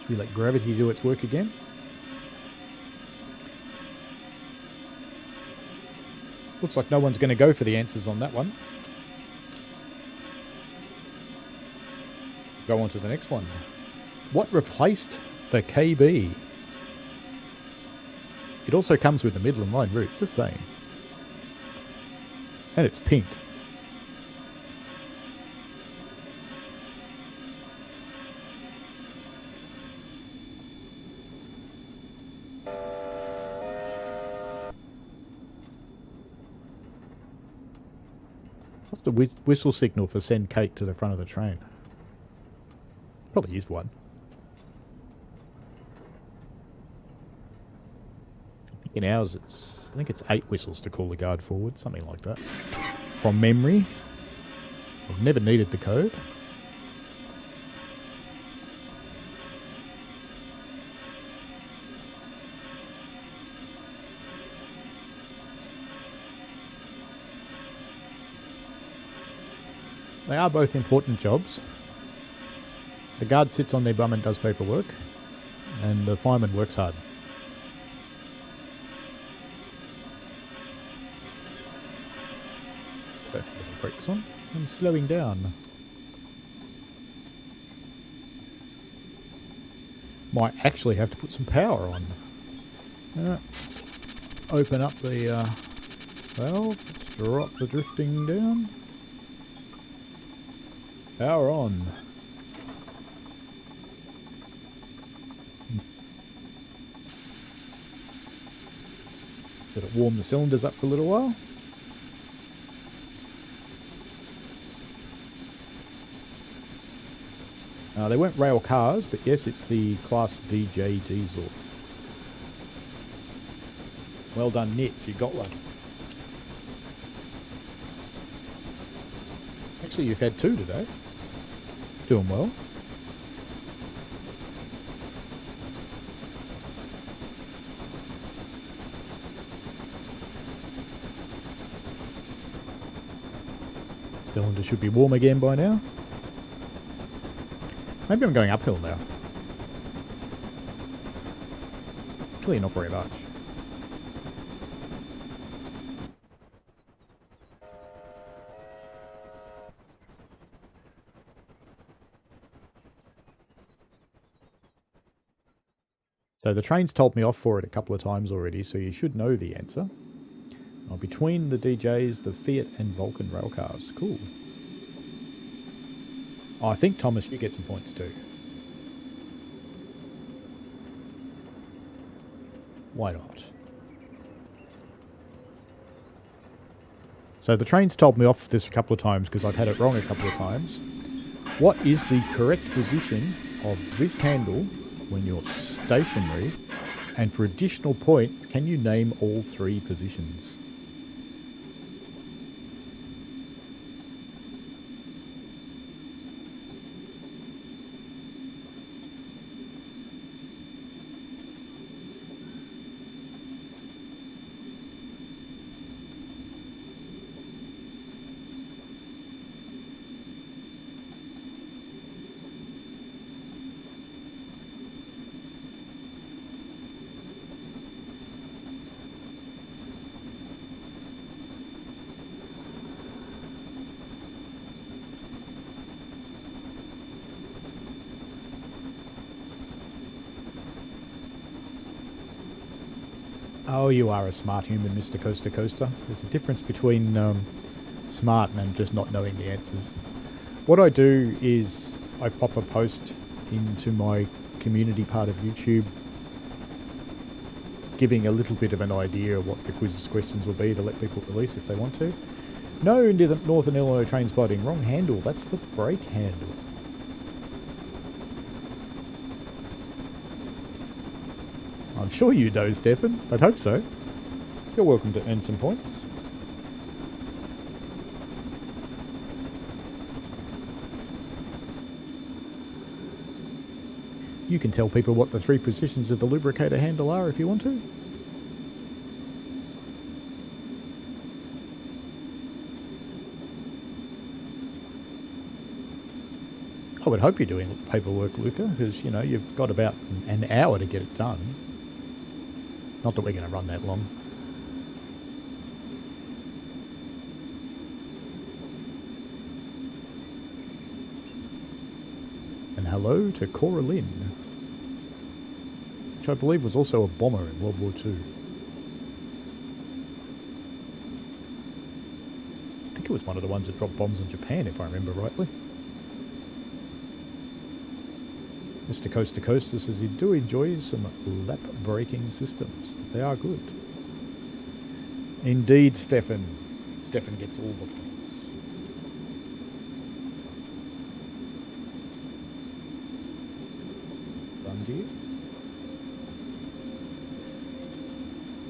Should we let gravity do its work again? Looks like no one's going to go for the answers on that one. Go on to the next one. What replaced the KB? It also comes with the Midland Line route, just saying. And it's pink. What's the whistle signal for send cake to the front of the train? Probably is one. In ours, I think it's 8 whistles to call the guard forward, something like that. From memory. I've never needed the code. They are both important jobs. The guard sits on their bum and does paperwork, and the fireman works hard. Brakes on. I'm slowing down. Might actually have to put some power on. Let's open up the valve. Let's drop the drifting down. Power on. Let it warm the cylinders up for a little while. They weren't rail cars, but yes, it's the Class DJ diesel. Well done, Nits, you got one. Actually, you've had 2 today. Doing well. Cylinder should be warm again by now. Maybe I'm going uphill now. Actually, not very much. So the train's told me off for it a couple of times already, so you should know the answer. Between the DJs, the Fiat and Vulcan railcars. Cool. Oh, I think, Thomas, you get some points too. Why not? So the train's told me off this a couple of times because I've had it wrong a couple of times. What is the correct position of this handle when you're stationary? And for additional point, can you name all 3 positions? Oh, you are a smart human, Mr. Coaster Coaster. There's a difference between smart and just not knowing the answers. What I do is I pop a post into my community part of YouTube giving a little bit of an idea of what the quiz questions will be to let people release if they want to. No, Northern Illinois train spotting. Wrong handle. That's the brake handle. I'm sure you know, Stefan. I'd hope so. You're welcome to earn some points. You can tell people what the 3 positions of the lubricator handle are if you want to. I would hope you're doing paperwork, Luca, because, you know, you've got about an hour to get it done. Not that we're going to run that long. And hello to Cora Lynn, which I believe was also a bomber in World War II. I think it was one of the ones that dropped bombs on Japan, if I remember rightly. Mr. Coast to Coaster says he do enjoy some lap braking systems. They are good. Indeed, Stefan. Stefan gets all the points. Done, dear.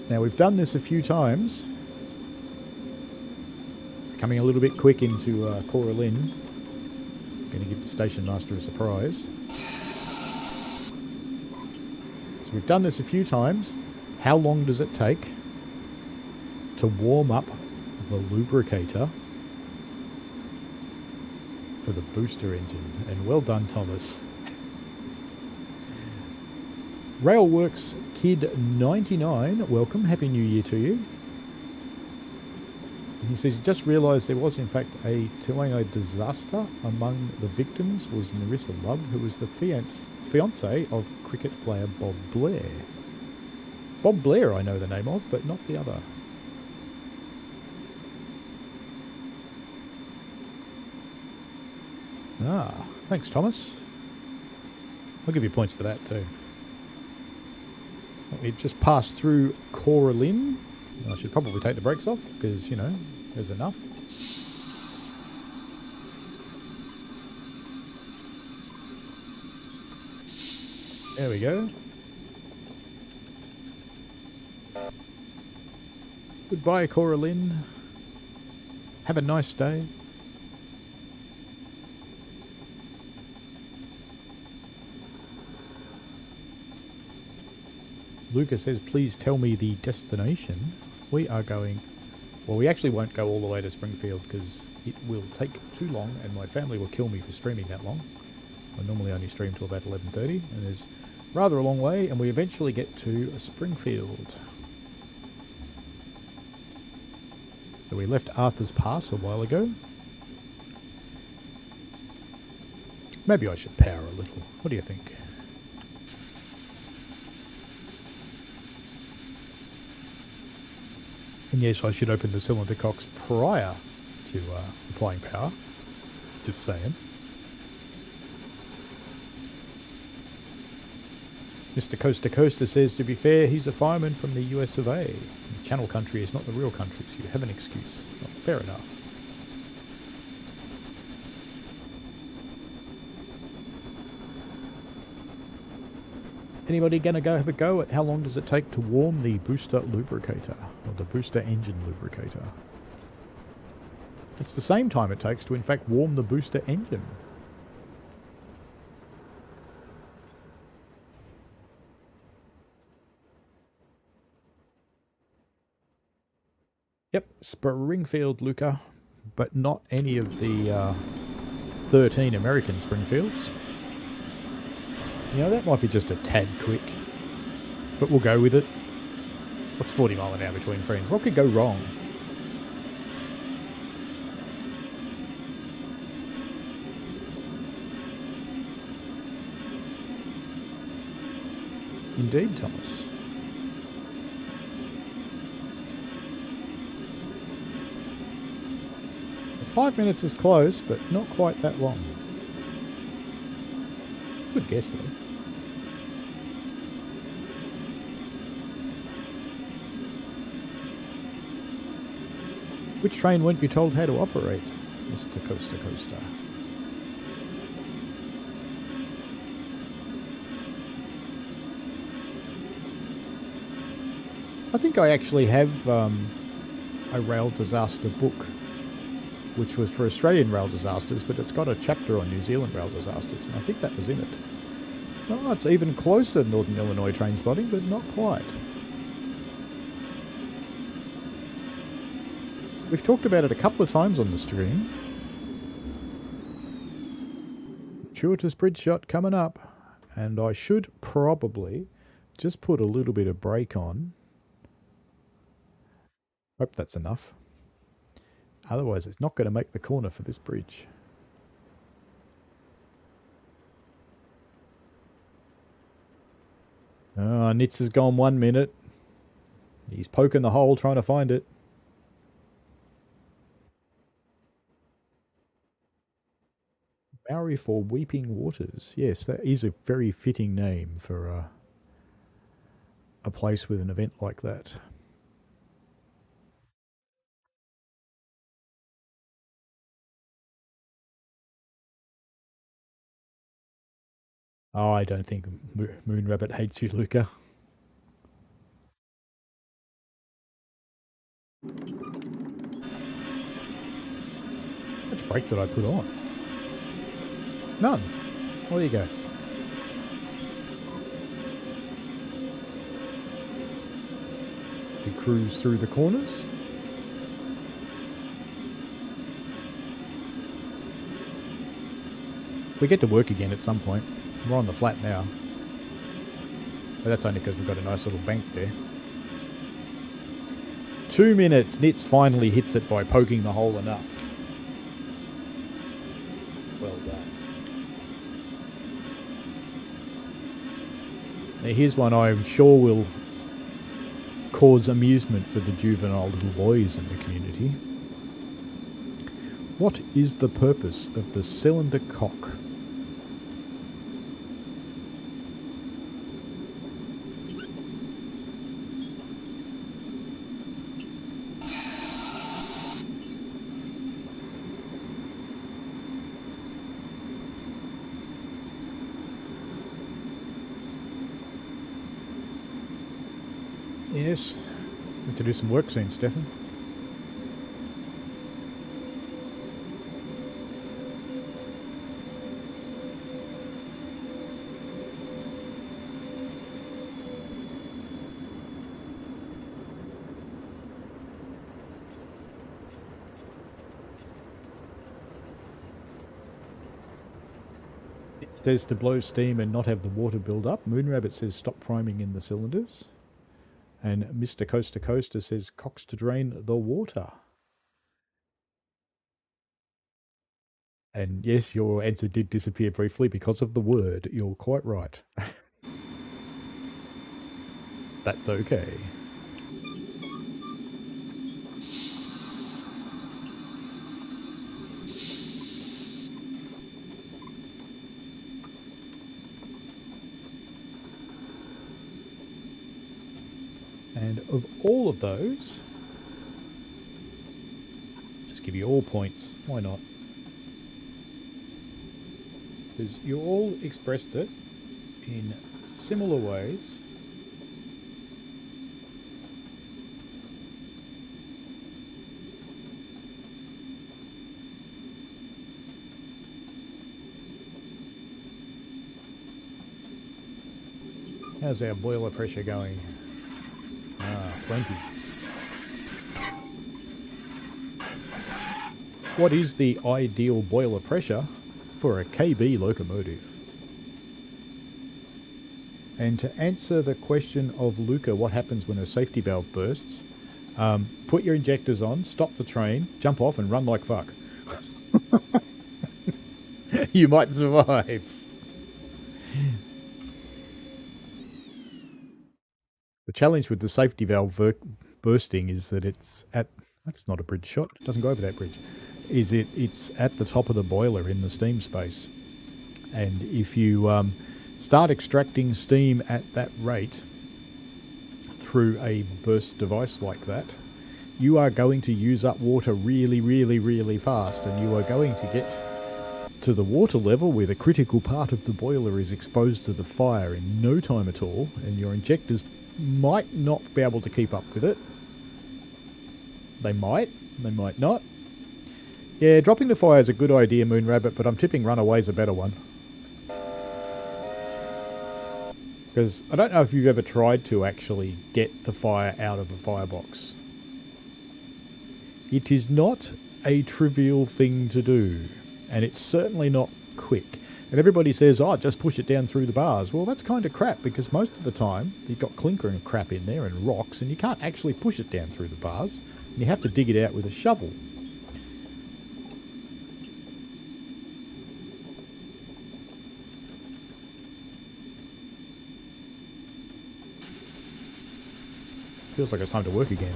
Now, we've done this a few times. Coming a little bit quick into Cora Lynn. Going to give the station master a surprise. So we've done this a few times. How long does it take to warm up the lubricator for the booster engine? And well done, Thomas. Railworks Kid 99, welcome. Happy New Year to you. And he says he just realised there was in fact a Tuango disaster. Among the victims was Narissa Love, who was the fiance of cricket player Bob Blair. Bob Blair I know the name of, but not the other. Ah, thanks Thomas. I'll give you points for that too. It just passed through Cora Lynn. I should probably take the brakes off because, you know, there's enough. There we go. Goodbye, Cora Lynn. Have a nice day. Luca says, please tell me the destination. We are going... Well, we actually won't go all the way to Springfield because it will take too long and my family will kill me for streaming that long. I normally only stream till about 11:30 and there's rather a long way and we eventually get to Springfield. So we left Arthur's Pass a while ago. Maybe I should power a little. What do you think? And yes, I should open the cylinder cocks prior to applying power. Just saying. Mr. Coaster Coaster says, to be fair, he's a fireman from the US of A. Channel country is not the real country, so you have an excuse. Well, fair enough. Anybody going to go have a go at how long does it take to warm the booster lubricator, or the booster engine lubricator? It's the same time it takes to in fact warm the booster engine. Yep, Springfield, Luca, but not any of the 13 American Springfields. You know, that might be just a tad quick, but we'll go with it. What's 40 mile an hour between friends? What could go wrong? Indeed, Thomas. 5 minutes is close, but not quite that long. Good guess, though. Which train weren't you told how to operate, Mr. Coaster Coaster? I think I actually have a rail disaster book, which was for Australian rail disasters, but it's got a chapter on New Zealand rail disasters, and I think that was in it. Oh, it's even closer, Northern Illinois train spotting, but not quite. We've talked about it a couple of times on the stream. Gratuitous bridge shot coming up, and I should probably just put a little bit of brake on. Hope that's enough. Otherwise, it's not going to make the corner for this bridge. Nitz has gone 1 minute. He's poking the hole trying to find it. Maori for Weeping Waters. Yes, that is a very fitting name for a place with an event like that. Oh, I don't think Moon Rabbit hates you, Luca. How much brake did I put on? None. Well, there you go. We cruise through the corners. We get to work again at some point. We're on the flat now. But that's only because we've got a nice little bank there. 2 minutes. Nitz finally hits it by poking the hole enough. Well done. Now here's one I'm sure will cause amusement for the juvenile little boys in the community. What is the purpose of the cylinder cock? Yes, need to do some work soon, Stefan. It says to blow steam and not have the water build up. Moonrabbit says stop priming in the cylinders. And Mr. Coaster Coaster says cocks to drain the water. And yes, your answer did disappear briefly because of the word. You're quite right. That's okay. And of all of those, just give you all points. Why not? Because you all expressed it in similar ways. How's our boiler pressure going? Plenty. What is the ideal boiler pressure for a KB locomotive? And to answer the question of Luca, what happens when a safety valve bursts? Put your injectors on, stop the train, jump off and run like fuck. You might survive. The challenge with the safety valve bursting is that it's at... That's not a bridge shot. It doesn't go over that bridge. is it's at the top of the boiler in the steam space. And if you start extracting steam at that rate through a burst device like that, you are going to use up water really, really, really fast, and you are going to get to the water level where the critical part of the boiler is exposed to the fire in no time at all, and your injectors might not be able to keep up with it. They might not. Yeah, dropping the fire is a good idea, Moon Rabbit, but I'm tipping Runaway's a better one. Because I don't know if you've ever tried to actually get the fire out of a firebox. It is not a trivial thing to do, and it's certainly not quick. And everybody says, oh, just push it down through the bars. Well, that's kind of crap, because most of the time you've got clinker and crap in there and rocks, and you can't actually push it down through the bars. And you have to dig it out with a shovel. Feels like it's time to work again.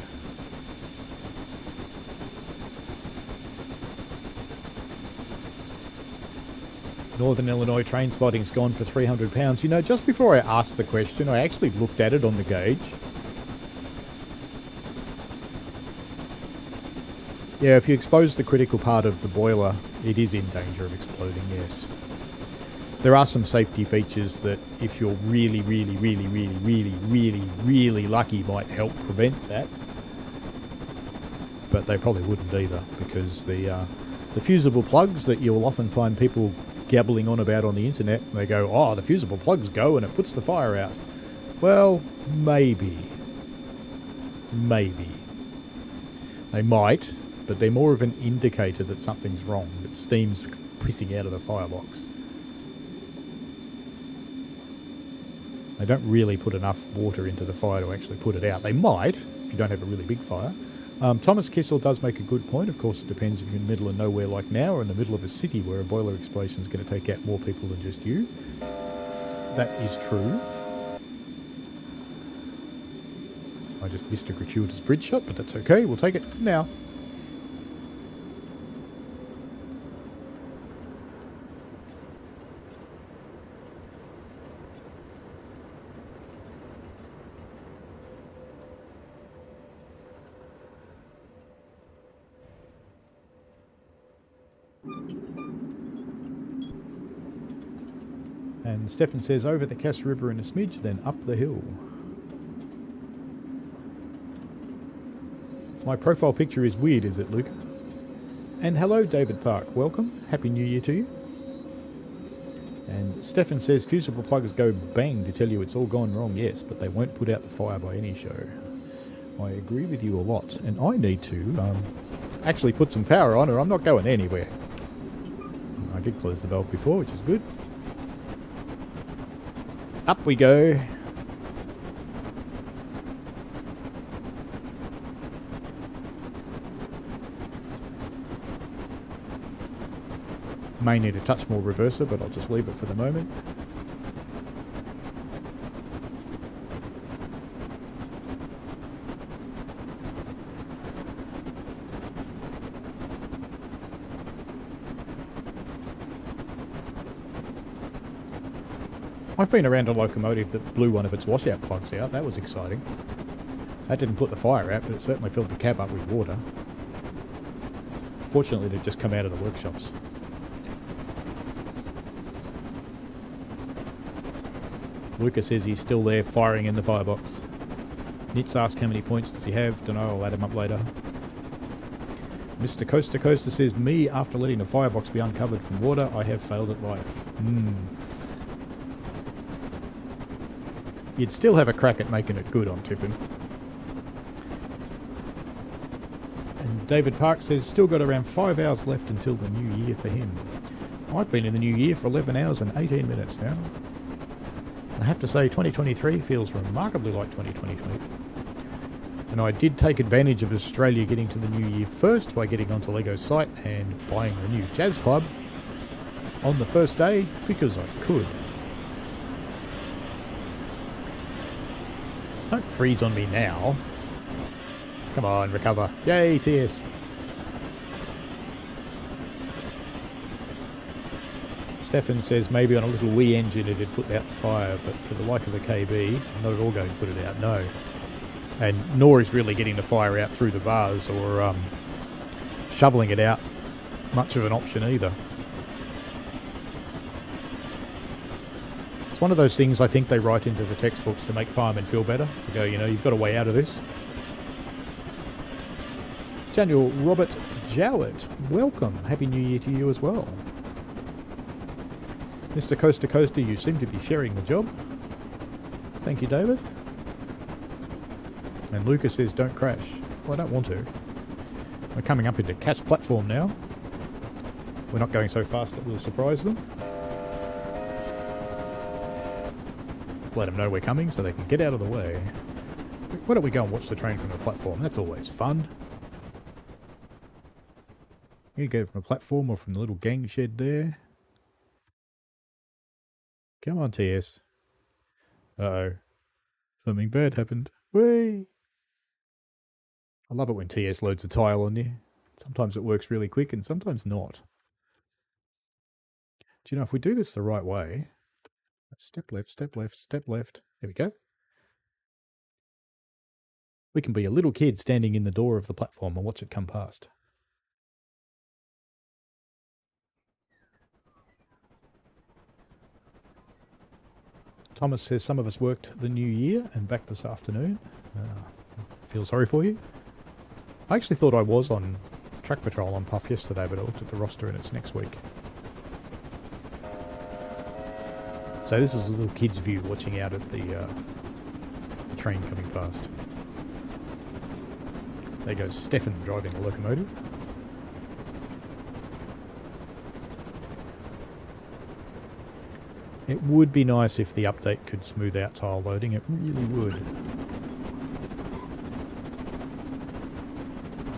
Northern Illinois train spotting's gone for £300. You know, just before I asked the question, I actually looked at it on the gauge. Yeah, if you expose the critical part of the boiler, it is in danger of exploding, yes. There are some safety features that, if you're really, really, really, really, really, really, really lucky, might help prevent that. But they probably wouldn't either, because the fusible plugs that you'll often find people gabbling on about on the internet, they go, oh, the fusible plugs go and it puts the fire out. Well, maybe. Maybe. They might, but they're more of an indicator that something's wrong, that steam's pissing out of the firebox. They don't really put enough water into the fire to actually put it out. They might, if you don't have a really big fire. Thomas Kissel does make a good point. Of course, it depends if you're in the middle of nowhere like now, or in the middle of a city where a boiler explosion is going to take out more people than just you. That is true. I just missed a gratuitous bridge shot, but that's okay. We'll take it now. And Stefan says, over the Cass River in a smidge, then up the hill. My profile picture is weird, is it, Luke? And hello, David Park. Welcome. Happy New Year to you. And Stefan says, fusible plugs go bang to tell you it's all gone wrong. Yes, but they won't put out the fire by any show. I agree with you a lot. And I need to actually put some power on, or I'm not going anywhere. I did close the valve before, which is good. Up we go. May need a touch more reverser, but I'll just leave it for the moment. I've been around a locomotive that blew one of its washout plugs out. That was exciting. That didn't put the fire out, but it certainly filled the cab up with water. Fortunately, they'd just come out of the workshops. Lucas says he's still there, firing in the firebox. Nitz asks how many points does he have. Don't know, I'll add him up later. Mr. Coaster Coaster says, me, after letting the firebox be uncovered from water, I have failed at life. You'd still have a crack at making it good, I'm tipping. And David Park says, still got around 5 hours left until the new year for him. I've been in the new year for 11 hours and 18 minutes now. I have to say, 2023 feels remarkably like 2022. And I did take advantage of Australia getting to the new year first by getting onto Lego's site and buying the new Jazz Club on the first day because I could. Don't freeze on me now. Come on, recover. Yay, TS. Stefan says maybe on a little wee engine it'd put out the fire, but for the like of a KB, I'm not at all going to put it out, no. And nor is really getting the fire out through the bars or shoveling it out much of an option either. It's one of those things I think they write into the textbooks to make firemen feel better. To go, you know, you've got a way out of this. Daniel Robert Jowett, welcome. Happy New Year to you as well. Mr. Coaster Coaster, you seem to be sharing the job. Thank you, David. And Lucas says, don't crash. Well, I don't want to. We're coming up into Cass platform now. We're not going so fast that we'll surprise them. Let's let them know we're coming so they can get out of the way. Why don't we go and watch the train from the platform? That's always fun. You go from a platform or from the little gang shed there. Come on, TS. Uh-oh. Something bad happened. Whee! I love it when TS loads a tile on you. Sometimes it works really quick and sometimes not. Do you know, if we do this the right way... Step left, step left, step left. There we go. We can be a little kid standing in the door of the platform and watch it come past. Thomas says some of us worked the new year and back this afternoon. Feel sorry for you. I actually thought I was on track patrol on Puff yesterday, but I looked at the roster and it's next week. So this is a little kid's view watching out at the train coming past. There goes Stefan driving the locomotive. It would be nice if the update could smooth out tile loading. It really would.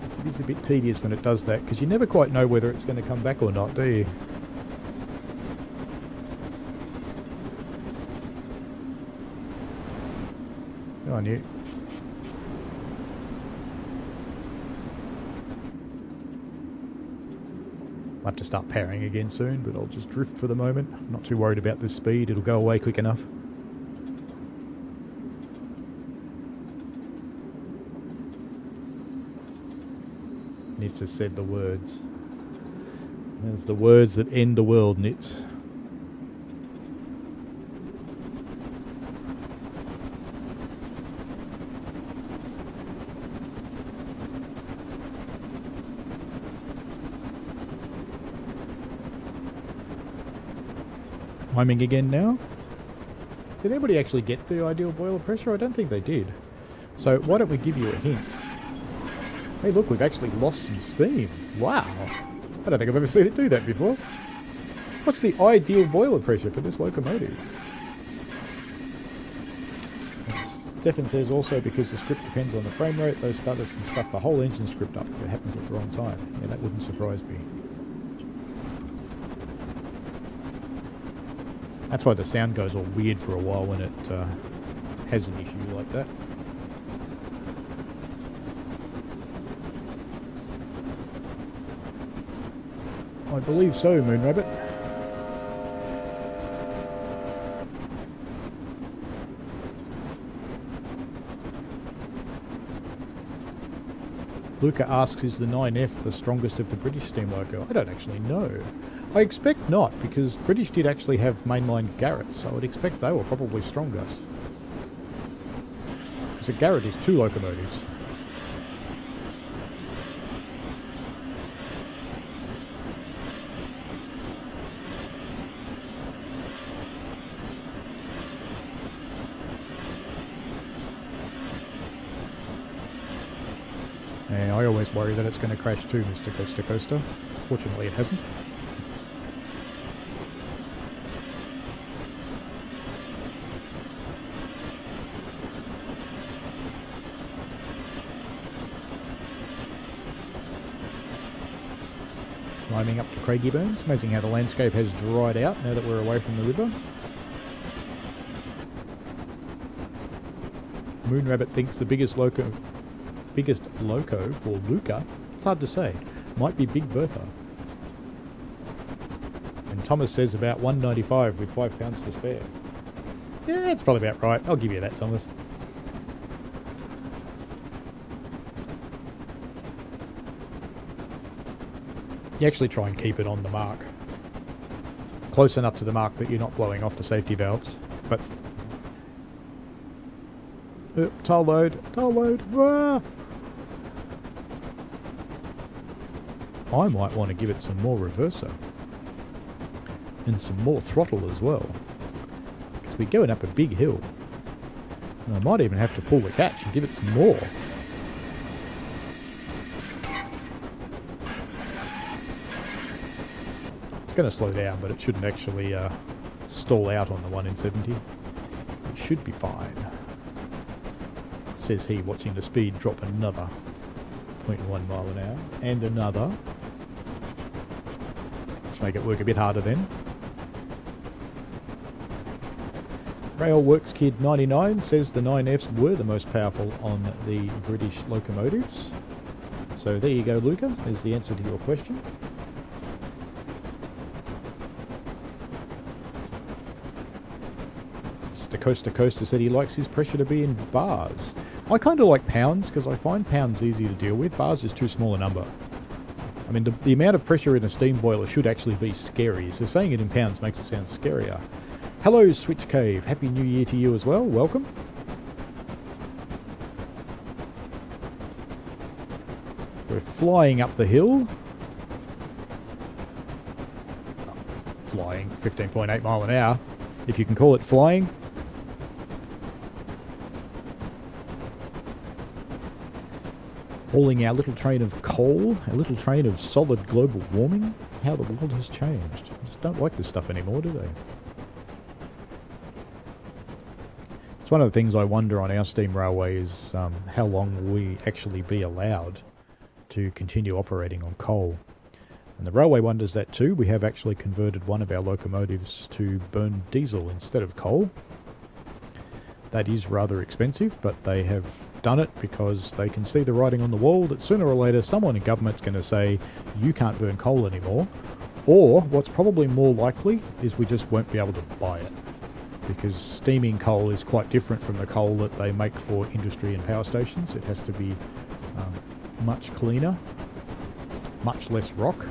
It is a bit tedious when it does that, because you never quite know whether it's going to come back or not, do you? Go on, you. I'll have to start powering again soon, but I'll just drift for the moment. I'm not too worried about this speed. It'll go away quick enough. Nitz has said the words. There's the words that end the world, Nitz. Miming again now. Did anybody actually get the ideal boiler pressure? I don't think they did. So why don't we give you a hint? Hey look, we've actually lost some steam. Wow. I don't think I've ever seen it do that before. What's the ideal boiler pressure for this locomotive? Stefan says also because the script depends on the frame rate, those starters can stuff the whole engine script up if it happens at the wrong time. Yeah, that wouldn't surprise me. That's why the sound goes all weird for a while when it has an issue like that. I believe so, Moon Rabbit. Luca asks, is the 9F the strongest of the British steam loco? I don't actually know. I expect not, because British did actually have mainline Garretts, so I would expect they were probably stronger. Because a Garrett is 2 locomotives. Yeah, I always worry that it's going to crash too, Mr. Coaster Coaster. Fortunately it hasn't. Climbing up to Craigieburns. Amazing how the landscape has dried out now that we're away from the river. Moon Rabbit thinks the biggest loco for Luca, it's hard to say, might be Big Bertha. And and Thomas says about 195 with £5 for spare. Yeah, that's probably about right. I'll give you that, Thomas. You actually try and keep it on the mark. Close enough to the mark that you're not blowing off the safety valves. But... tail load. Tail load. Ah! I might want to give it some more reverser. And some more throttle as well. Because we're going up a big hill. And I might even have to pull the catch and give it some more. It's going to slow down, but it shouldn't actually stall out on the 1 in 70. It should be fine. Says he, watching the speed drop another 0.1 mile an hour. And another. Let's make it work a bit harder then. Railworks Kid 99 says the 9Fs were the most powerful on the British locomotives. So there you go, Luca, is the answer to your question. Mr. Coaster Coaster said he likes his pressure to be in bars. I kind of like pounds because I find pounds easy to deal with. Bars is too small a number. I mean, the amount of pressure in a steam boiler should actually be scary, so saying it in pounds makes it sound scarier. Hello, Switch Cave. Happy New Year to you as well. Welcome. We're flying up the hill. Flying 15.8 mile an hour, if you can call it flying. Hauling our little train of coal, a little train of solid global warming. How the world has changed. I just don't like this stuff anymore, do they? It's one of the things I wonder on our steam railway is how long will we actually be allowed to continue operating on coal. And the railway wonders that too. We have actually converted one of our locomotives to burn diesel instead of coal. That is rather expensive, but they have done it because they can see the writing on the wall that sooner or later someone in government's going to say you can't burn coal anymore. Or what's probably more likely is we just won't be able to buy it, because steaming coal is quite different from the coal that they make for industry and power stations. It has to be much cleaner, much less rock,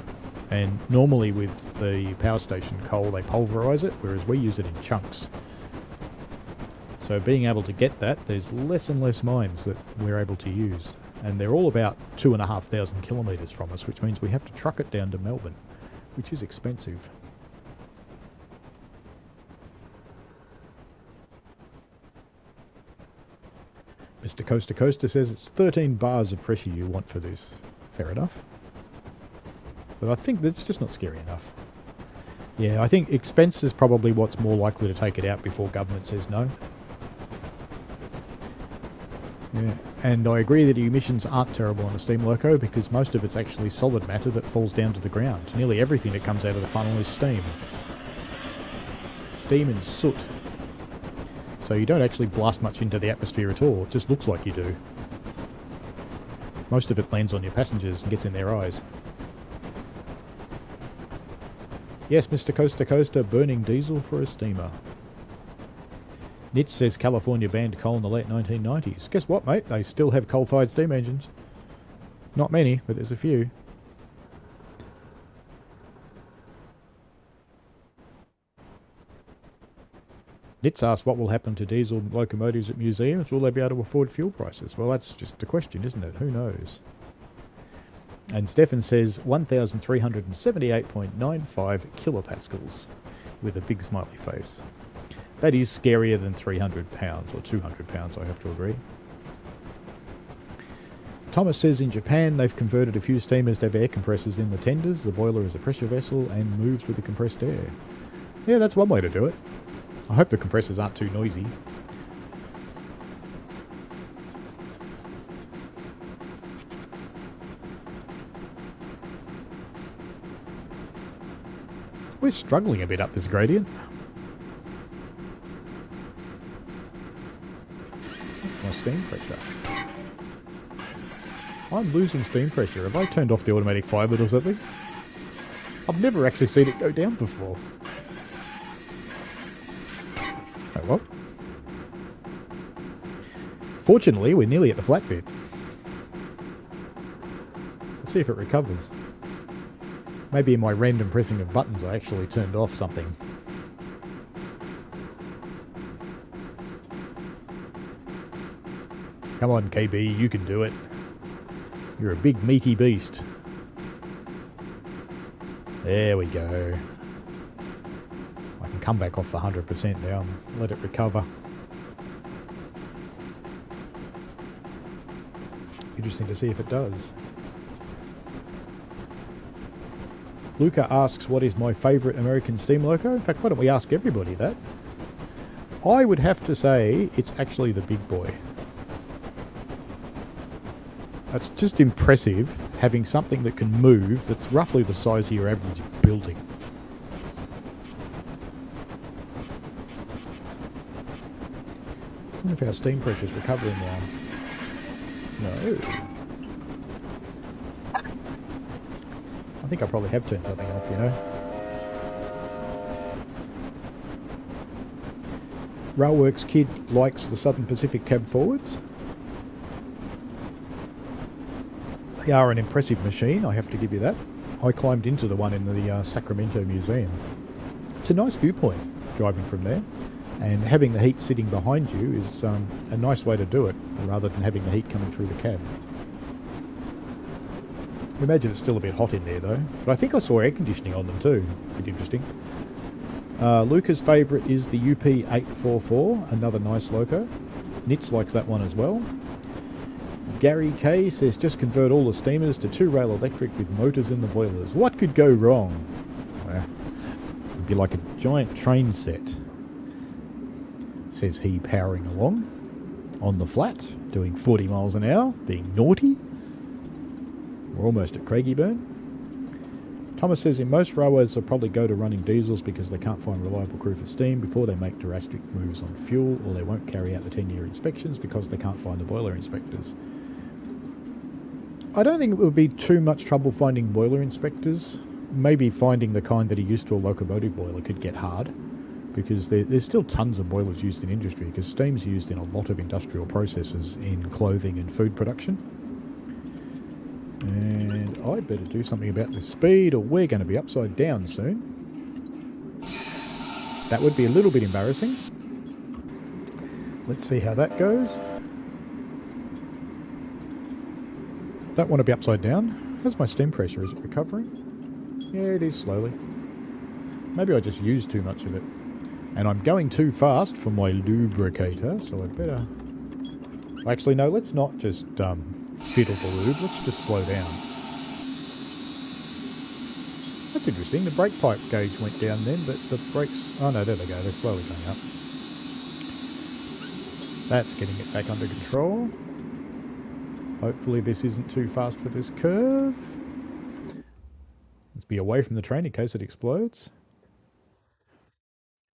and normally with the power station coal they pulverise it, whereas we use it in chunks. So being able to get that, there's less and less mines that we're able to use. And they're all about 2,500 kilometres from us, which means we have to truck it down to Melbourne, which is expensive. Mr. Coaster Coaster says it's 13 bars of pressure you want for this. Fair enough. But I think that's just not scary enough. Yeah, I think expense is probably what's more likely to take it out before government says no. Yeah, and I agree that the emissions aren't terrible on a steam loco because most of it's actually solid matter that falls down to the ground. Nearly everything that comes out of the funnel is steam. Steam and soot. So you don't actually blast much into the atmosphere at all, it just looks like you do. Most of it lands on your passengers and gets in their eyes. Yes, Mr. Coaster Coaster, burning diesel for a steamer. Nitz says California banned coal in the late 1990s. Guess what, mate? They still have coal-fired steam engines. Not many, but there's a few. Nitz asked what will happen to diesel locomotives at museums. Will they be able to afford fuel prices? Well, that's just the question, isn't it? Who knows? And Stefan says 1,378.95 kilopascals with a big smiley face. That is scarier than 300 pounds or 200 pounds, I have to agree. Thomas says in Japan they've converted a few steamers to have air compressors in the tenders. The boiler is a pressure vessel and moves with the compressed air. Yeah, that's one way to do it. I hope the compressors aren't too noisy. We're struggling a bit up this gradient. That's my steam pressure. I'm losing steam pressure. Have I turned off the automatic fire bit or something? I've never actually seen it go down before. Oh well. Fortunately, we're nearly at the flat bit. Let's see if it recovers. Maybe in my random pressing of buttons I actually turned off something. Come on, KB, you can do it. You're a big meaty beast. There we go. I can come back off the 100% now and let it recover. Interesting to see if it does. Luca asks, what is my favourite American steam loco? In fact, why don't we ask everybody that? I would have to say it's actually the big boy. It's just impressive having something that can move that's roughly the size of your average building. I wonder if our steam pressure's recovering now. No. I think I probably have turned something off, you know. Railworks Kid likes the Southern Pacific cab forwards. They are an impressive machine, I have to give you that. I climbed into the one in the Sacramento Museum. It's a nice viewpoint driving from there, and having the heat sitting behind you is a nice way to do it, rather than having the heat coming through the cab. I imagine it's still a bit hot in there though, but I think I saw air conditioning on them too. Bit interesting. Luca's favourite is the UP844, another nice loco. Nitz likes that one as well. Gary K says, just convert all the steamers to 2-rail electric with motors in the boilers. What could go wrong? Well, it would be like a giant train set, says he, powering along on the flat, doing 40 miles an hour, being naughty. We're almost at Craigieburn. Thomas says, in most railways they'll probably go to running diesels because they can't find reliable crew for steam before they make drastic moves on fuel, or they won't carry out the 10-year inspections because they can't find the boiler inspectors. I don't think it would be too much trouble finding boiler inspectors. Maybe finding the kind that are used to a locomotive boiler could get hard, because there's still tons of boilers used in industry, because steam's used in a lot of industrial processes in clothing and food production. And I better do something about the speed, or we're going to be upside down soon. That would be a little bit embarrassing. Let's see how that goes. Don't want to be upside down. How's my steam pressure? Is it recovering? Yeah, it is slowly. Maybe I just used too much of it. And I'm going too fast for my lubricator, so I'd better... Actually, no, let's not just fiddle the lube. Let's just slow down. That's interesting. The brake pipe gauge went down then, but the brakes... Oh no, there they go. They're slowly going up. That's getting it back under control. Hopefully this isn't too fast for this curve. Let's be away from the train in case it explodes.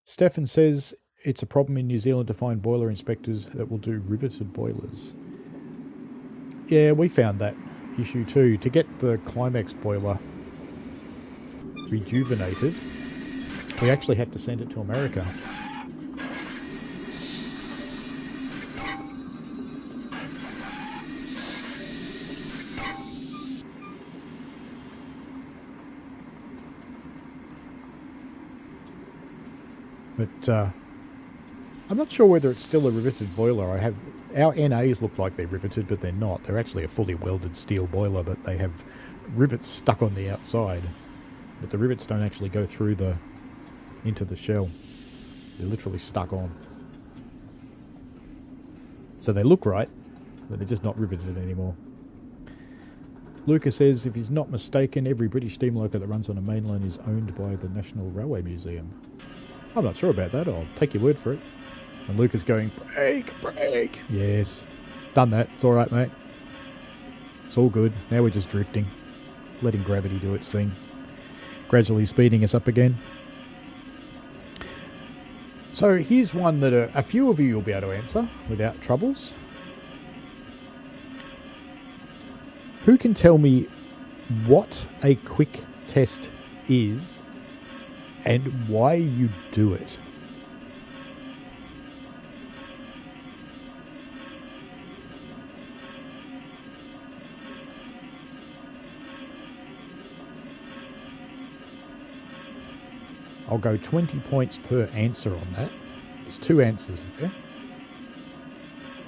Stefan says it's a problem in New Zealand to find boiler inspectors that will do riveted boilers. Yeah, we found that issue too. To get the Climax boiler rejuvenated, we actually had to send it to America. But I'm not sure whether it's still a riveted boiler. Our NAs look like they're riveted, but they're not. They're actually a fully welded steel boiler, but they have rivets stuck on the outside. But the rivets don't actually go through into the shell. They're literally stuck on. So they look right, but they're just not riveted anymore. Luca says, if he's not mistaken, every British steam loco that runs on a main line is owned by the National Railway Museum. I'm not sure about that. I'll take your word for it. And Luca's going, brake, brake. Yes. Done that. It's all right, mate. It's all good. Now we're just drifting. Letting gravity do its thing. Gradually speeding us up again. So here's one that a few of you will be able to answer without troubles. Who can tell me what a quick test is and why you do it. I'll go 20 points per answer on that. There's 2 answers there.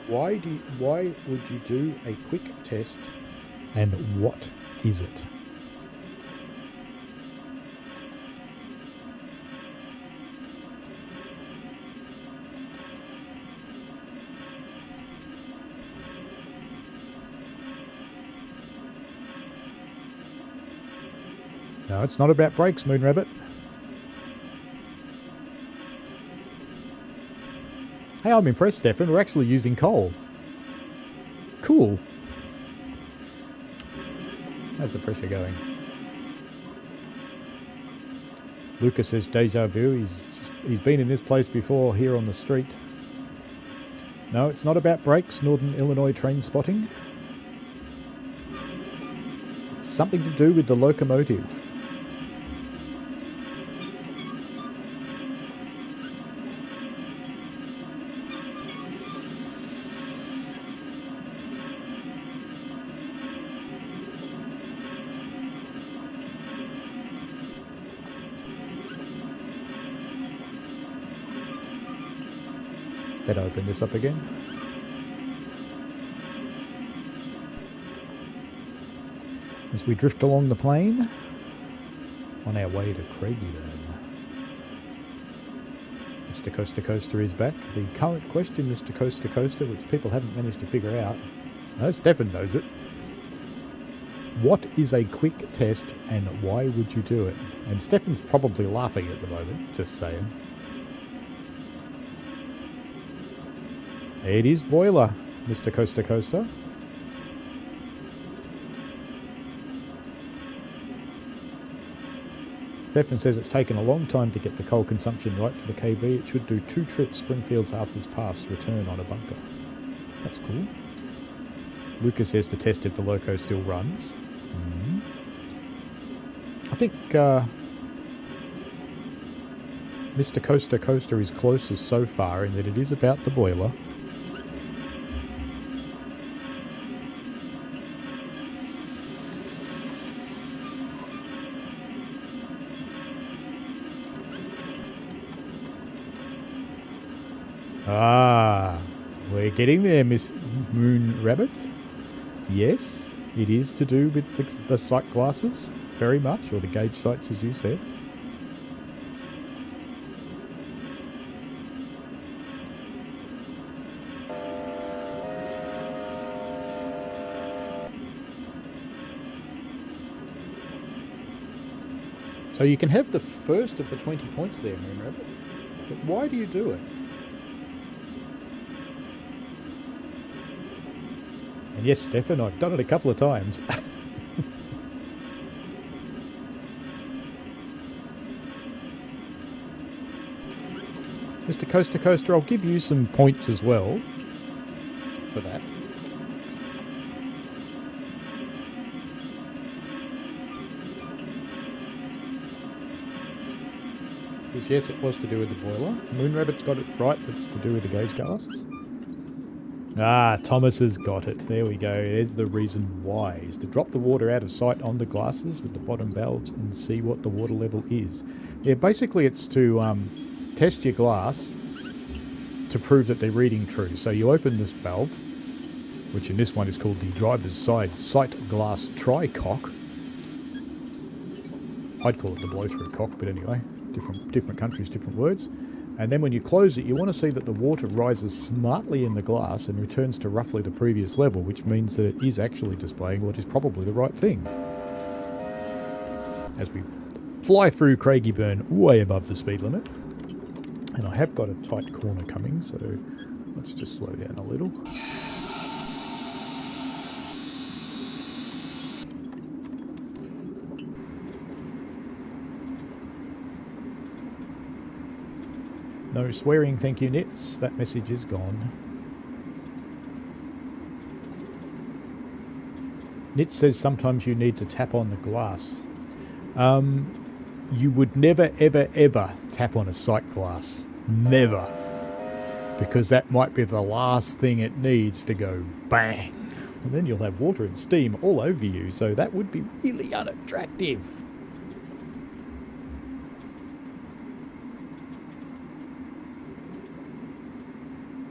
Why would you do a quick test, and what is it? No, it's not about brakes, Moon Rabbit. Hey, I'm impressed, Stefan. We're actually using coal. Cool. How's the pressure going? Lucas says deja vu. He's been in this place before here on the street. No, it's not about brakes, Northern Illinois train spotting. It's something to do with the locomotive. Better open this up again. As we drift along the plain on our way to Craigieburn. Mr. Coaster Coaster is back. The current question, Mr. Coaster Coaster, which people haven't managed to figure out. No, Stefan knows it. What is a quick test and why would you do it? And Stefan's probably laughing at the moment, just saying. It is boiler, Mr. Coaster Coaster. Stefan says it's taken a long time to get the coal consumption right for the KB. It should do 2 trips Springfield's Arthur's Pass return on a bunker. That's cool. Lucas says to test if the loco still runs. I think Mr. Coaster Coaster is closest so far in that it is about the boiler. Ah, we're getting there, Miss Moon Rabbit. Yes, it is to do with the sight glasses, very much, or the gauge sights, as you said. So you can have the first of the 20 points there, Moon Rabbit. But why do you do it? And yes, Stefan, I've done it a couple of times. Mr. Coaster Coaster, I'll give you some points as well for that. Because yes, it was to do with the boiler. Moon Rabbit's got it right, but it's to do with the gauge glasses. Ah, Thomas has got it. There we go. There's the reason why. Is to drop the water out of sight on the glasses with the bottom valves and see what the water level is. Yeah, basically it's to test your glass to prove that they're reading true. So you open this valve, which in this one is called the driver's side sight glass tri-cock. I'd call it the blow-through cock, but anyway, different countries, different words. And then when you close it, you want to see that the water rises smartly in the glass and returns to roughly the previous level, which means that it is actually displaying what is probably the right thing. As we fly through Craigieburn way above the speed limit. And I have got a tight corner coming, so let's just slow down a little. No swearing, thank you, Nits. That message is gone. Nits says sometimes you need to tap on the glass. You would never, ever, ever tap on a sight glass. Never. Because that might be the last thing it needs to go bang. And then you'll have water and steam all over you, so that would be really unattractive.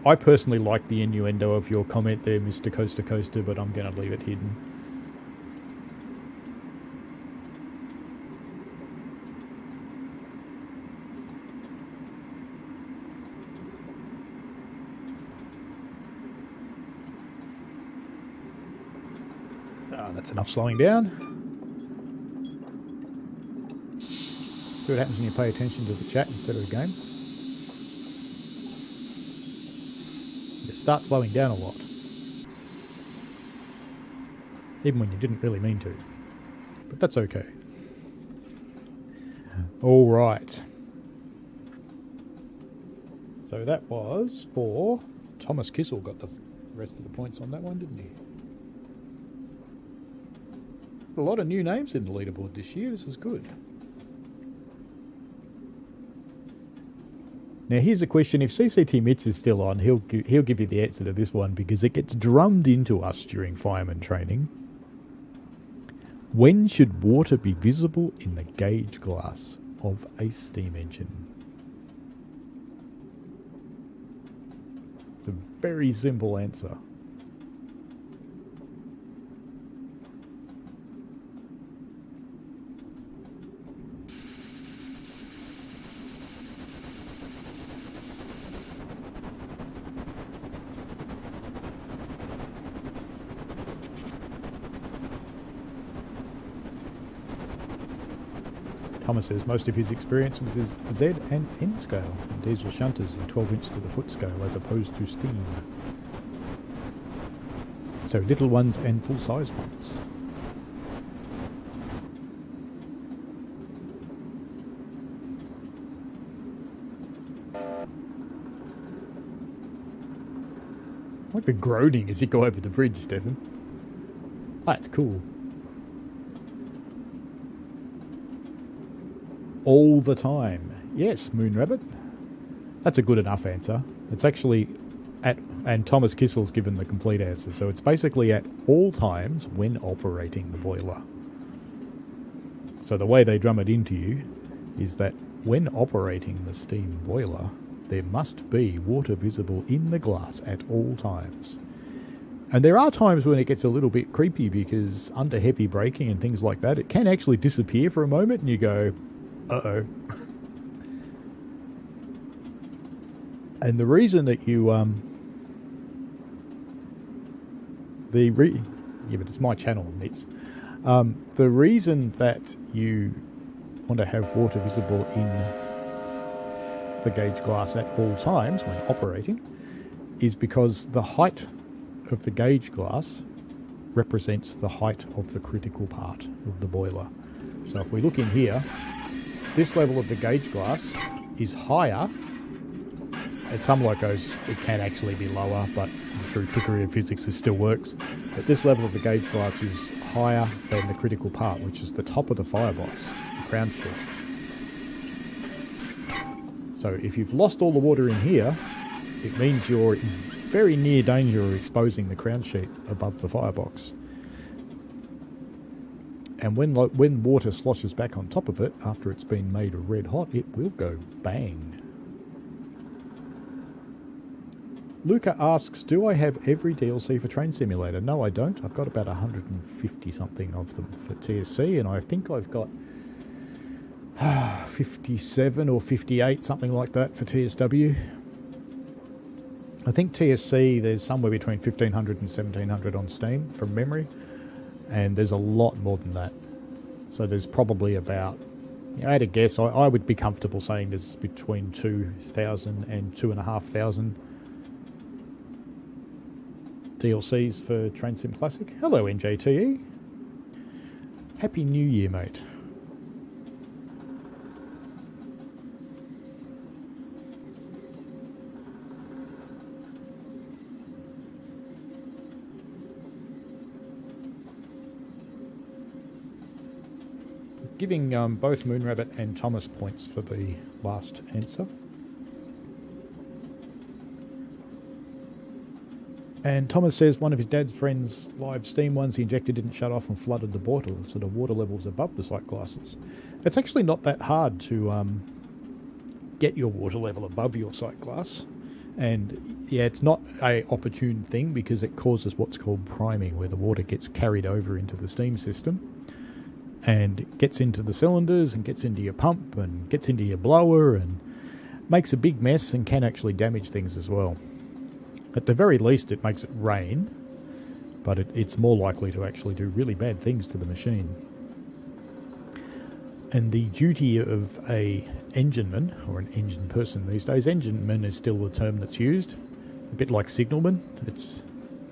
I personally like the innuendo of your comment there, Mr. Coaster Coaster, but I'm going to leave it hidden. That's enough slowing down. See what happens when you pay attention to the chat instead of the game. You start slowing down a lot. Even when you didn't really mean to. But that's okay. Alright. So that was for... Thomas Kissel got the rest of the points on that one, didn't he? A lot of new names in the leaderboard this year. This is good. Now here's a question. If CCT Mitch is still on, he'll give you the answer to this one because it gets drummed into us during fireman training. When should water be visible in the gauge glass of a steam engine? It's a very simple answer. Thomas says most of his experience was his Z and N scale and diesel shunters in 12-inch to the foot scale as opposed to steam. So little ones and full-size ones. Like the groaning as you go over the bridge, Stefan. That's cool. All the time. Yes, Moon Rabbit. That's a good enough answer. It's actually at, and Thomas Kissel's given the complete answer, so it's basically at all times when operating the boiler. So the way they drum it into you is that when operating the steam boiler, there must be water visible in the glass at all times. And there are times when it gets a little bit creepy because under heavy braking and things like that, it can actually disappear for a moment and you go, uh-oh. And the reason that you, yeah, but it's my channel, Nits. The reason that you want to have water visible in the gauge glass at all times when operating is because the height of the gauge glass represents the height of the critical part of the boiler. So if we look in here, this level of the gauge glass is higher. At some locos, it can actually be lower, but through trickery of physics, this still works. But this level of the gauge glass is higher than the critical part, which is the top of the firebox, the crown sheet. So if you've lost all the water in here, it means you're in very near danger of exposing the crown sheet above the firebox. And when water sloshes back on top of it, after it's been made red hot, it will go bang. Luca asks, do I have every DLC for Train Simulator? No, I don't. I've got about 150 something of them for TSC, and I think I've got 57 or 58, something like that for TSW. I think TSC, there's somewhere between 1500 and 1700 on Steam from memory. And there's a lot more than that. So there's probably about, I had a guess, I would be comfortable saying there's between 2,000 and 2,500 DLCs for Train Sim Classic. Hello NJTE. Happy New Year, mate. giving both Moonrabbit and Thomas points for the last answer. And Thomas says one of his dad's friends' live steam ones, the injector didn't shut off and flooded the bottle, so the water level's above the sight glasses. It's actually not that hard to get your water level above your sight glass. And yeah, it's not a opportune thing because it causes what's called priming, where the water gets carried over into the steam system and gets into the cylinders and gets into your pump and gets into your blower and makes a big mess and can actually damage things as well. At the very least, it makes it rain, but it's more likely to actually do really bad things to the machine. And the duty of a engineman, or an engine person these days, engineman is still the term that's used, a bit like signalman. It's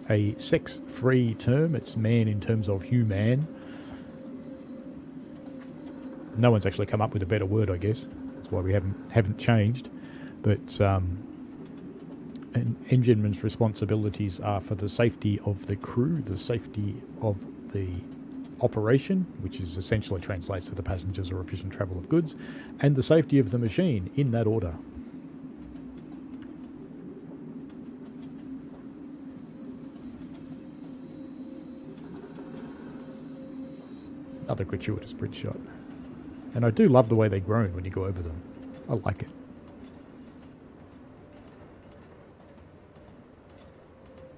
a sex-free term. It's man in terms of human. No one's actually come up with a better word, I guess. That's why we haven't changed. But an engineman's responsibilities are for the safety of the crew, the safety of the operation, which is essentially translates to the passengers or efficient travel of goods, and the safety of the machine, in that order. Another gratuitous bridge shot. And I do love the way they groan when you go over them. I like it.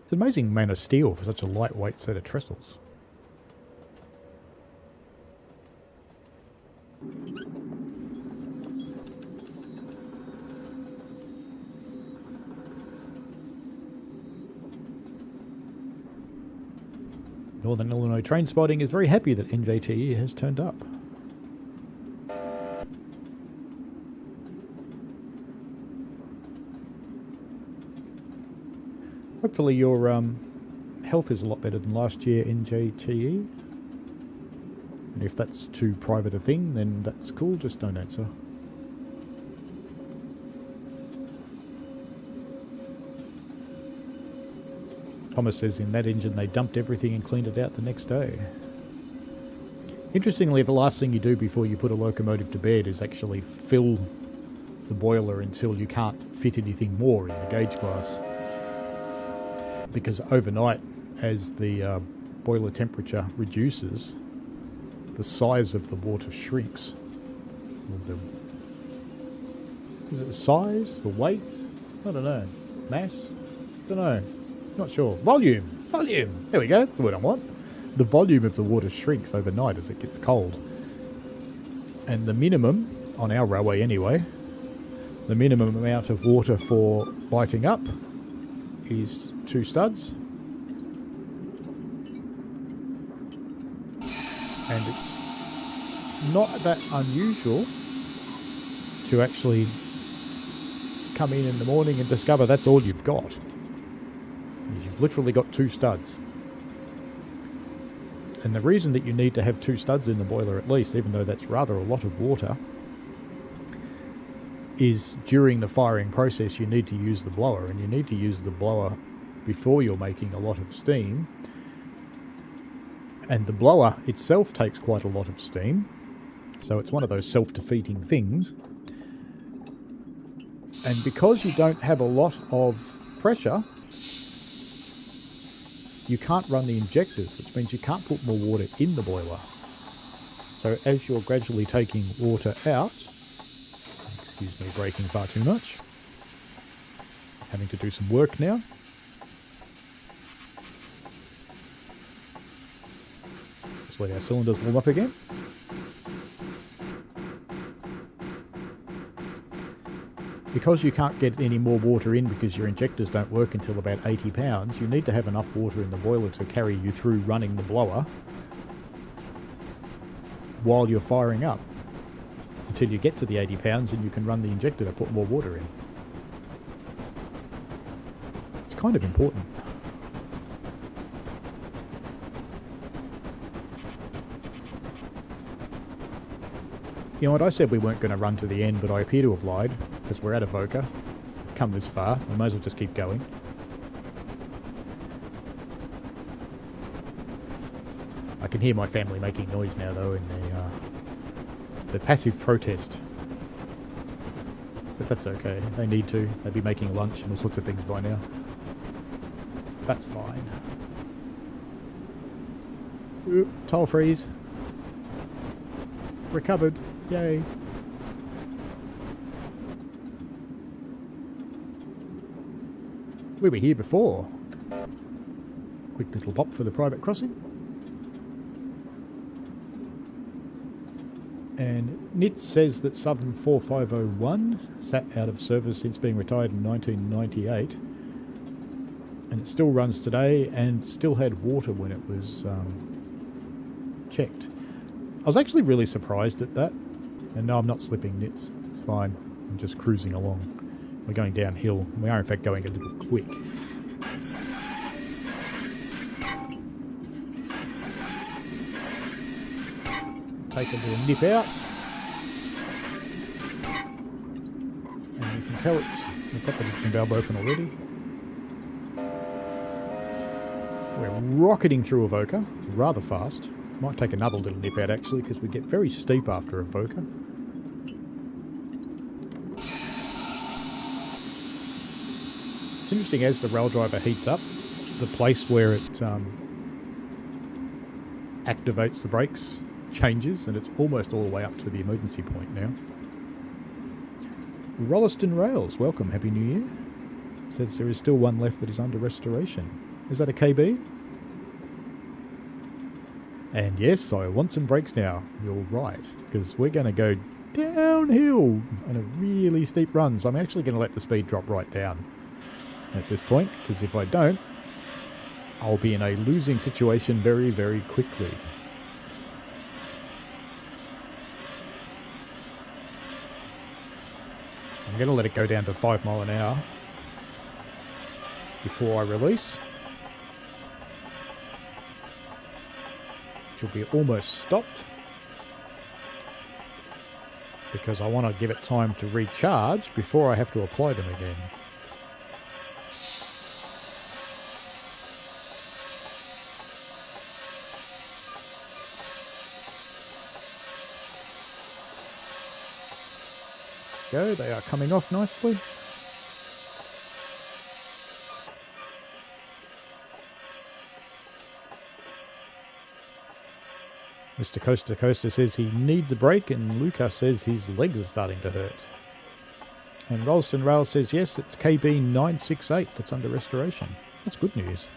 It's an amazing amount of steel for such a lightweight set of trestles. Northern Illinois Train Spotting is very happy that NZTE has turned up. Hopefully your health is a lot better than last year, NZTE. And if that's too private a thing, then that's cool, just don't answer. Thomas says in that engine they dumped everything and cleaned it out the next day. Interestingly, the last thing you do before you put a locomotive to bed is actually fill the boiler until you can't fit anything more in the gauge glass. Because overnight, as the boiler temperature reduces, the size of the water shrinks. Is it the size? The weight? I don't know. Mass? Don't know. Not sure. Volume! Volume! There we go, that's the word I want. The volume of the water shrinks overnight as it gets cold. And the minimum, on our railway anyway, the minimum amount of water for lighting up is 2 studs. And it's not that unusual to actually come in the morning and discover that's all you've got. You've literally got 2 studs. And the reason that you need to have 2 studs in the boiler at least, even though that's rather a lot of water, is during the firing process you need to use the blower, and you need to use the blower before you're making a lot of steam. And the blower itself takes quite a lot of steam, so it's one of those self-defeating things. And because you don't have a lot of pressure, you can't run the injectors, which means you can't put more water in the boiler. So as you're gradually taking water out, excuse me braking far too much, having to do some work now. Just let our cylinders warm up again. Because you can't get any more water in because your injectors don't work until about 80 pounds, you need to have enough water in the boiler to carry you through running the blower while you're firing up until you get to the 80 pounds and you can run the injector to put more water in. It's kind of important. You know what, I said we weren't going to run to the end, but I appear to have lied, because we're at Avoca. We've come this far, we might as well just keep going. I can hear my family making noise now though in The passive protest. But that's okay. They need to. They'd be making lunch and all sorts of things by now. That's fine. Ooh, tile freeze. Recovered. Yay. We were here before. Quick little pop for the private crossing. And NIT says that Southern 4501 sat out of service since being retired in 1998. And it still runs today and still had water when it was checked. I was actually really surprised at that. And no, I'm not slipping, NITs. It's fine. I'm just cruising along. We're going downhill. We are in fact going a little quick. Take a little nip out. And you can tell we've got the lifting valve open already. We're rocketing through Avoca rather fast. Might take another little nip out actually because we get very steep after Avoca. It's interesting, as the rail driver heats up, the place where it activates the brakes changes, and it's almost all the way up to the emergency point now. Rolleston Rails, welcome, Happy New Year. Says there is still one left that is under restoration. Is that a KB? And yes, I want some brakes now. You're right, because we're going to go downhill on a really steep run, so I'm actually going to let the speed drop right down at this point, because if I don't, I'll be in a losing situation very, very quickly. So I'm going to let it go down to 5 mile an hour before I release. Which will be almost stopped, because I want to give it time to recharge before I have to apply them again. Go, they are coming off nicely. Mr. Coaster Coaster says he needs a break, and Luca says his legs are starting to hurt. And Rolleston Rail says yes, it's KB 968 that's under restoration. That's good news.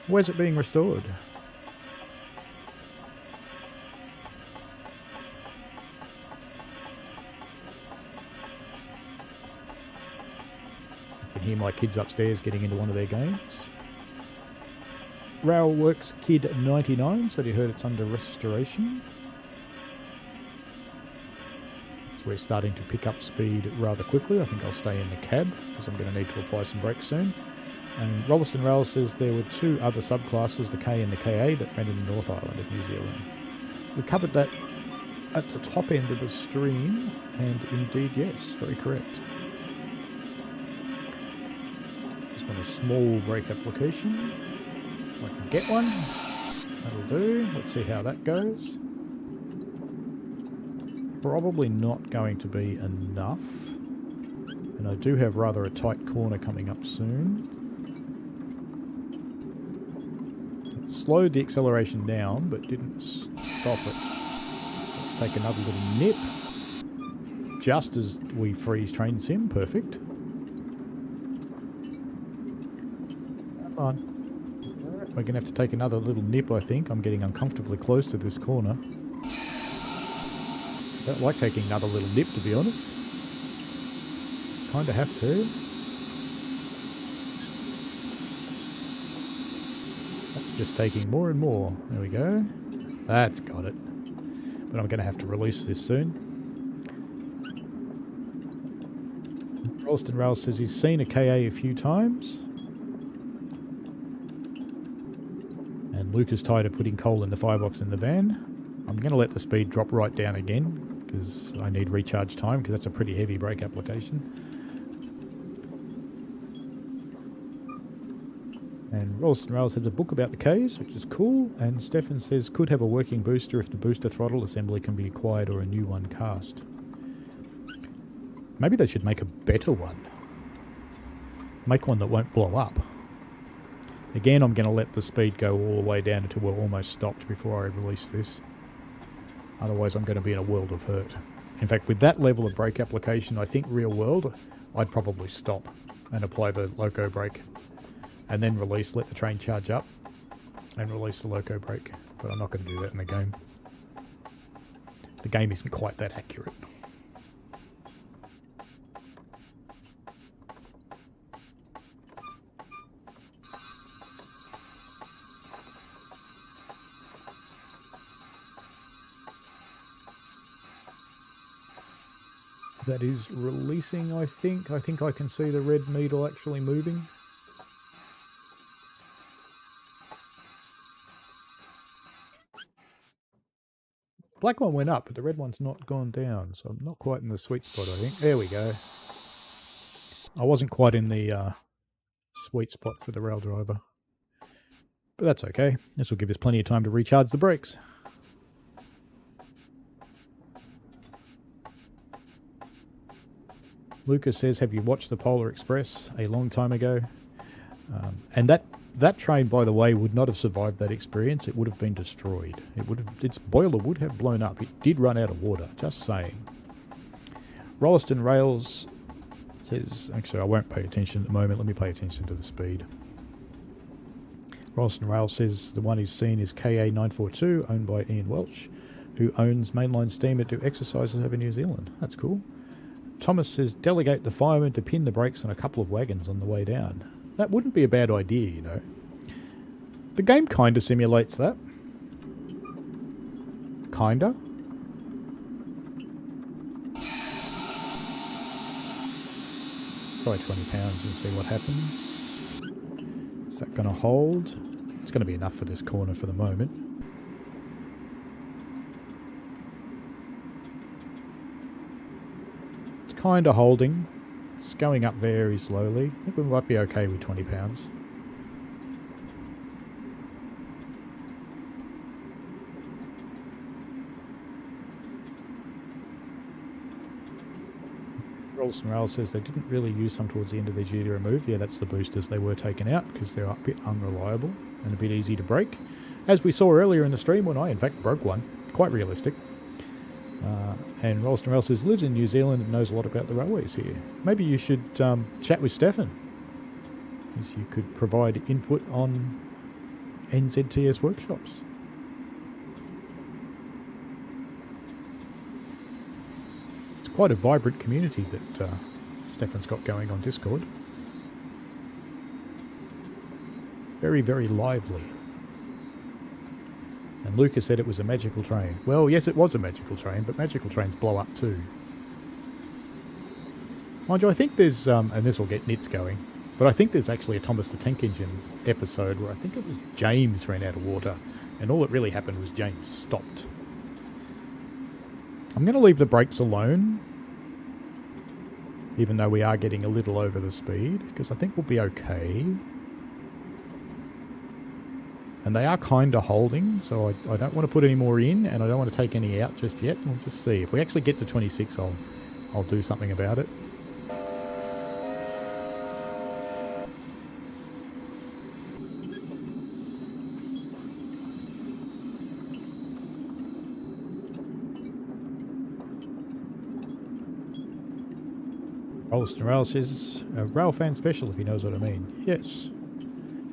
Where's it being restored? I can hear my kids upstairs getting into one of their games. Railworks Kid 99 said he heard it's under restoration. So we're starting to pick up speed rather quickly. I think I'll stay in the cab because I'm going to need to apply some brakes soon. And Rolleston Rail says there were 2 other subclasses, the K and the KA, that ran in the North Island of New Zealand. We covered that at the top end of the stream, and indeed, yes, very correct. Just want a small brake application. I can get one. That'll do. Let's see how that goes. Probably not going to be enough. And I do have rather a tight corner coming up soon. It slowed the acceleration down, but didn't stop it. So let's take another little nip. Just as we freeze train sim. Perfect. Come on. We're going to have to take another little nip, I think. I'm getting uncomfortably close to this corner. I don't like taking another little nip, to be honest. Kind of have to. That's just taking more and more. There we go. That's got it. But I'm going to have to release this soon. Rolleston Rail says he's seen a KA a few times. Luke is tired of putting coal in the firebox in the van. I'm going to let the speed drop right down again because I need recharge time, because that's a pretty heavy brake application. And Ralston Rails has a book about the Ks, which is cool. And Stefan says, could have a working booster if the booster throttle assembly can be acquired or a new one cast. Maybe they should make a better one. Make one that won't blow up. Again, I'm going to let the speed go all the way down until we're almost stopped before I release this. Otherwise, I'm going to be in a world of hurt. In fact, with that level of brake application, I think real world, I'd probably stop and apply the loco brake. And then release, let the train charge up, and release the loco brake. But I'm not going to do that in the game. The game isn't quite that accurate. That is releasing, I think. I think I can see the red needle actually moving. Black one went up, but the red one's not gone down, so I'm not quite in the sweet spot, I think. There we go. I wasn't quite in the sweet spot for the rail driver. But that's okay. This will give us plenty of time to recharge the brakes. Lucas says, have you watched the Polar Express a long time ago? And that train, by the way, would not have survived that experience. It would have been destroyed. Its boiler would have blown up. It did run out of water, just saying. Rolliston Rails says, actually I won't pay attention at the moment. Let me pay attention to the speed. Rolliston Rails says the one he's seen is KA942, owned by Ian Welch, who owns mainline steam at do exercises over New Zealand. That's cool. Thomas says, delegate the fireman to pin the brakes on a couple of wagons on the way down. That wouldn't be a bad idea, you know. The game kind of simulates that. Kinda. Try £20 and see what happens. Is that going to hold? It's going to be enough for this corner for the moment. It's kind of holding. It's going up very slowly. I think we might be okay with £20. Rolston Rail says they didn't really use some towards the end of their due to remove. Yeah, that's the boosters. They were taken out because they're a bit unreliable and a bit easy to break. As we saw earlier in the stream when I in fact broke one. Quite realistic. And Rolston Rail says lives in New Zealand and knows a lot about the railways here. Maybe you should chat with Stefan, as you could provide input on NZTS Workshops. It's quite a vibrant community that Stefan's got going on Discord. Very, very lively. And Lucas said it was a magical train. Well, yes, it was a magical train, but magical trains blow up too. Mind you, I think there's, and this will get nits going, but I think there's actually a Thomas the Tank Engine episode where I think it was James ran out of water, and all that really happened was James stopped. I'm going to leave the brakes alone, even though we are getting a little over the speed, because I think we'll be okay. And they are kind of holding, so I don't want to put any more in, and I don't want to take any out just yet. We'll just see. If we actually get to 26, I'll do something about it. Rolston Rail says, a rail fan special if he knows what I mean. Yes,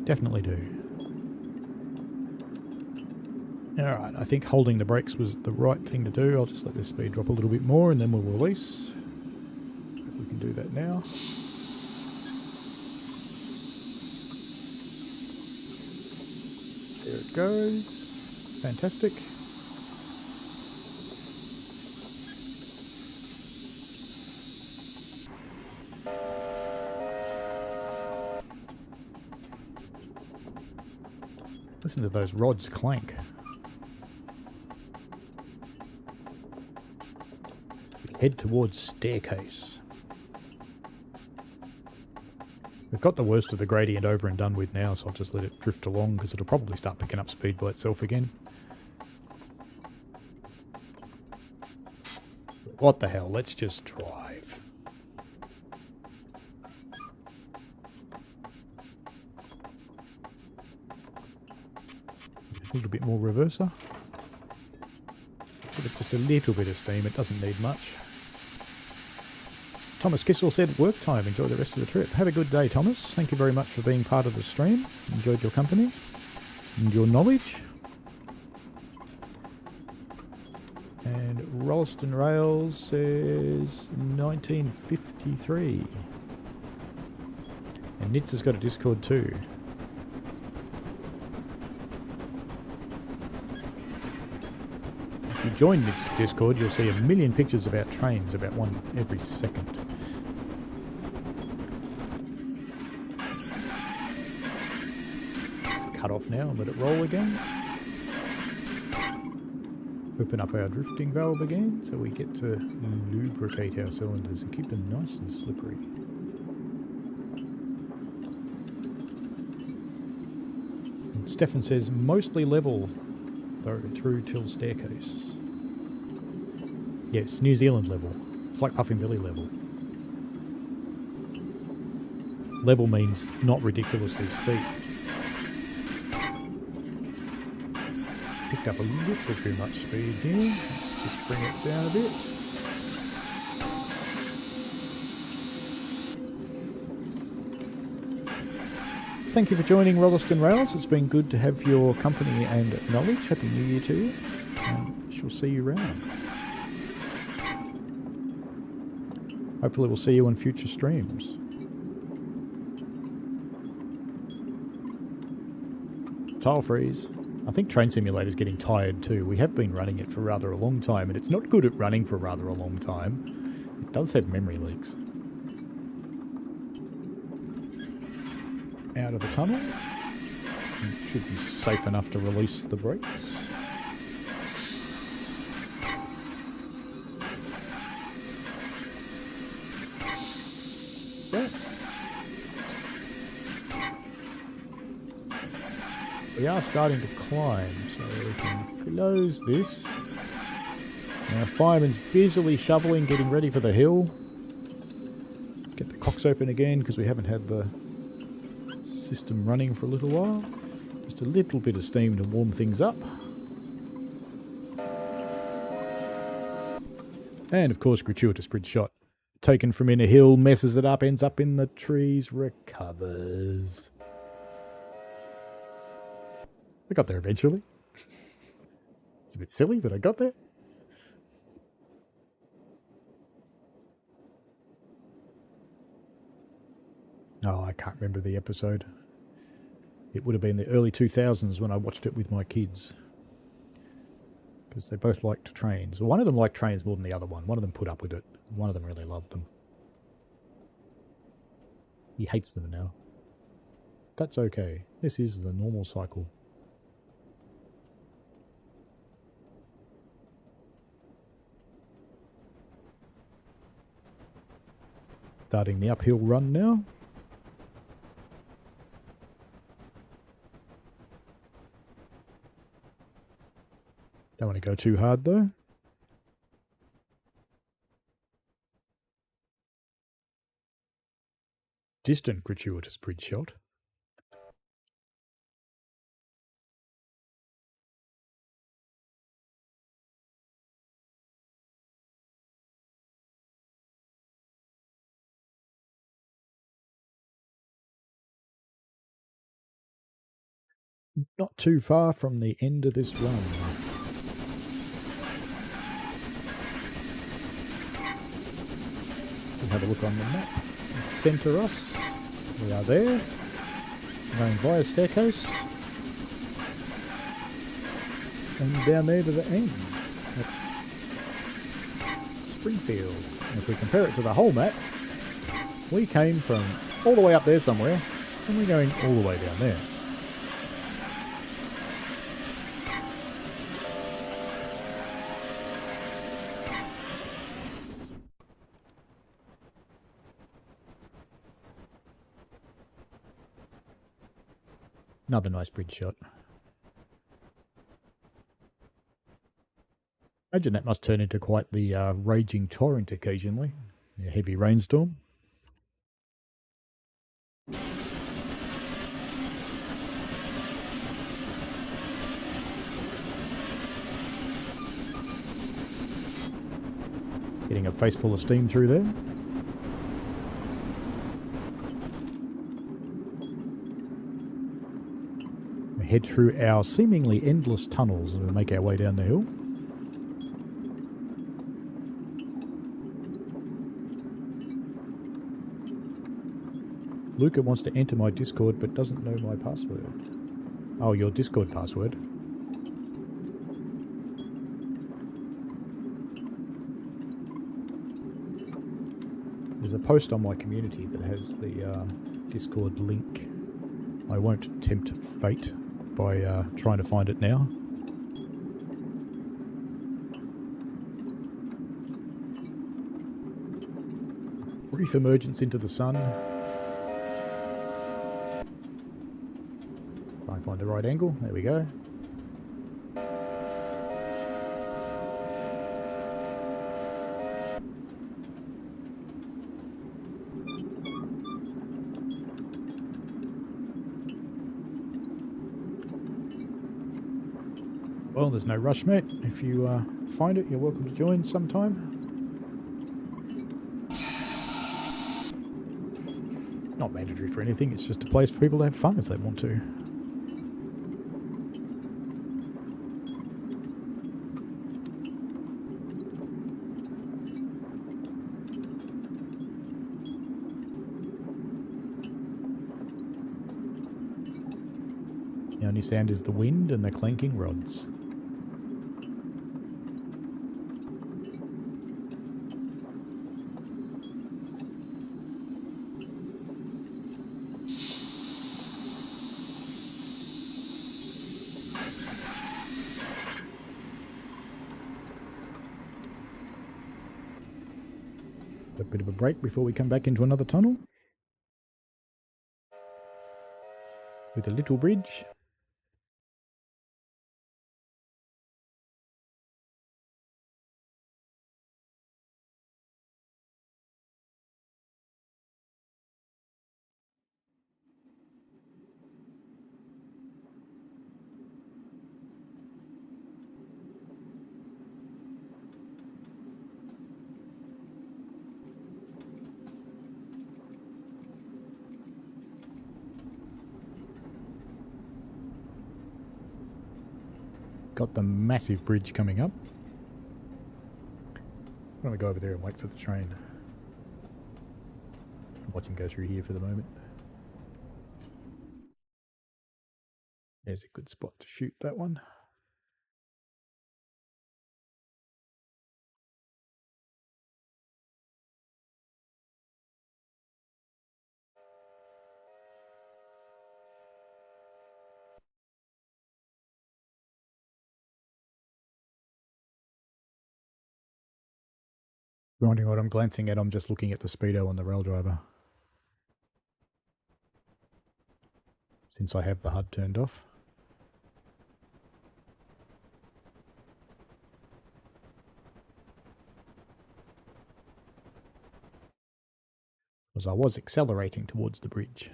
definitely do. Alright, I think holding the brakes was the right thing to do. I'll just let this speed drop a little bit more and then we'll release. We can do that now. There it goes. Fantastic. Listen to those rods clank. We head towards staircase. We've got the worst of the gradient over and done with now, so I'll just let it drift along because it'll probably start picking up speed by itself again. What the hell, let's just drive. A little bit more reverser. Give it just a little bit of steam, it doesn't need much. Thomas Kissel said, work time, enjoy the rest of the trip. Have a good day, Thomas. Thank you very much for being part of the stream. Enjoyed your company and your knowledge. And Rollston Rails says 1953. And Nitz has got a Discord too. If you join Nitz's Discord, you'll see a million pictures about trains, about one every second. Cut off now and let it roll again. Open up our drifting valve again so we get to lubricate our cylinders and keep them nice and slippery. And Stefan says mostly level though through till staircase. Yes, New Zealand level. It's like Puffin Billy level. Level means not ridiculously steep. Picked up a little too much speed here. Let's just bring it down a bit. Thank you for joining Rolleston Rails. It's been good to have your company and knowledge. Happy New Year to you. And shall see you around. Hopefully we'll see you on future streams. Tile freeze. I think Train Simulator's getting tired too. We have been running it for rather a long time, and it's not good at running for rather a long time. It does have memory leaks. Out of the tunnel. It should be safe enough to release the brakes. Yeah. We are starting to climb, so we can close this. Now fireman's busily shoveling, getting ready for the hill. Let's get the cocks open again because we haven't had the system running for a little while. Just a little bit of steam to warm things up. And of course, gratuitous bridge shot. Taken from in a hill, messes it up, ends up in the trees, recovers. I got there eventually. It's a bit silly, but I got there. Oh, I can't remember the episode. It would have been the early 2000s when I watched it with my kids. Because they both liked trains. One of them liked trains more than the other one. One of them put up with it. One of them really loved them. He hates them now. That's okay. This is the normal cycle. Starting the uphill run now. Don't want to go too hard though. Distant gratuitous bridge shot. Not too far from the end of this run. We'll have a look on the map. Centre us. We are there. Going via staircase. And down there to the end. At Springfield. And if we compare it to the whole map, we came from all the way up there somewhere, and we're going all the way down there. Another nice bridge shot. Imagine that must turn into quite the raging torrent occasionally. A heavy rainstorm. Getting a face full of steam through there. We head through our seemingly endless tunnels as we make our way down the hill. Luca wants to enter my Discord but doesn't know my password. Oh, your Discord password. There's a post on my community that has the Discord link. I won't tempt fate by trying to find it now. Brief emergence into the sun. Try and find the right angle. There we go. Well, there's no rush, mate. If you find it, you're welcome to join sometime. Not mandatory for anything, it's just a place for people to have fun if they want to. The only sound is the wind and the clanking rods. A bit of a break before we come back into another tunnel. With a little bridge. Got the massive bridge coming up. I'm going to go over there and wait for the train. Watch him go through here for the moment. There's a good spot to shoot that one. Wondering what I'm glancing at, I'm just looking at the speedo on the rail driver. Since I have the HUD turned off. As I was accelerating towards the bridge.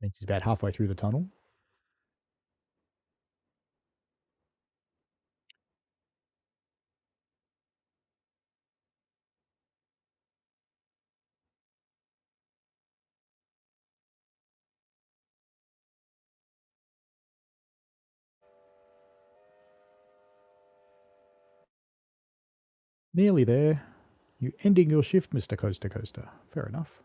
Means he's about halfway through the tunnel. Nearly there. You ending your shift, Mr. Coaster Coaster. Fair enough.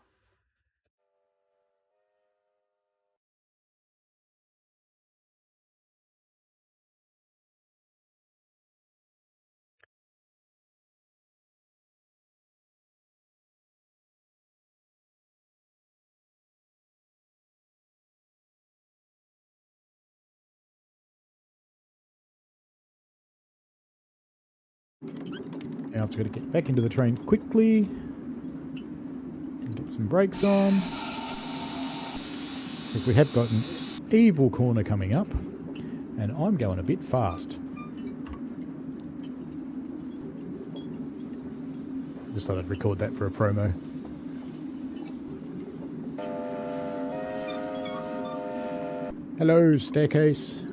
Now I've got to get back into the train quickly. Put some brakes on. Because we have got an evil corner coming up. And I'm going a bit fast. Just thought I'd record that for a promo. Hello, staircase.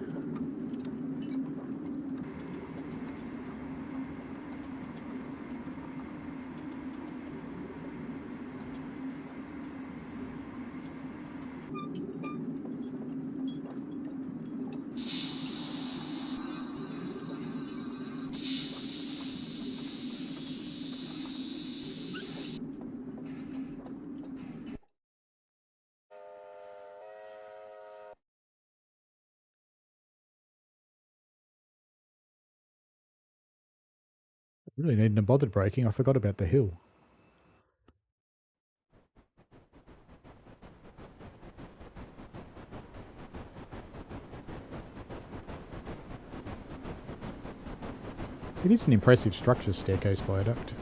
Really needn't have bothered braking. I forgot about the hill. It is an impressive structure, staircase viaduct.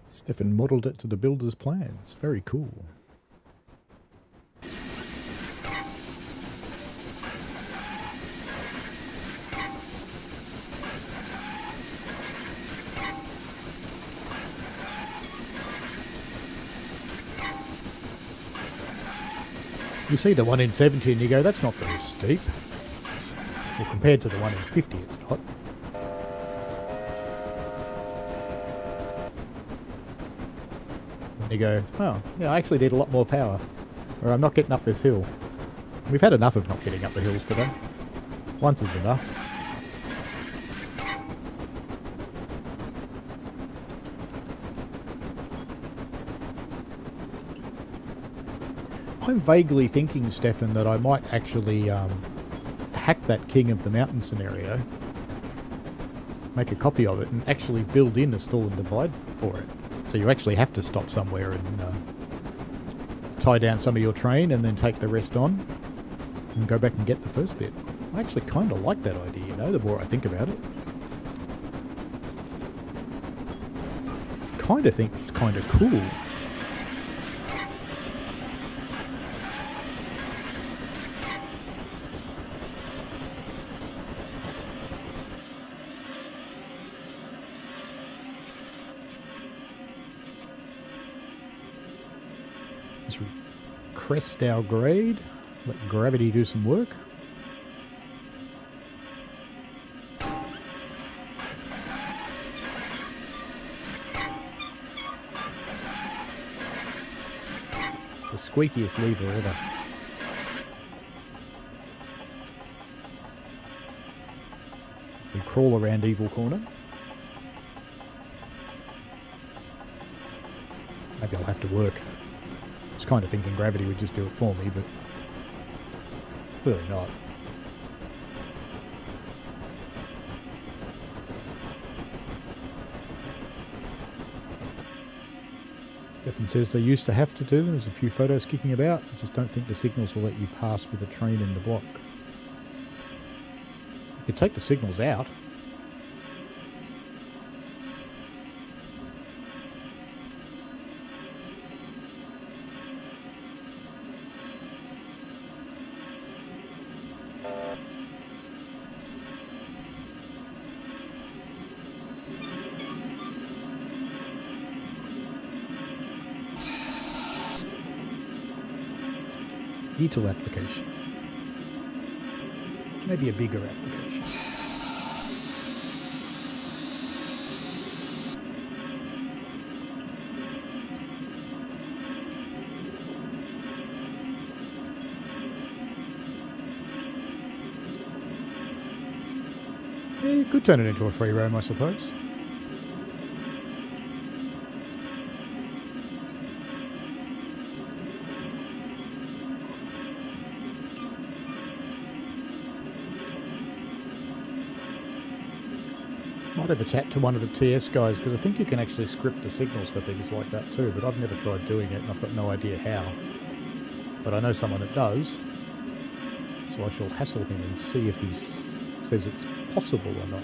Stefan modelled it to the builder's plans. Very cool. You see the one in 70 and you go, that's not very steep. Well, compared to the one in 50, it's not. And you go, oh, yeah, I actually need a lot more power. Or I'm not getting up this hill. We've had enough of not getting up the hills today. Once is enough. I'm vaguely thinking, Stefan, that I might actually hack that King of the Mountain scenario, make a copy of it, and actually build in a stall and divide for it. So you actually have to stop somewhere and tie down some of your train and then take the rest on and go back and get the first bit. I actually kind of like that idea, you know, the more I think about it. Kind of think it's kind of cool. Crest our grade, let gravity do some work. The squeakiest lever ever. We crawl around Evil Corner. Maybe I'll have to work. I was kind of thinking gravity would just do it for me, but clearly not. Stefan says they used to have to do. There's a few photos kicking about. I just don't think the signals will let you pass with a train in the block. You could take the signals out. Little application. Maybe a bigger application. Yeah, you could turn it into a free roam, I suppose. Might have a chat to one of the TS guys, because I think you can actually script the signals for things like that too, but I've never tried doing it and I've got no idea how. But I know someone that does, so I shall hassle him and see if he says it's possible or not.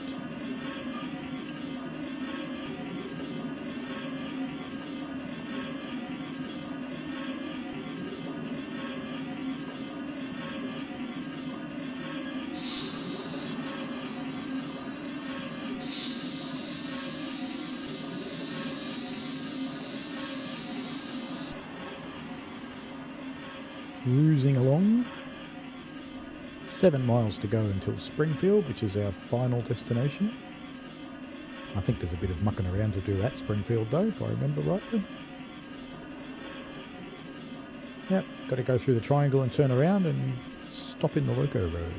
Cruising along. 7 miles to go until Springfield, which is our final destination. I think there's a bit of mucking around to do at Springfield though, if I remember rightly. Yep, got to go through the triangle and turn around and stop in the Loco Road.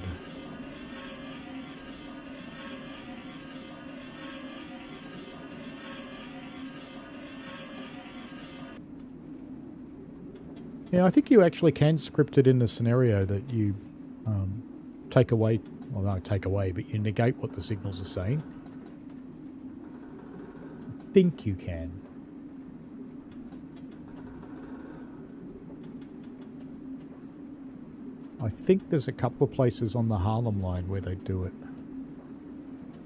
Yeah, I think you actually can script it in the scenario that you take away, well not take away, but you negate what the signals are saying. I think you can. I think there's a couple of places on the Harlem line where they do it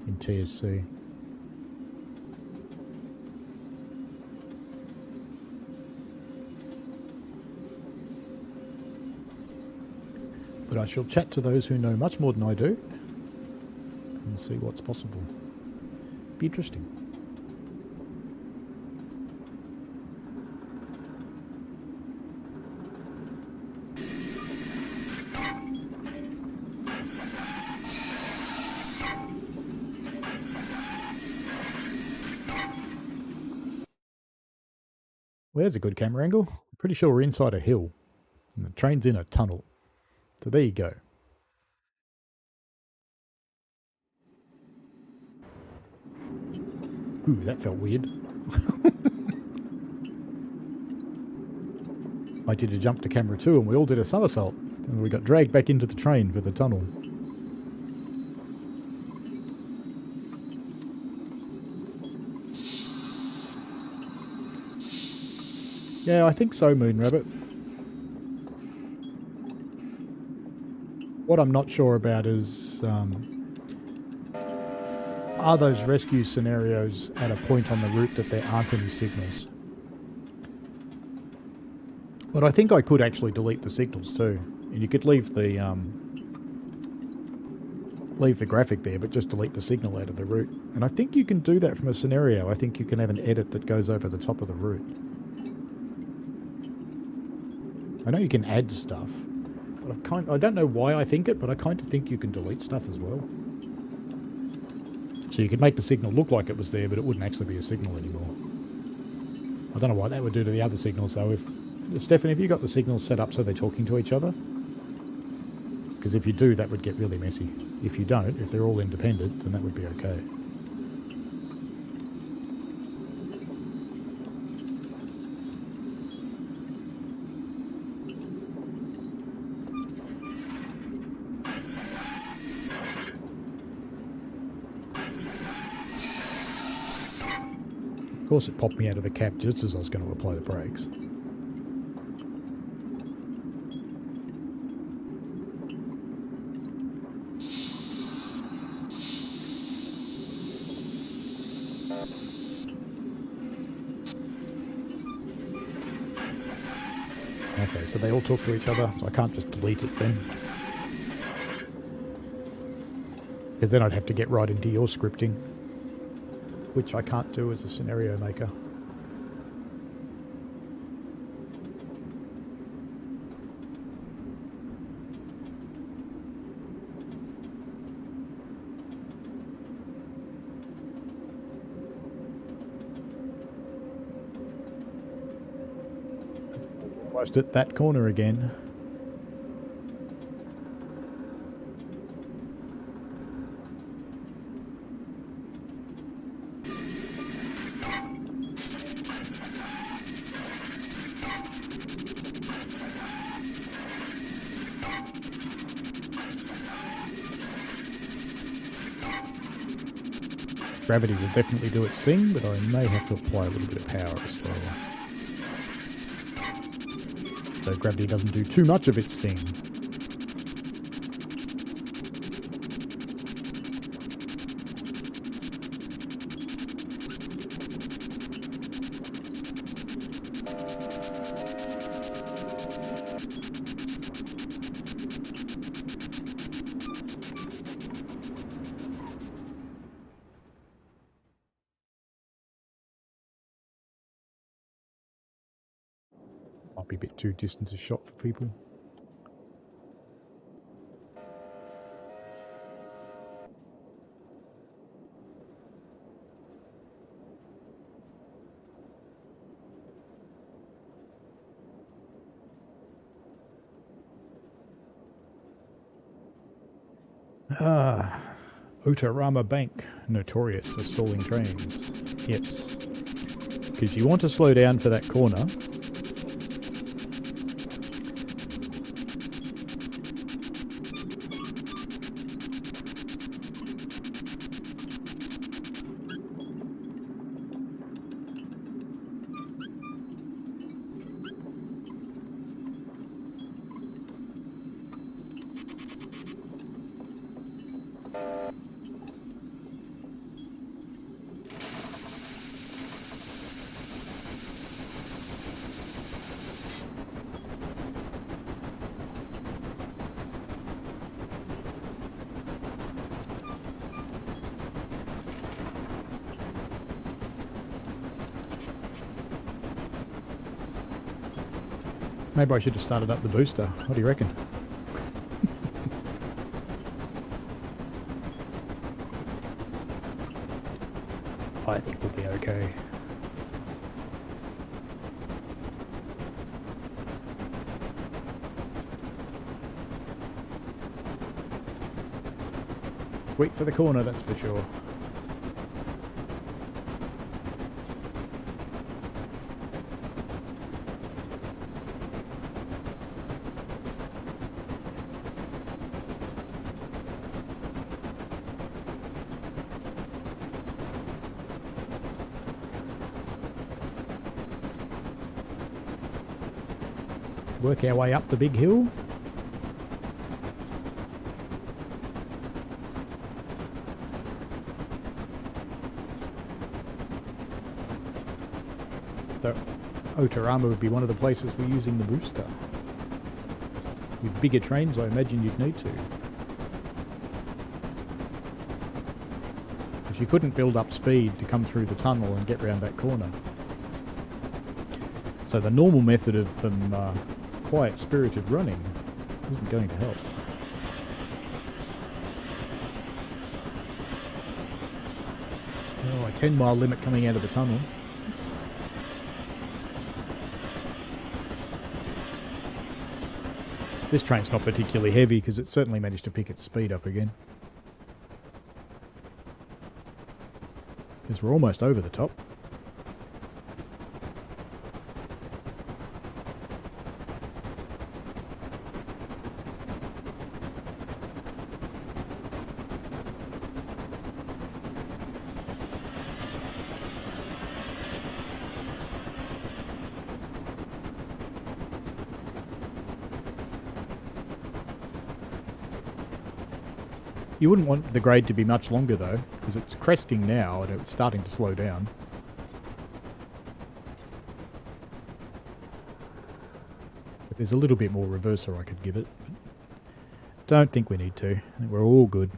in TSC. But I shall chat to those who know much more than I do and see what's possible. Be interesting. Well, there's a good camera angle. I'm pretty sure we're inside a hill and the train's in a tunnel. So there you go. Ooh, that felt weird. I did a jump to camera too and we all did a somersault. And we got dragged back into the train for the tunnel. Yeah, I think so, Moon Rabbit. What I'm not sure about is, are those rescue scenarios at a point on the route that there aren't any signals? But I think I could actually delete the signals too. And you could leave the graphic there, but just delete the signal out of the route. And I think you can do that from a scenario. I think you can have an edit that goes over the top of the route. I know you can add stuff. I don't know why I think it, but I kind of think you can delete stuff as well. So you could make the signal look like it was there, but it wouldn't actually be a signal anymore. I don't know what that would do to the other signals though. Stephanie, have you got the signals set up so they're talking to each other? Because if you do, that would get really messy. If you don't, if they're all independent, then that would be okay. Of course it popped me out of the cab just as I was going to apply the brakes. Okay, so they all talk to each other, so I can't just delete it then. Because then I'd have to get right into your scripting, which I can't do as a scenario maker. Almost at that corner again. Gravity will definitely do its thing, but I may have to apply a little bit of power as well. So gravity doesn't do too much of its thing. Might be a bit too distant a shot for people. Otarama Bank, notorious for stalling trains. Yes. Because you want to slow down for that corner. Maybe I should have started up the booster. What do you reckon? I think we'll be okay. Wait for the corner, that's for sure. Work our way up the big hill. So Otarama would be one of the places we're using the booster. With bigger trains, I imagine you'd need to. Because you couldn't build up speed to come through the tunnel and get round that corner. So the normal method of quiet spirited running isn't going to help. Oh, a 10-mile limit coming out of the tunnel. This train's not particularly heavy because it certainly managed to pick its speed up again. Because we're almost over the top. You wouldn't want the grade to be much longer though, because it's cresting now and it's starting to slow down. But there's a little bit more reverser I could give it. But don't think we need to. I think we're all good.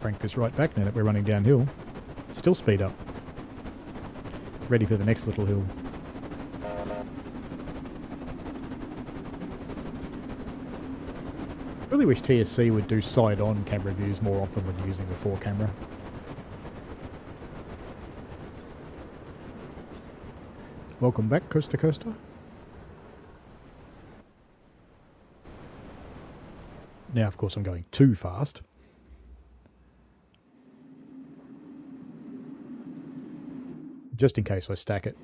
Crank this right back now that we're running downhill. Still speed up. Ready for the next little hill. Really wish TSC would do side-on camera views more often when using the 4 camera. Welcome back, Coaster Coaster. Now, of course, I'm going too fast. Just in case I stack it.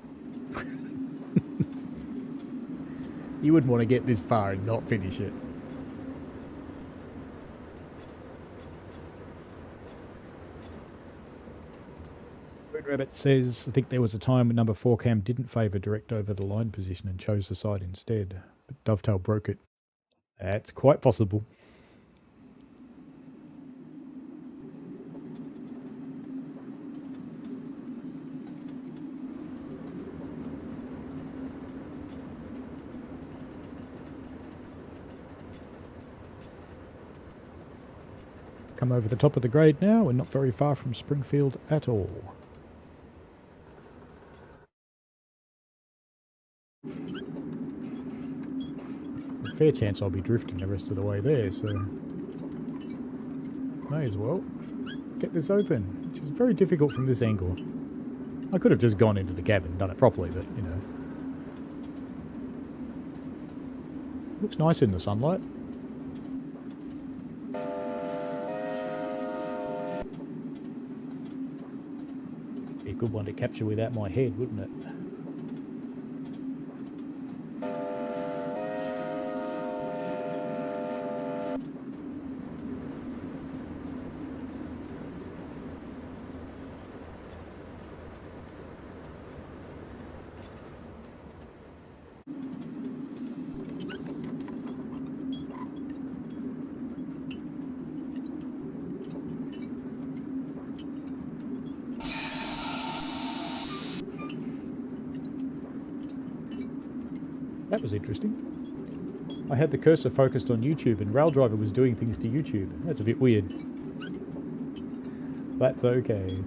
You wouldn't want to get this far and not finish it. Red Rabbit says, I think there was a time when number 4 cam didn't favour direct over the line position and chose the side instead, but Dovetail broke it. That's quite possible. Come over the top of the grade now. We're not very far from Springfield at all. A fair chance I'll be drifting the rest of the way there, so may as well get this open, which is very difficult from this angle. I could have just gone into the cab and done it properly, but you know. Looks nice in the sunlight. Be a good one to capture without my head, wouldn't it? That was interesting. I had the cursor focused on YouTube and Rail Driver was doing things to YouTube. That's a bit weird. That's okay.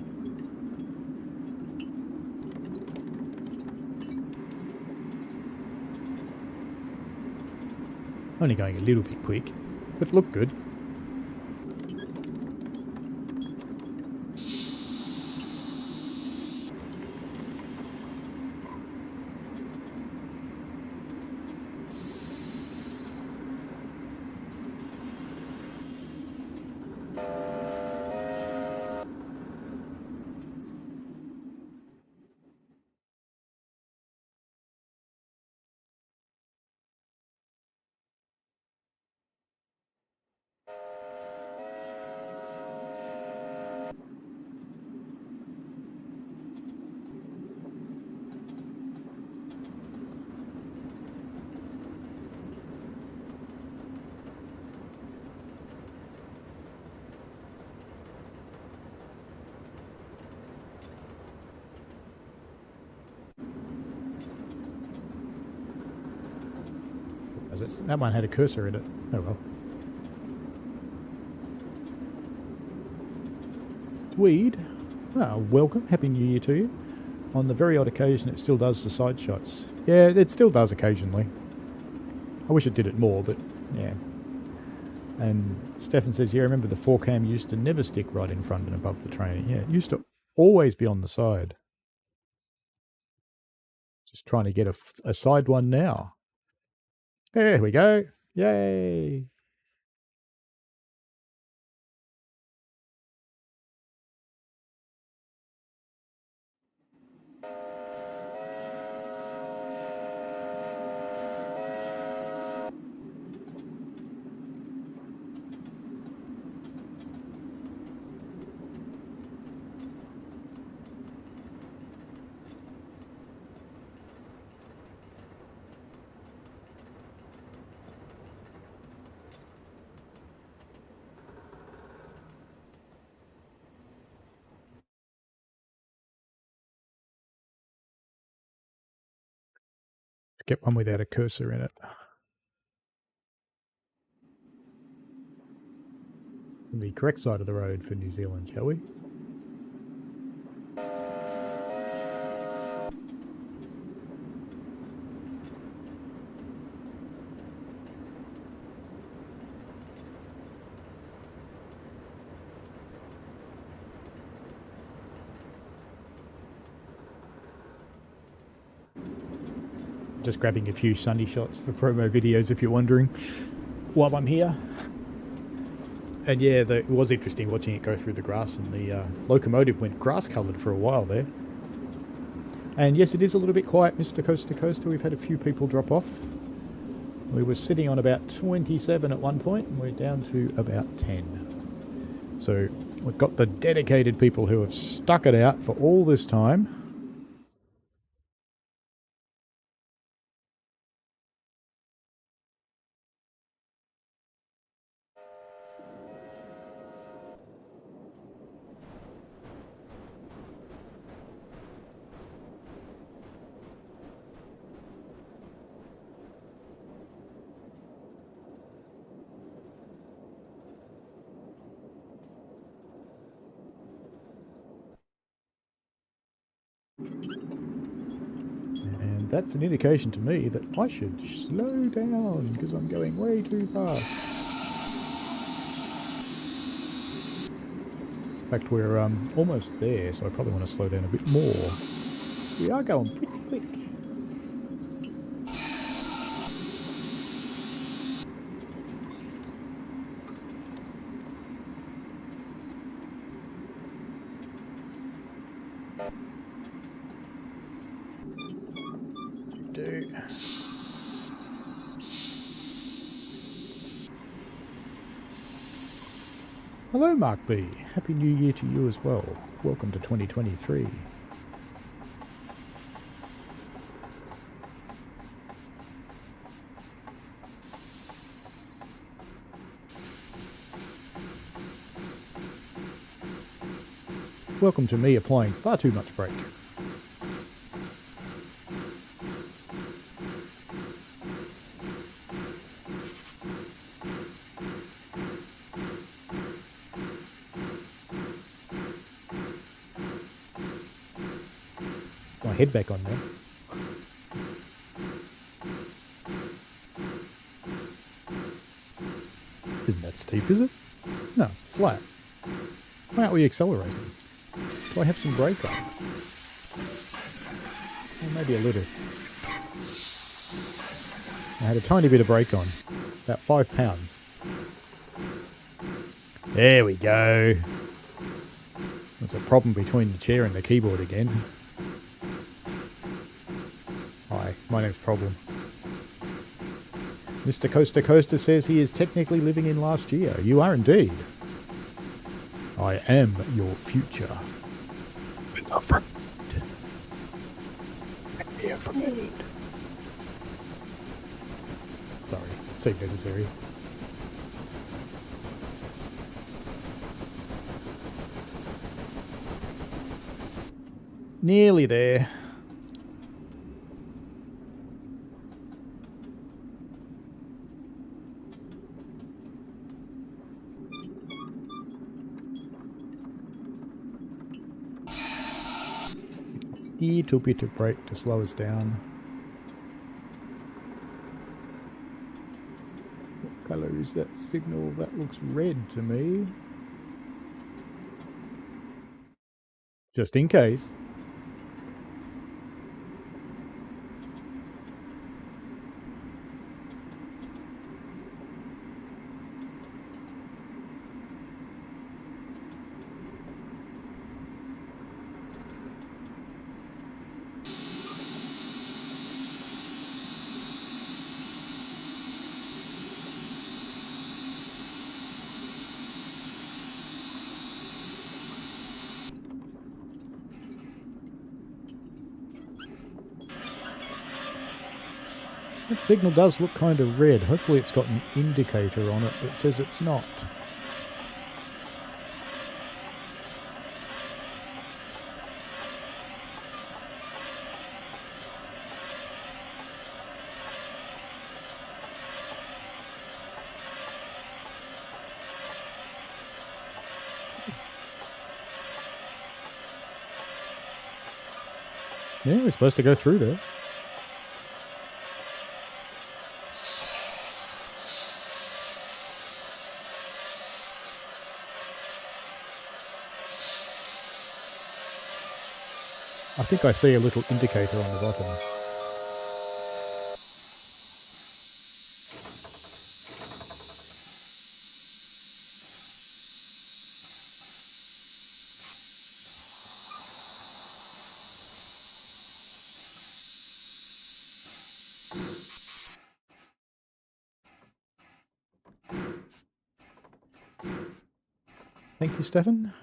Only going a little bit quick, but looked good. That one had a cursor in it. Oh well. Weed. Oh, welcome. Happy New Year to you. On the very odd occasion, it still does the side shots. Yeah, it still does occasionally. I wish it did it more, but yeah. And Stefan says, yeah, I remember the 4cam used to never stick right in front and above the train. Yeah, it used to always be on the side. Just trying to get a side one now. There we go. Yay. Get one without a cursor in it. The correct side of the road for New Zealand, shall we? Just grabbing a few sunny shots for promo videos if you're wondering while I'm here. And yeah, it was interesting watching it go through the grass, and the locomotive went grass coloured for a while there. And yes, it is a little bit quiet, Mr. Coast to Coaster. We've had a few people drop off. We were sitting on about 27 at one point, and we're down to about 10. So we've got the dedicated people who have stuck it out for all this time. And that's an indication to me that I should slow down because I'm going way too fast. In fact, we're almost there, so I probably want to slow down a bit more. So we are going pretty quick. Hello, Mark B. Happy New Year to you as well. Welcome to 2023. Welcome to me applying far too much brake. My head back on now. Isn't that steep, is it? No, it's flat. Why aren't we accelerating? Do I have some brake on? Well, maybe a little. I had a tiny bit of brake on. About 5 pounds. There we go. There's a problem between the chair and the keyboard again. Hi, my name's Problem. Mr. Coaster Coaster says he is technically living in last year. You are indeed. I am your future. Beloved. Here for me. Sorry, it seemed necessary. Nearly there. Little bit of brake to slow us down. What colour is that signal? That looks red to me. Just in case. That signal does look kind of red. Hopefully it's got an indicator on it that says it's not. Yeah, we're supposed to go through there. I think I see a little indicator on the bottom. Thank you, Stefan.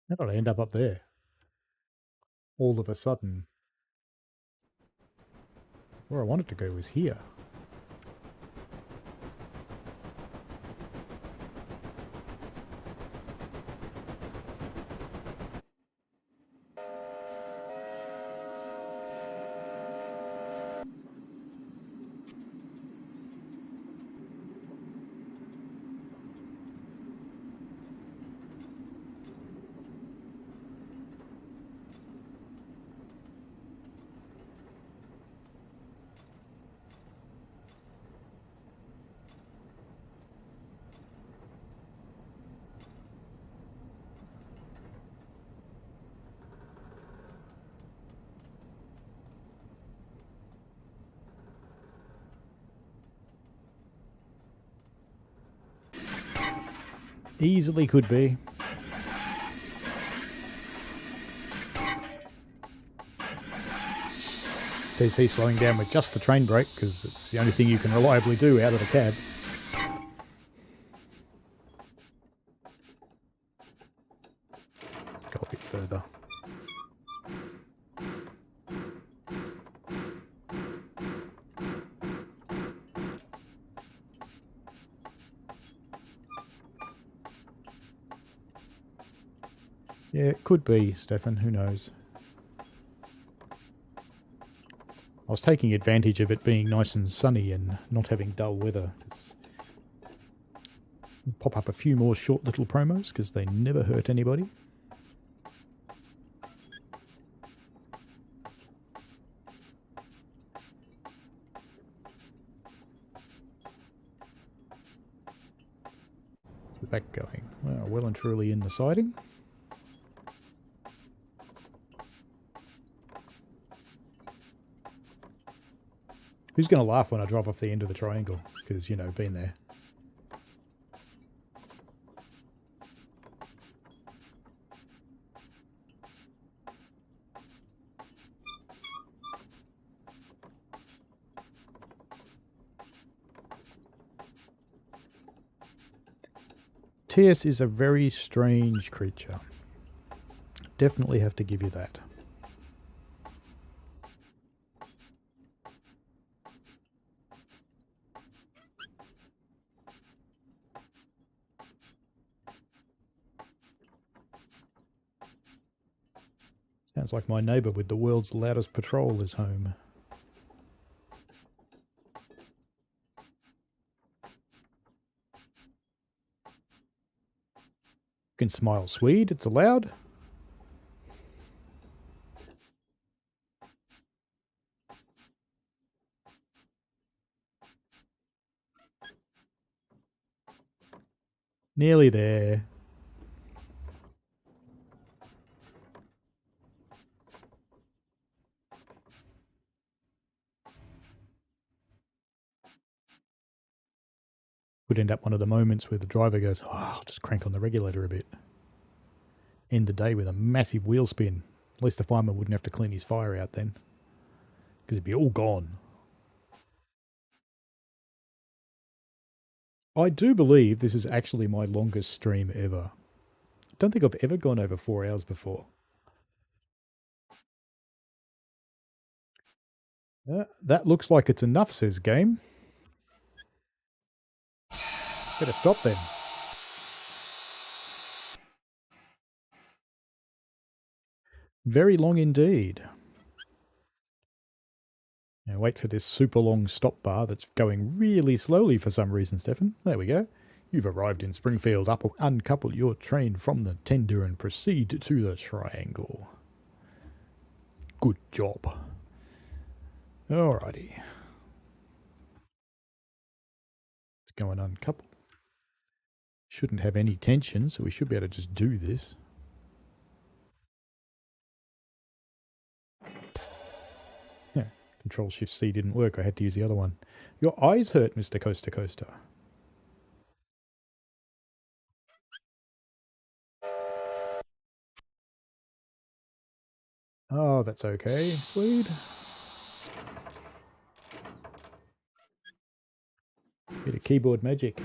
How did I end up there? All of a sudden. Where I wanted to go was here. Easily could be. Says he's slowing down with just the train brake because it's the only thing you can reliably do out of the cab. Go a bit further. Yeah, it could be, Stefan. Who knows? I was taking advantage of it being nice and sunny and not having dull weather. Pop up a few more short little promos because they never hurt anybody. What's the back going? Well and truly in the siding. Who's going to laugh when I drive off the end of the triangle? Because, you know, been there. TS is a very strange creature. Definitely have to give you that. Sounds like my neighbour with the world's loudest patrol is home. You can smile, Swede. It's allowed. Nearly there. Would end up one of the moments where the driver goes, oh, I'll just crank on the regulator a bit. End the day with a massive wheel spin. At least the fireman wouldn't have to clean his fire out then. Because it'd be all gone. I do believe this is actually my longest stream ever. I don't think I've ever gone over 4 hours before. That looks like it's enough, says Game. Better stop then. Very long indeed. Now wait for this super long stop bar that's going really slowly for some reason, Stefan. There we go. You've arrived in Springfield. Uncouple your train from the tender and proceed to the triangle. Good job. Alrighty. It's going uncoupled. Shouldn't have any tension, so we should be able to just do this. Yeah, Control-Shift-C didn't work. I had to use the other one. Your eyes hurt, Mr. Coaster Coaster. Oh, that's okay, Swede. Bit of keyboard magic.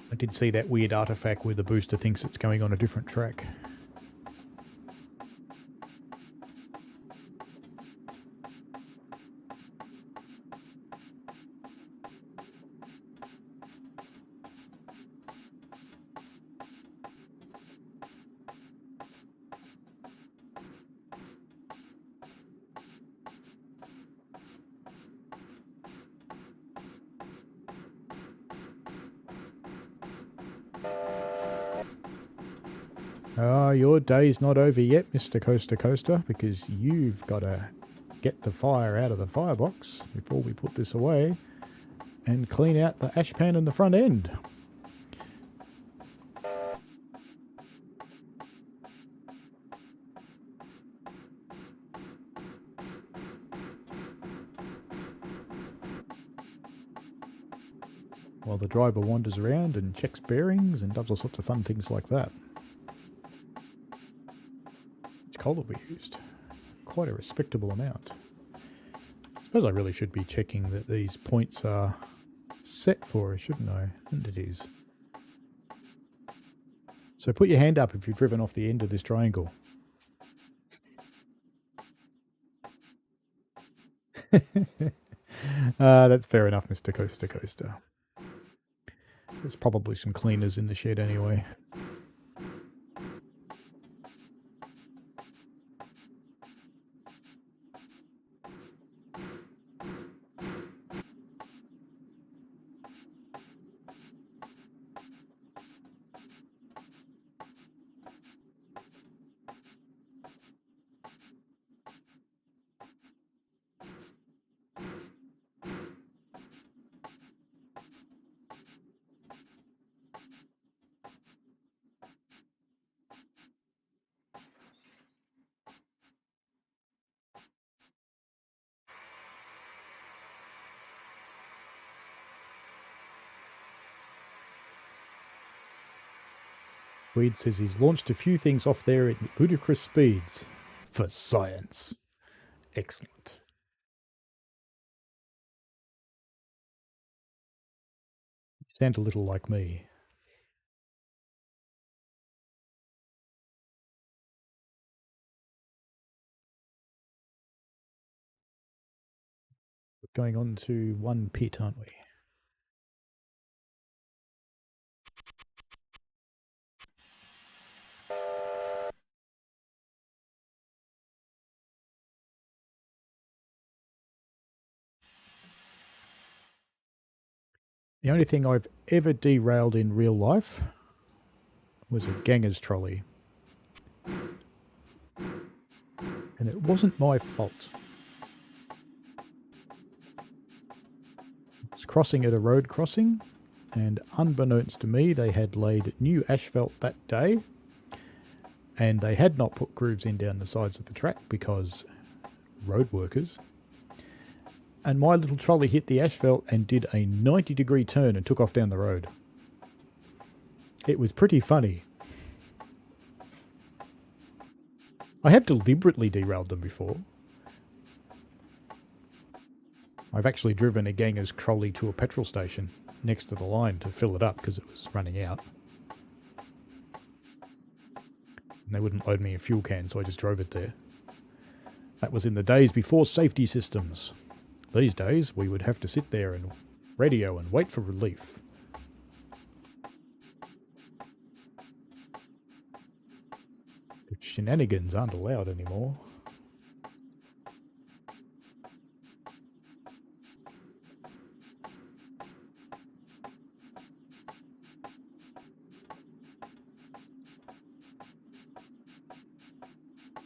I did see that weird artifact where the booster thinks it's going on a different track. Oh, your day's not over yet, Mr. Coaster Coaster, because you've got to get the fire out of the firebox before we put this away and clean out the ash pan in the front end. While the driver wanders around and checks bearings and does all sorts of fun things like that. Which coal have we used? Quite a respectable amount. I suppose I really should be checking that these points are set for us, shouldn't I? And it is. So put your hand up if you've driven off the end of this triangle. That's fair enough, Mr. Coaster Coaster. There's probably some cleaners in the shed anyway. Weed says he's launched a few things off there at ludicrous speeds. For science. Excellent. You sound a little like me. We're going on to one pit, aren't we? The only thing I've ever derailed in real life was a ganger's trolley. And it wasn't my fault. I was crossing at a road crossing, and unbeknownst to me, they had laid new asphalt that day, and they had not put grooves in down the sides of the track because road workers. And my little trolley hit the asphalt and did a 90-degree turn and took off down the road. It was pretty funny. I have deliberately derailed them before. I've actually driven a ganger's trolley to a petrol station next to the line to fill it up because it was running out. And they wouldn't load me a fuel can, so I just drove it there. That was in the days before safety systems. These days, we would have to sit there and radio and wait for relief. The shenanigans aren't allowed anymore.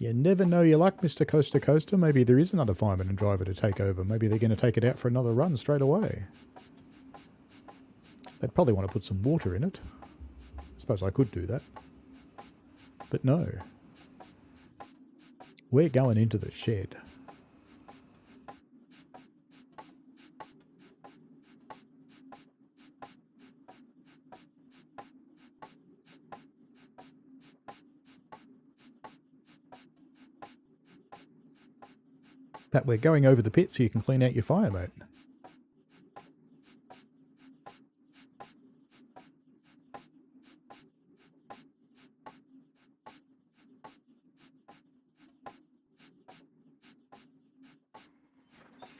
You never know your luck, Mr. Coaster Coaster. Maybe there is another fireman and driver to take over. Maybe they're going to take it out for another run straight away. They'd probably want to put some water in it. I suppose I could do that. But no. We're going into the shed. That we're going over the pit so you can clean out your fire, mate.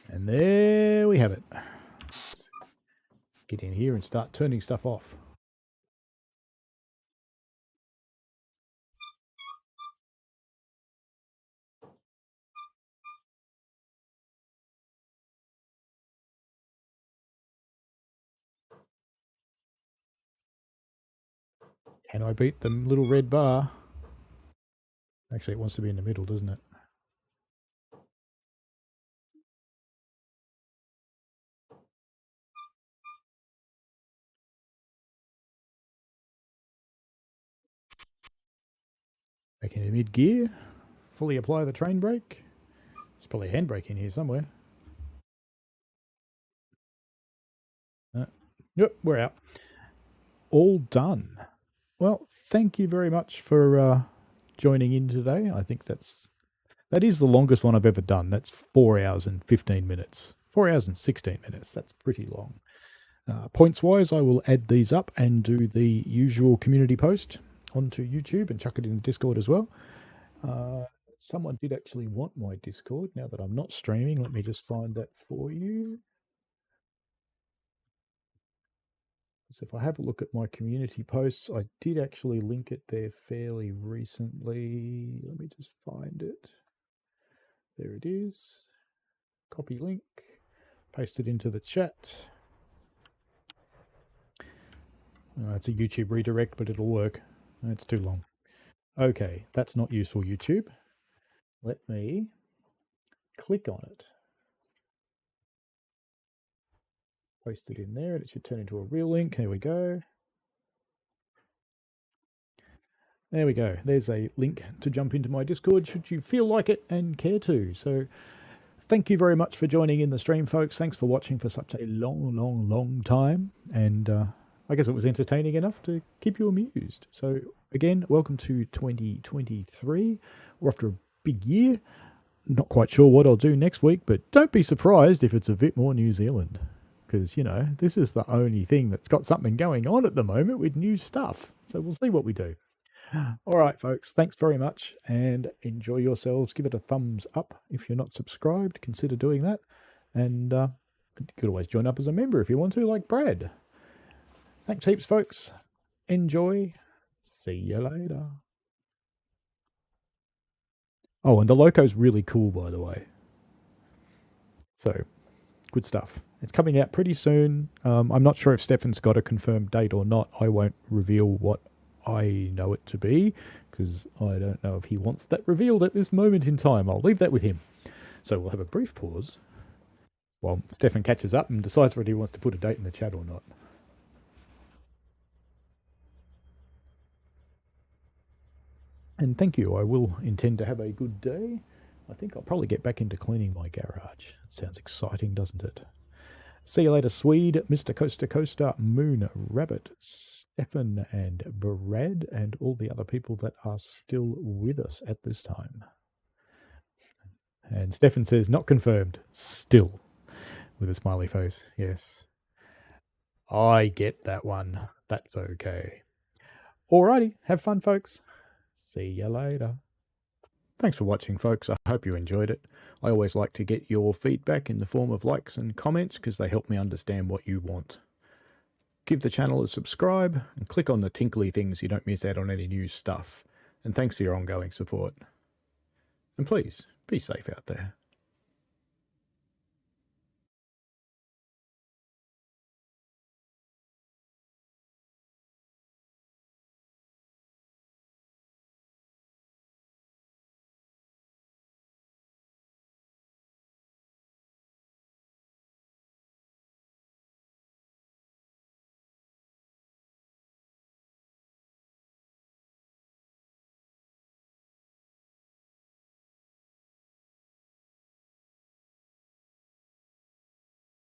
And there we have it. Let's get in here and start turning stuff off. Can I beat the little red bar? Actually, it wants to be in the middle, doesn't it? Back into mid gear. Fully apply the train brake. There's probably a handbrake in here somewhere. Yep, we're out. All done. Well, thank you very much for joining in today. I think that is the longest one I've ever done. That's 4 hours and 15 minutes. 4 hours and 16 minutes. That's pretty long. Points wise, I will add these up and do the usual community post onto YouTube and chuck it in the Discord as well. Someone did actually want my Discord. Now that I'm not streaming, let me just find that for you. So if I have a look at my community posts, I did actually link it there fairly recently. Let me just find it. There it is. Copy link. Paste it into the chat. It's a YouTube redirect, but it'll work. It's too long. Okay, that's not useful, YouTube. Let me click on it. Paste it in there, and it should turn into a real link. Here we go. There we go. There's a link to jump into my Discord should you feel like it and care to. So thank you very much for joining in the stream, folks. Thanks for watching for such a long time. And I guess it was entertaining enough to keep you amused. So again, welcome to 2023. We're after a big year. Not quite sure what I'll do next week, but don't be surprised if it's a bit more New Zealand. Because, you know, this is the only thing that's got something going on at the moment with new stuff. So we'll see what we do. All right, folks, thanks very much and enjoy yourselves. Give it a thumbs up if you're not subscribed. Consider doing that. And you could always join up as a member if you want to, like Brad. Thanks heaps, folks. Enjoy. See you later. Oh, and the loco's really cool, by the way. So, good stuff. It's coming out pretty soon. I'm not sure if Stefan's got a confirmed date or not. I won't reveal what I know it to be because I don't know if he wants that revealed at this moment in time. I'll leave that with him. So we'll have a brief pause while Stefan catches up and decides whether he wants to put a date in the chat or not. And thank you. I will intend to have a good day. I think I'll probably get back into cleaning my garage. It sounds exciting, doesn't it? See you later, Swede, Mr. Coaster Coaster, Moon, Rabbit, Stefan, and Brad, and all the other people that are still with us at this time. And Stefan says, not confirmed, still, with a smiley face. Yes. I get that one. That's okay. Alrighty, have fun, folks. See you later. Thanks for watching, folks. I hope you enjoyed it. I always like to get your feedback in the form of likes and comments because they help me understand what you want. Give the channel a subscribe and click on the tinkly things so you don't miss out on any new stuff. And thanks for your ongoing support. And please, be safe out there.